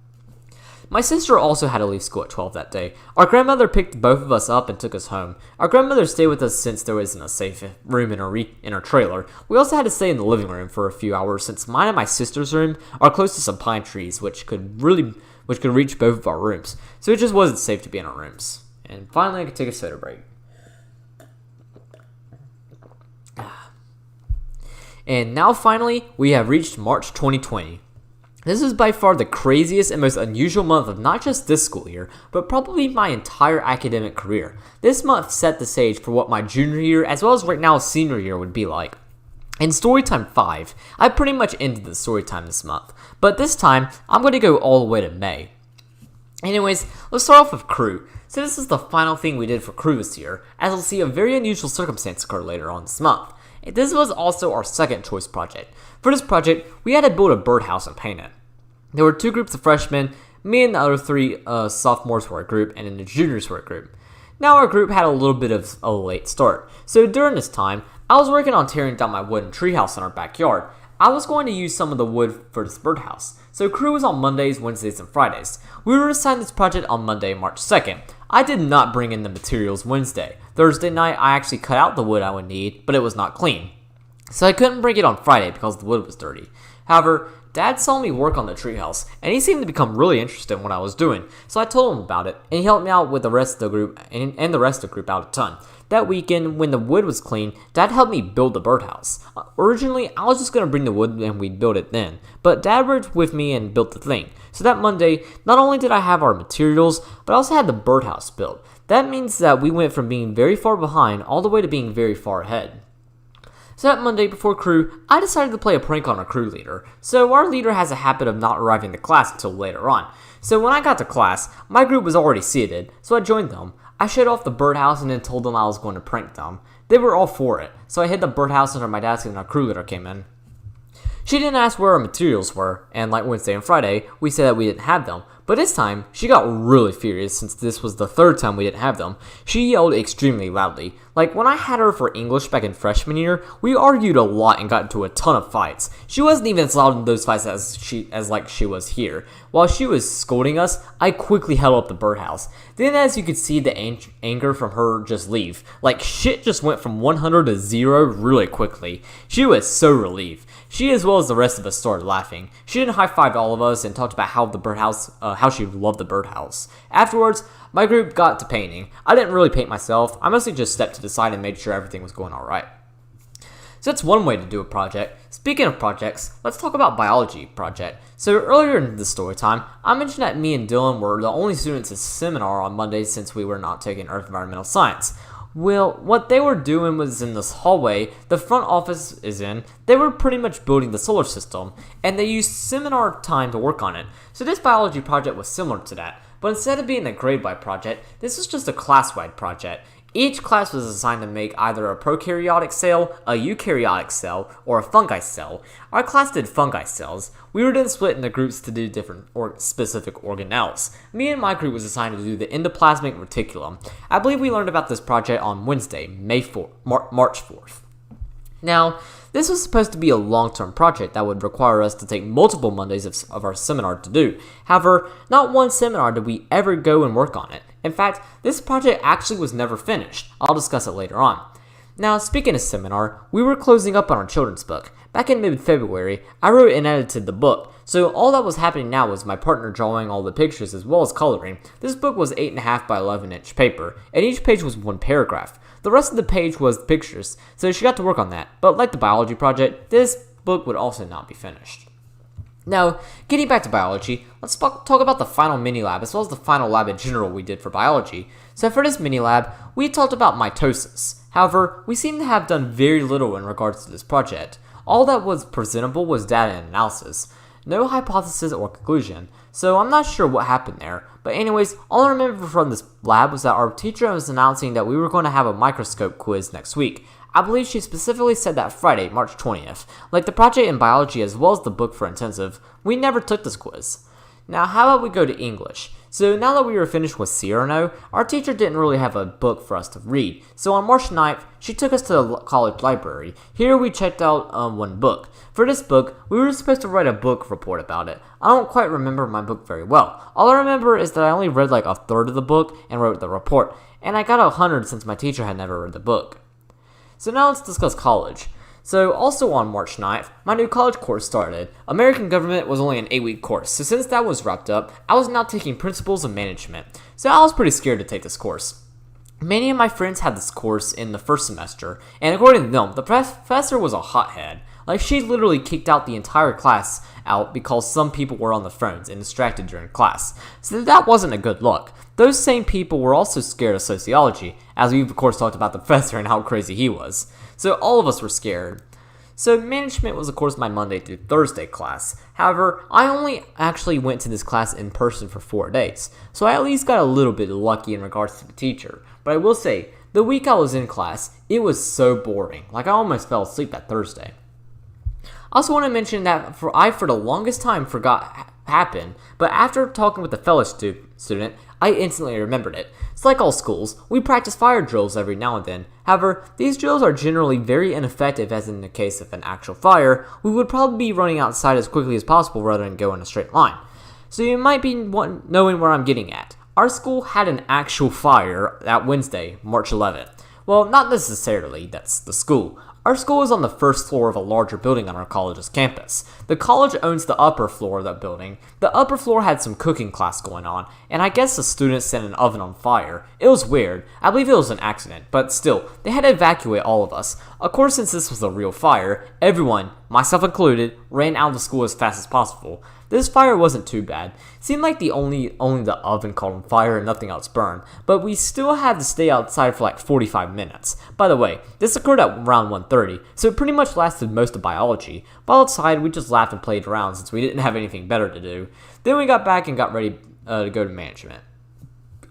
My sister also had to leave school at 12 that day. Our grandmother picked both of us up and took us home. Our grandmother stayed with us since there wasn't a safe room in her trailer. We also had to stay in the living room for a few hours since mine and my sister's room are close to some pine trees which could reach both of our rooms. So it just wasn't safe to be in our rooms. And finally, I could take a soda break. And now finally, we have reached March 2020. This is by far the craziest and most unusual month of not just this school year, but probably my entire academic career. This month set the stage for what my junior year, as well as right now senior year, would be like. In Storytime 5, I pretty much ended the Storytime this month, but this time, I'm going to go all the way to May. Anyways, let's start off with crew. So this is the final thing we did for crew this year, as we'll see a very unusual circumstance occur later on this month. This was also our second choice project. For this project, we had to build a birdhouse and paint it. There were 2 groups of freshmen, me and the other 3 sophomores were a group, and then the juniors were a group. Now our group had a little bit of a late start, so during this time, I was working on tearing down my wooden treehouse in our backyard. I was going to use some of the wood for this birdhouse, so crew was on Mondays, Wednesdays, and Fridays. We were assigned this project on Monday, March 2nd. I did not bring in the materials Wednesday. Thursday night, I actually cut out the wood I would need, but it was not clean. So I couldn't bring it on Friday because the wood was dirty. However, Dad saw me work on the treehouse, and he seemed to become really interested in what I was doing, so I told him about it, and he helped me out with the rest of the group, and the rest of the group out a ton. That weekend, when the wood was clean, Dad helped me build the birdhouse. Originally, I was just going to bring the wood and we'd build it then, but Dad worked with me and built the thing. So that Monday, not only did I have our materials, but I also had the birdhouse built. That means that we went from being very far behind all the way to being very far ahead. So that Monday before crew, I decided to play a prank on our crew leader. So our leader has a habit of not arriving to class until later on. So when I got to class, my group was already seated, so I joined them. I showed off the birdhouse and then told them I was going to prank them. They were all for it, so I hid the birdhouse under my desk and our crew leader came in. She didn't ask where our materials were, and like Wednesday and Friday, we said that we didn't have them. But this time, she got really furious since this was the 3rd time we didn't have them. She yelled extremely loudly. Like, when I had her for English back in freshman year, we argued a lot and got into a ton of fights. She wasn't even as loud in those fights as she was here. While she was scolding us, I quickly held up the birdhouse. Then as you could see the anger from her just leave. Like, shit just went from 100 to 0 really quickly. She was so relieved. She, as well as the rest of us, started laughing. She then high-fived all of us and talked about how she loved the birdhouse. Afterwards, my group got to painting. I didn't really paint myself. I mostly just stepped to the side and made sure everything was going alright. So that's one way to do a project. Speaking of projects, let's talk about biology project. So earlier in the story time, I mentioned that me and Dylan were the only students in seminar on Monday since we were not taking Earth Environmental Science. Well, what they were doing was in this hallway the front office is in, they were pretty much building the solar system, and they used seminar time to work on it. So this biology project was similar to that, but instead of being a grade-wide project, this was just a class-wide project. Each class was assigned to make either a prokaryotic cell, a eukaryotic cell, or a fungi cell. Our class did fungi cells. We were then split into groups to do different specific organelles. Me and my group was assigned to do the endoplasmic reticulum. I believe we learned about this project on Wednesday, March 4th. Now, this was supposed to be a long-term project that would require us to take multiple Mondays of our seminar to do. However, not one seminar did we ever go and work on it. In fact, this project actually was never finished. I'll discuss it later on. Now, speaking of seminar, we were closing up on our children's book. Back in mid-February, I wrote and edited the book, so all that was happening now was my partner drawing all the pictures as well as coloring. This book was 8.5 by 11-inch paper, and each page was one paragraph. The rest of the page was pictures, so she got to work on that, but like the biology project, this book would also not be finished. Now, getting back to biology, let's talk about the final mini-lab as well as the final lab in general we did for biology. So for this mini-lab, we talked about mitosis. However, we seem to have done very little in regards to this project. All that was presentable was data and analysis. No hypothesis or conclusion, so I'm not sure what happened there. But anyways, all I remember from this lab was that our teacher was announcing that we were going to have a microscope quiz next week. I believe she specifically said that Friday, March 20th. Like the project in biology as well as the book for intensive, we never took this quiz. Now, how about we go to English? So now that we were finished with Cyrano, our teacher didn't really have a book for us to read. So on March 9th, she took us to the college library. Here we checked out one book. For this book, we were supposed to write a book report about it. I don't quite remember my book very well. All I remember is that I only read like a third of the book and wrote the report. And I got 100 since my teacher had never read the book. So now let's discuss college. So also on March 9th, my new college course started. American government was only an 8-week course, so since that was wrapped up, I was now taking principles of management. So I was pretty scared to take this course. Many of my friends had this course in the first semester, and according to them, the professor was a hothead. Like, she literally kicked out the entire class out because some people were on the phones and distracted during class. So that wasn't a good look. Those same people were also scared of sociology, as we've of course talked about the professor and how crazy he was. So all of us were scared. So management was of course my Monday through Thursday class. However, I only actually went to this class in person for 4 days. So I at least got a little bit lucky in regards to the teacher. But I will say, the week I was in class, it was so boring. Like I almost fell asleep that Thursday. I also want to mention that for the longest time forgot happened, but after talking with a fellow student, I instantly remembered it. It's like all schools, we practice fire drills every now and then. However, these drills are generally very ineffective, as in the case of an actual fire, we would probably be running outside as quickly as possible rather than go in a straight line. So you might be knowing where I'm getting at. Our school had an actual fire that Wednesday, March 11th. Well, not necessarily, that's the school. Our school is on the first floor of a larger building on our college's campus. The college owns the upper floor of that building. The upper floor had some cooking class going on, and I guess the students set an oven on fire. It was weird. I believe it was an accident, but still, they had to evacuate all of us. Of course, since this was a real fire, everyone, myself included, ran out of the school as fast as possible. This fire wasn't too bad. It seemed like only the oven caught on fire and nothing else burned, but we still had to stay outside for like 45 minutes. By the way, this occurred at around 1:30, so it pretty much lasted most of biology. While outside, we just laughed and played around since we didn't have anything better to do. Then we got back and got ready to go to management.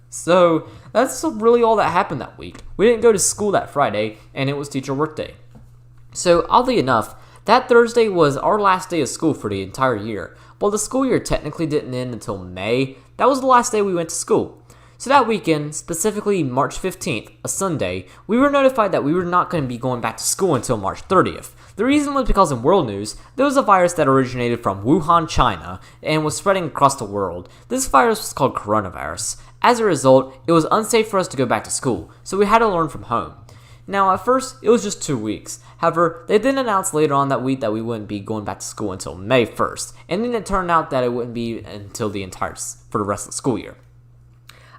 So that's really all that happened that week. We didn't go to school that Friday, and it was teacher workday. So oddly enough, that Thursday was our last day of school for the entire year. While the school year technically didn't end until May, that was the last day we went to school. So that weekend, specifically March 15th, a Sunday, we were notified that we were not going to be going back to school until March 30th. The reason was because in world news, there was a virus that originated from Wuhan, China, and was spreading across the world. This virus was called coronavirus. As a result, it was unsafe for us to go back to school, so we had to learn from home. Now, at first, it was just 2 weeks. However, they then announced later on that week that we wouldn't be going back to school until May 1st, and then it turned out that it wouldn't be until for the rest of the school year.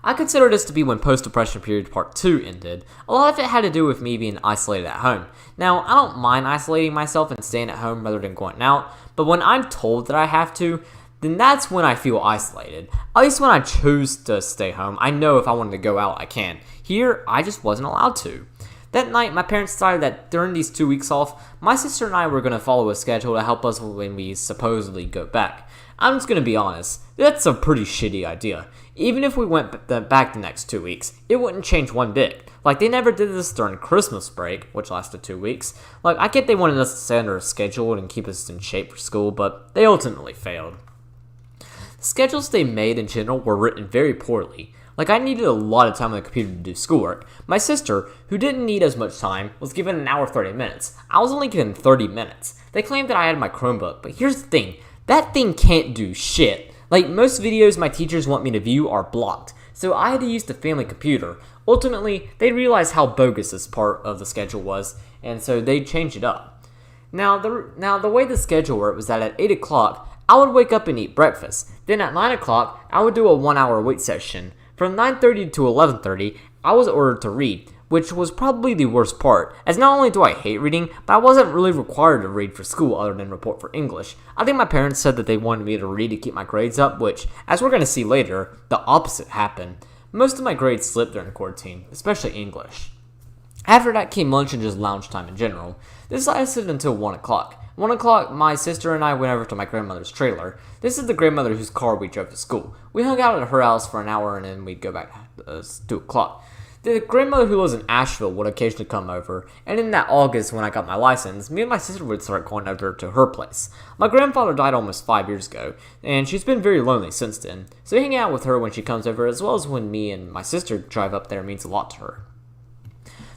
I consider this to be when post-depression period part 2 ended. A lot of it had to do with me being isolated at home. Now, I don't mind isolating myself and staying at home rather than going out, but when I'm told that I have to, then that's when I feel isolated. At least when I choose to stay home, I know if I wanted to go out, I can. Here, I just wasn't allowed to. That night, my parents decided that during these 2 weeks off, my sister and I were going to follow a schedule to help us when we supposedly go back. I'm just going to be honest, that's a pretty shitty idea. Even if we went back the next 2 weeks, it wouldn't change one bit. Like, they never did this during Christmas break, which lasted 2 weeks. Like, I get they wanted us to stay under a schedule and keep us in shape for school, but they ultimately failed. The schedules they made in general were written very poorly. Like, I needed a lot of time on the computer to do schoolwork. My sister, who didn't need as much time, was given an hour 30 minutes. I was only given 30 minutes. They claimed that I had my Chromebook, but here's the thing. That thing can't do shit. Like, most videos my teachers want me to view are blocked, so I had to use the family computer. Ultimately, they realized how bogus this part of the schedule was, and so they changed it up. Now, the way the schedule worked was that at 8 o'clock, I would wake up and eat breakfast. Then at 9 o'clock, I would do a 1-hour weight session. From 9:30 to 11:30, I was ordered to read, which was probably the worst part, as not only do I hate reading, but I wasn't really required to read for school other than report for English. I think my parents said that they wanted me to read to keep my grades up, which, as we're going to see later, the opposite happened. Most of my grades slipped during quarantine, especially English. After that came lunch and just lounge time in general. This lasted until 1 o'clock. 1 o'clock, my sister and I went over to my grandmother's trailer. This is the grandmother whose car we drove to school. We hung out at her house for an hour and then we'd go back at 2 o'clock. The grandmother who lives in Asheville would occasionally come over, and in that August when I got my license, me and my sister would start going over to her place. My grandfather died almost 5 years ago, and she's been very lonely since then, so hanging out with her when she comes over as well as when me and my sister drive up there means a lot to her.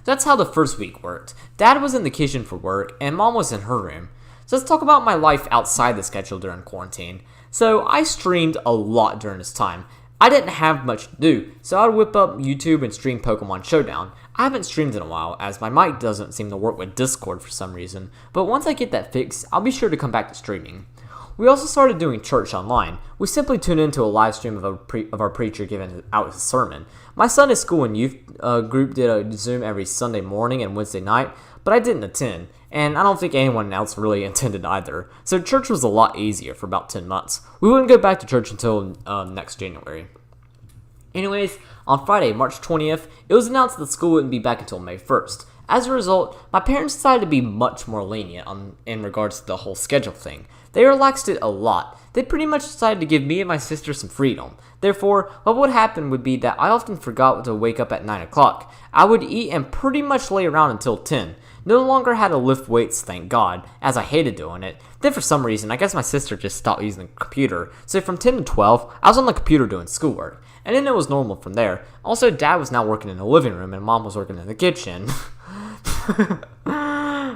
That's how the first week worked. Dad was in the kitchen for work, and Mom was in her room. So let's talk about my life outside the schedule during quarantine. So I streamed a lot during this time. I didn't have much to do, so I'd whip up YouTube and stream Pokemon Showdown. I haven't streamed in a while, as my mic doesn't seem to work with Discord for some reason, but once I get that fixed, I'll be sure to come back to streaming. We also started doing church online. We simply tune into a live stream of our preacher giving out his sermon. My Sunday school and youth group did a Zoom every Sunday morning and Wednesday night, but I didn't attend, and I don't think anyone else really attended either, so church was a lot easier for about 10 months. We wouldn't go back to church until next January. Anyways, on Friday, March 20th, it was announced that school wouldn't be back until May 1st. As a result, my parents decided to be much more lenient in regards to the whole schedule thing. They relaxed it a lot. They pretty much decided to give me and my sister some freedom. Therefore, what would happen would be that I often forgot to wake up at 9 o'clock. I would eat and pretty much lay around until 10. No longer had to lift weights, thank God, as I hated doing it. Then for some reason, I guess my sister just stopped using the computer. So from 10 to 12, I was on the computer doing schoolwork. And then it was normal from there. Also, Dad was now working in the living room and Mom was working in the kitchen.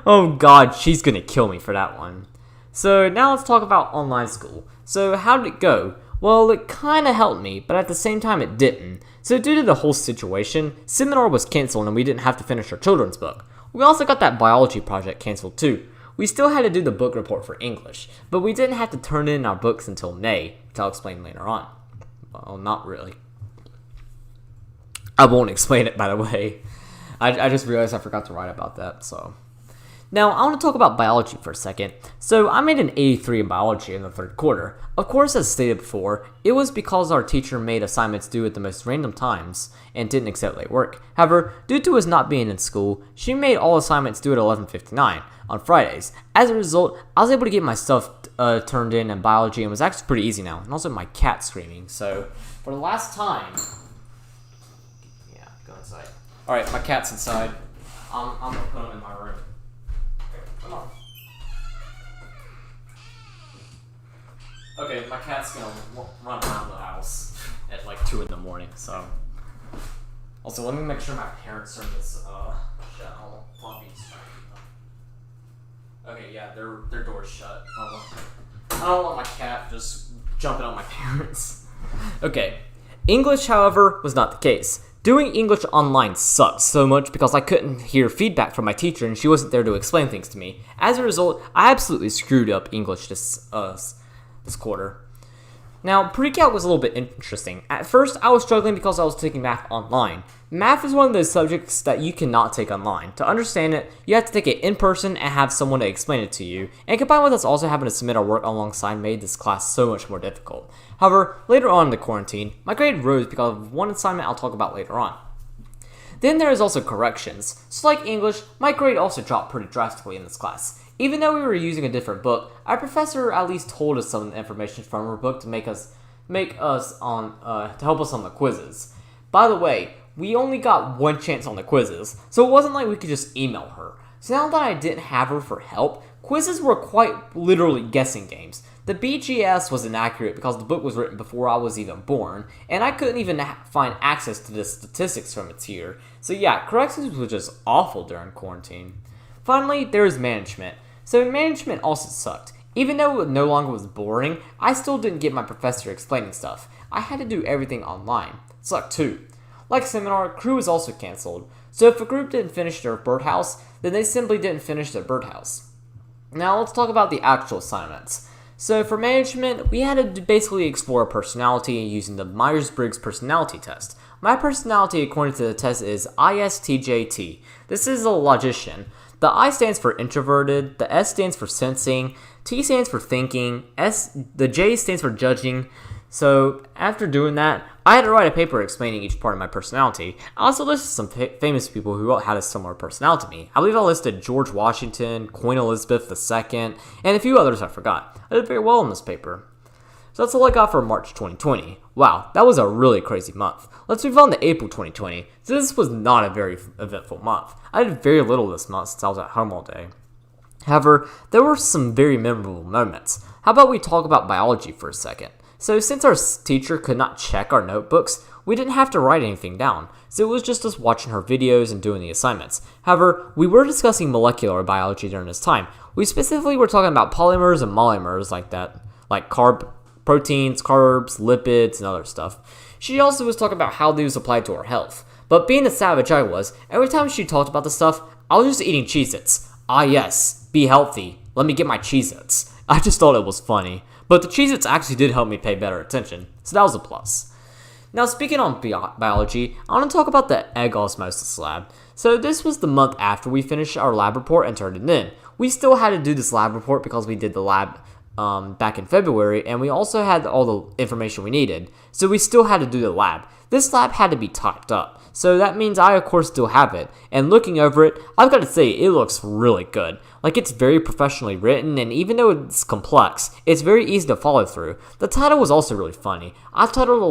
Oh God, she's gonna kill me for that one. So now let's talk about online school. So how did it go? Well, it kinda helped me, but at the same time it didn't. So due to the whole situation, seminar was canceled and we didn't have to finish our children's book. We also got that biology project canceled too. We still had to do the book report for English, but we didn't have to turn in our books until May, which I'll explain later on. Well, not really. I won't explain it, by the way. I just realized I forgot to write about that, so. Now, I want to talk about biology for a second. So, I made an 83 in biology in the third quarter. Of course, as stated before, it was because our teacher made assignments due at the most random times and didn't accept late work. However, due to us not being in school, she made all assignments due at 11:59 on Fridays. As a result, I was able to get my stuff turned in biology and it was actually pretty easy now. And also my cat screaming. So, for the last time... Yeah, go inside. Alright, my cat's inside. I'm going to put him in my room. Come on. Okay, my cat's gonna run around the house at like 2 in the morning, so. Also, let me make sure my parents turn this shut. I don't want me distracting them. Okay, yeah, their door's shut. I don't want my cat just jumping on my parents. Okay. English, however, was not the case. Doing English online sucked so much because I couldn't hear feedback from my teacher and she wasn't there to explain things to me. As a result, I absolutely screwed up English this quarter. Now, Pre-Calc was a little bit interesting. At first, I was struggling because I was taking math online. Math is one of those subjects that you cannot take online. To understand it, you have to take it in person and have someone to explain it to you. And combined with us also having to submit our work alongside made this class so much more difficult. However, later on in the quarantine, my grade rose because of one assignment I'll talk about later on. Then there is also corrections. So like English, my grade also dropped pretty drastically in this class. Even though we were using a different book, our professor at least told us some of the information from her book to help us on the quizzes. By the way, we only got one chance on the quizzes, so it wasn't like we could just email her. So now that I didn't have her for help, quizzes were quite literally guessing games. The BGS was inaccurate because the book was written before I was even born, and I couldn't even find access to the statistics from its year. So yeah, corrections was just awful during quarantine. Finally, there is management. So management also sucked. Even though it no longer was boring, I still didn't get my professor explaining stuff. I had to do everything online. It sucked too. Like seminar, crew was also canceled. So if a group didn't finish their birdhouse, then they simply didn't finish their birdhouse. Now let's talk about the actual assignments. So for management, we had to basically explore personality using the Myers-Briggs personality test. My personality according to the test is ISTJT. This is a logician. The I stands for introverted, the S stands for sensing, T stands for thinking, the J stands for judging. So after doing that, I had to write a paper explaining each part of my personality. I also listed some famous people who had a similar personality to me. I believe I listed George Washington, Queen Elizabeth II, and a few others I forgot. I did very well in this paper. So that's all I got for March 2020. Wow, that was a really crazy month. Let's move on to April 2020. So this was not a very eventful month. I did very little this month since I was at home all day. However, there were some very memorable moments. How about we talk about biology for a second? So since our teacher could not check our notebooks, we didn't have to write anything down. So it was just us watching her videos and doing the assignments. However, we were discussing molecular biology during this time. We specifically were talking about polymers and monomers like that, like proteins, carbs, lipids, and other stuff. She also was talking about how these applied to our health. But being the savage I was, every time she talked about the stuff, I was just eating Cheez-Its. Ah yes, be healthy. Let me get my Cheez-Its. I just thought it was funny. But the Cheez-Its actually did help me pay better attention, so that was a plus. Now speaking on biology, I want to talk about the egg osmosis lab. So this was the month after we finished our lab report and turned it in. We still had to do this lab report because we did the lab back in February, and we also had all the information we needed. So we still had to do the lab. This lab had to be typed up, so that means I of course still have it. And looking over it, I've got to say it looks really good. Like it's very professionally written, and even though it's complex, it's very easy to follow through. The title was also really funny. I titled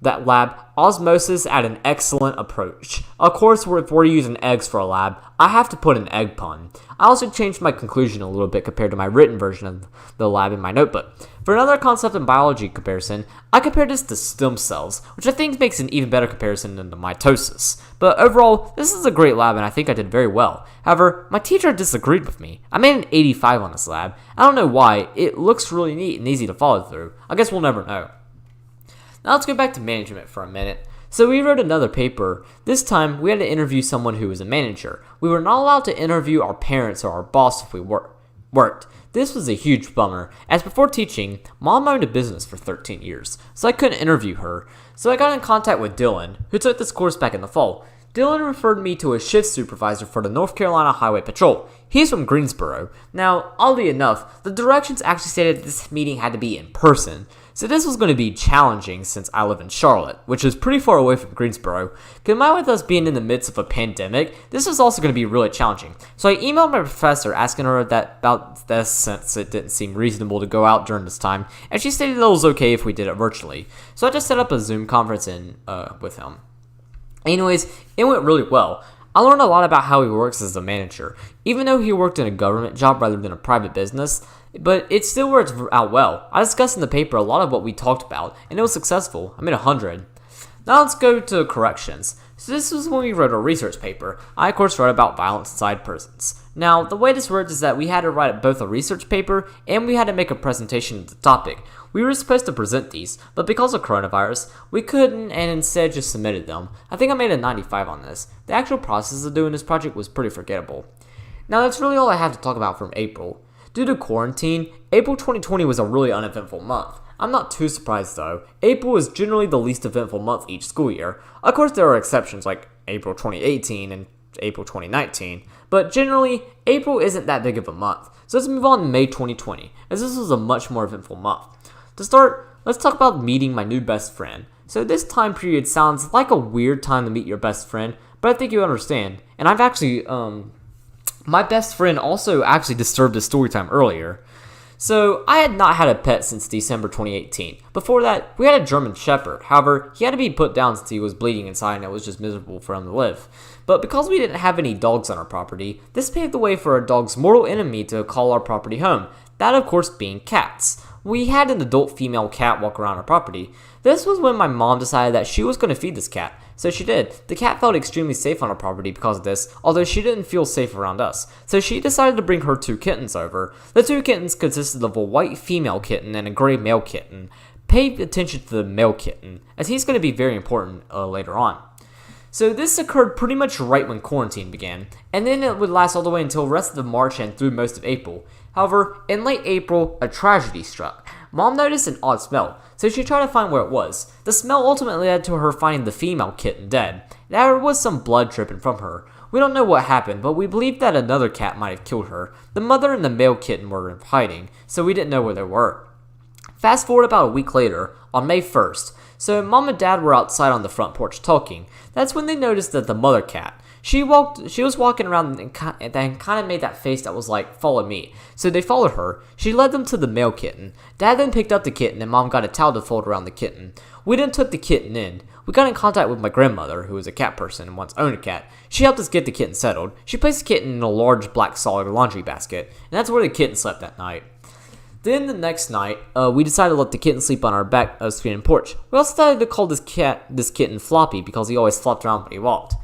that lab Osmosis at an Excellent Approach. Of course, if we're using eggs for a lab, I have to put an egg pun. I also changed my conclusion a little bit compared to my written version of the lab in my notebook. For another concept in biology comparison, I compared this to stem cells, which I think makes an even better comparison than the mitosis. But overall, this is a great lab and I think I did very well. However, my teacher disagreed with me. I made an 85 on this lab. I don't know why, it looks really neat and easy to follow through. I guess we'll never know. Now let's go back to management for a minute. So we wrote another paper. This time, we had to interview someone who was a manager. We were not allowed to interview our parents or our boss if we worked. This was a huge bummer, as before teaching, Mom owned a business for 13 years, so I couldn't interview her. So I got in contact with Dylan, who took this course back in the fall. Dylan referred me to a shift supervisor for the North Carolina Highway Patrol. He's from Greensboro. Now, oddly enough, the directions actually stated this meeting had to be in person. So this was going to be challenging since I live in Charlotte, which is pretty far away from Greensboro. Combined with us being in the midst of a pandemic, this was also going to be really challenging. So I emailed my professor asking her about this since it didn't seem reasonable to go out during this time, and she stated it was okay if we did it virtually. So I just set up a Zoom conference with him. Anyways, it went really well. I learned a lot about how he works as a manager. Even though he worked in a government job rather than a private business, but it still worked out well. I discussed in the paper a lot of what we talked about, and it was successful. I made 100. Now let's go to corrections. So this was when we wrote a research paper. I of course wrote about violence inside prisons. Now the way this works is that we had to write both a research paper and we had to make a presentation of the topic. We were supposed to present these, but because of coronavirus, we couldn't and instead just submitted them. I think I made a 95 on this. The actual process of doing this project was pretty forgettable. Now that's really all I have to talk about from April. Due to quarantine, April 2020 was a really uneventful month. I'm not too surprised though. April is generally the least eventful month each school year. Of course there are exceptions like April 2018 and April 2019, but generally April isn't that big of a month. So let's move on to May 2020, as this was a much more eventful month. To start, let's talk about meeting my new best friend. So this time period sounds like a weird time to meet your best friend, but I think you understand. And I've actually, my best friend also actually disturbed his story time earlier. So I had not had a pet since December 2018. Before that, we had a German Shepherd. However, he had to be put down since he was bleeding inside and it was just miserable for him to live. But because we didn't have any dogs on our property, this paved the way for a dog's mortal enemy to call our property home. That of course being cats. We had an adult female cat walk around our property. This was when my mom decided that she was going to feed this cat. So she did. The cat felt extremely safe on our property because of this, although she didn't feel safe around us. So she decided to bring her two kittens over. The two kittens consisted of a white female kitten and a gray male kitten. Pay attention to the male kitten, as he's going to be very important later on. So this occurred pretty much right when quarantine began, and then it would last all the way until the rest of March and through most of April. However, in late April, a tragedy struck. Mom noticed an odd smell, so she tried to find where it was. The smell ultimately led to her finding the female kitten dead. There was some blood dripping from her. We don't know what happened, but we believe that another cat might have killed her. The mother and the male kitten were in hiding, so we didn't know where they were. Fast forward about a week later, on May 1st, so Mom and Dad were outside on the front porch talking. That's when they noticed that the mother cat, She was walking around and kind of made that face that was like, follow me. So they followed her. She led them to the male kitten. Dad then picked up the kitten and Mom got a towel to fold around the kitten. We then took the kitten in. We got in contact with my grandmother, who is a cat person and once owned a cat. She helped us get the kitten settled. She placed the kitten in a large black solid laundry basket, and that's where the kitten slept that night. Then the next night, we decided to let the kitten sleep on our back screen and porch. We also decided to call this kitten Floppy because he always flopped around when he walked.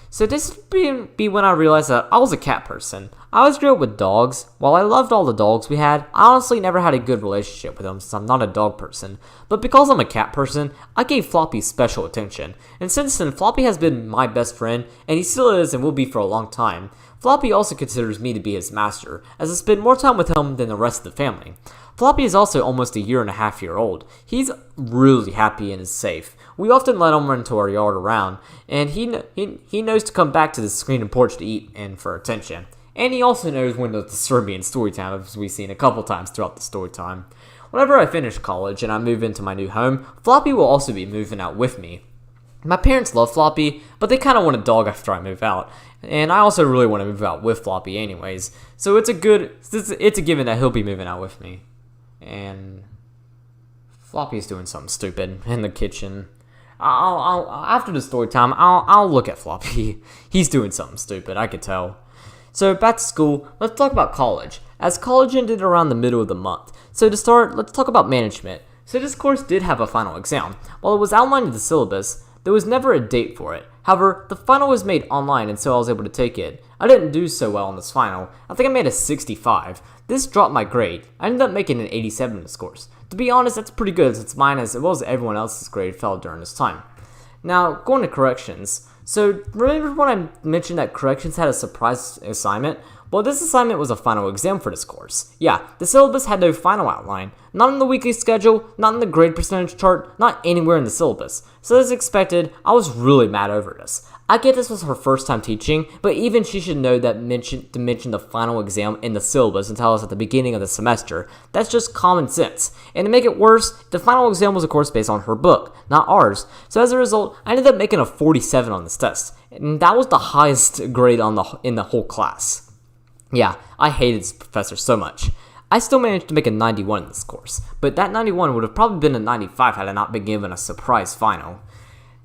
So this would be when I realized that I was a cat person. I always grew up with dogs. While I loved all the dogs we had, I honestly never had a good relationship with them since I'm not a dog person. But because I'm a cat person, I gave Floppy special attention. And since then, Floppy has been my best friend, and he still is and will be for a long time. Floppy also considers me to be his master, as I spend more time with him than the rest of the family. Floppy is also almost a year and a half year old. He's really happy and is safe. We often let him run into our yard around, and he knows to come back to the screen and porch to eat and for attention. And he also knows when to disturb me in Storytime, as we've seen a couple times throughout the Storytime. Whenever I finish college and I move into my new home, Floppy will also be moving out with me. My parents love Floppy, but they kind of want a dog after I move out. And I also really want to move out with Floppy anyways. So it's a given that he'll be moving out with me. And Floppy's doing something stupid in the kitchen. I'll after the story time, I'll look at Floppy. He's doing something stupid, I could tell. So back to school, let's talk about college. As college ended around the middle of the month. So to start, let's talk about management. So this course did have a final exam. While it was outlined in the syllabus, there was never a date for it. However, the final was made online and so I was able to take it. I didn't do so well on this final. I think I made a 65. This dropped my grade. I ended up making an 87 in this course. To be honest, that's pretty good since mine as well as everyone else's grade fell during this time. Now, going to corrections. So, remember when I mentioned that corrections had a surprise assignment? Well, this assignment was a final exam for this course. Yeah, the syllabus had no final outline. Not in the weekly schedule, not in the grade percentage chart, not anywhere in the syllabus. So as expected, I was really mad over this. I get this was her first time teaching, but even she should know that to mention the final exam in the syllabus and tell us at the beginning of the semester. That's just common sense. And to make it worse, the final exam was of course based on her book, not ours. So as a result, I ended up making a 47 on this test. And that was the highest grade in the whole class. Yeah, I hated this professor so much. I still managed to make a 91 in this course, but that 91 would have probably been a 95 had I not been given a surprise final.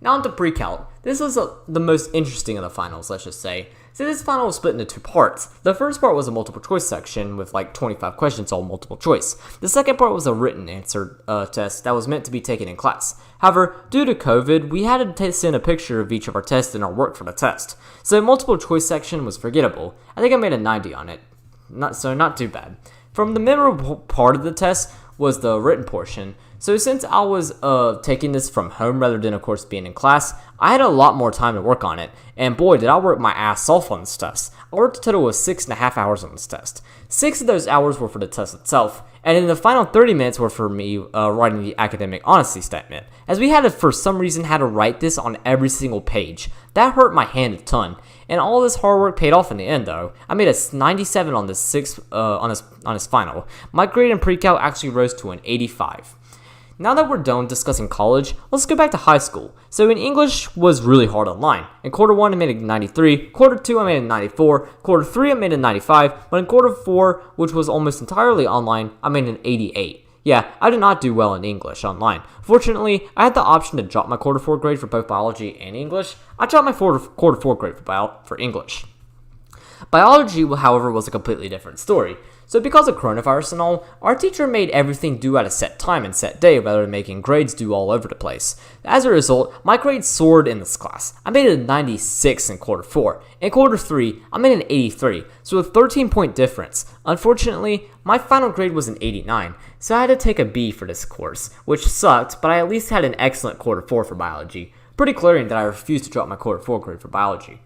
Now on to Pre-Calc. This was the most interesting of the finals, let's just say. So this final was split into two parts. The first part was a multiple choice section with like 25 questions all multiple choice. The second part was a written answer test that was meant to be taken in class. However, due to COVID, we had to send a picture of each of our tests and our work for the test. So the multiple choice section was forgettable. I think I made a 90 on it. Not too bad. From the memorable part of the test was the written portion. So since I was taking this from home rather than of course being in class, I had a lot more time to work on it. And boy, did I work my ass off on this test. I worked a total of 6.5 hours on this test. 6 of those hours were for the test itself, and in the final 30 minutes were for me writing the academic honesty statement. As we had to, for some reason, had to write this on every single page. That hurt my hand a ton. And all this hard work paid off in the end, though. I made a 97 on this on this final. My grade in Pre-Calc actually rose to an 85. Now that we're done discussing college, let's go back to high school. So in English was really hard online. In quarter 1 I made a 93, quarter 2 I made a 94, quarter 3 I made a 95, but in quarter 4, which was almost entirely online, I made an 88. Yeah, I did not do well in English online. Fortunately, I had the option to drop my quarter 4 grade for both biology and English. I dropped my quarter 4 grade for English. Biology, however, was a completely different story. So because of coronavirus and all, our teacher made everything due at a set time and set day rather than making grades due all over the place. As a result, my grades soared in this class. I made a 96 in quarter 4. In quarter 3, I made an 83, so a 13-point difference. Unfortunately, my final grade was an 89, so I had to take a B for this course, which sucked, but I at least had an excellent quarter 4 for biology. Pretty glaring that I refused to drop my quarter 4 grade for biology.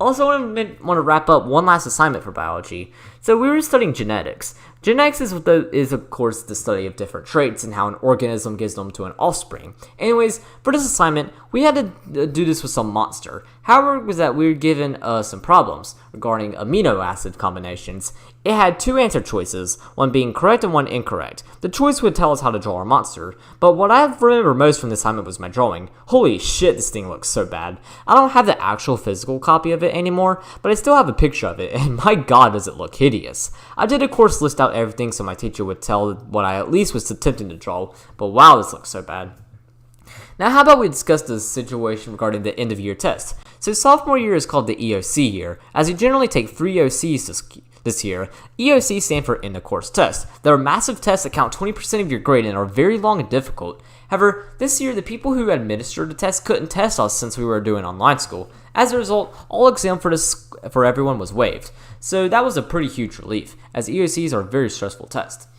Also, I want to wrap up one last assignment for biology. So we were studying genetics. Genetics is of course the study of different traits and how an organism gives them to an offspring. Anyways, for this assignment, we had to do this with some monster. However, was that we were given some problems regarding amino acid combinations. It had two answer choices, one being correct and one incorrect. The choice would tell us how to draw our monster, but what I remember most from this assignment was my drawing. Holy shit, this thing looks so bad. I don't have the actual physical copy of it anymore, but I still have a picture of it, and my god does it look hideous. I did of course list out everything so my teacher would tell what I at least was attempting to draw, but wow, this looks so bad. Now how about we discuss the situation regarding the end of year test. So sophomore year is called the EOC year, as you generally take 3 EOCs this year. EOC stand for end of course test. They are massive tests that count 20% of your grade and are very long and difficult. However, this year the people who administered the test couldn't test us since we were doing online school. As a result, all exam for everyone was waived. So that was a pretty huge relief, as EOCs are a very stressful test.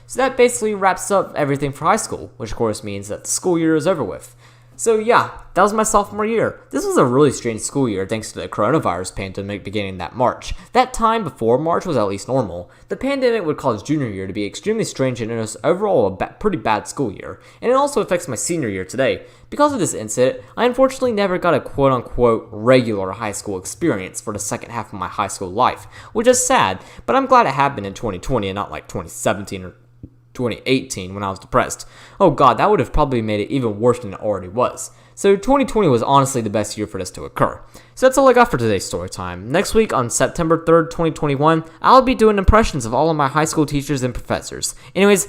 So that basically wraps up everything for high school, which of course means that the school year is over with. So yeah, that was my sophomore year. This was a really strange school year thanks to the coronavirus pandemic beginning that March. That time before March was at least normal. The pandemic would cause junior year to be extremely strange and it was overall a pretty bad school year. And it also affects my senior year today. Because of this incident, I unfortunately never got a quote-unquote regular high school experience for the second half of my high school life, which is sad, but I'm glad it happened in 2020 and not like 2017 or 2018 when I was depressed. Oh god, that would have probably made it even worse than it already was. So 2020 was honestly the best year for this to occur. So that's all I got for today's story time. Next week on September 3rd, 2021, I'll be doing impressions of all of my high school teachers and professors. Anyways,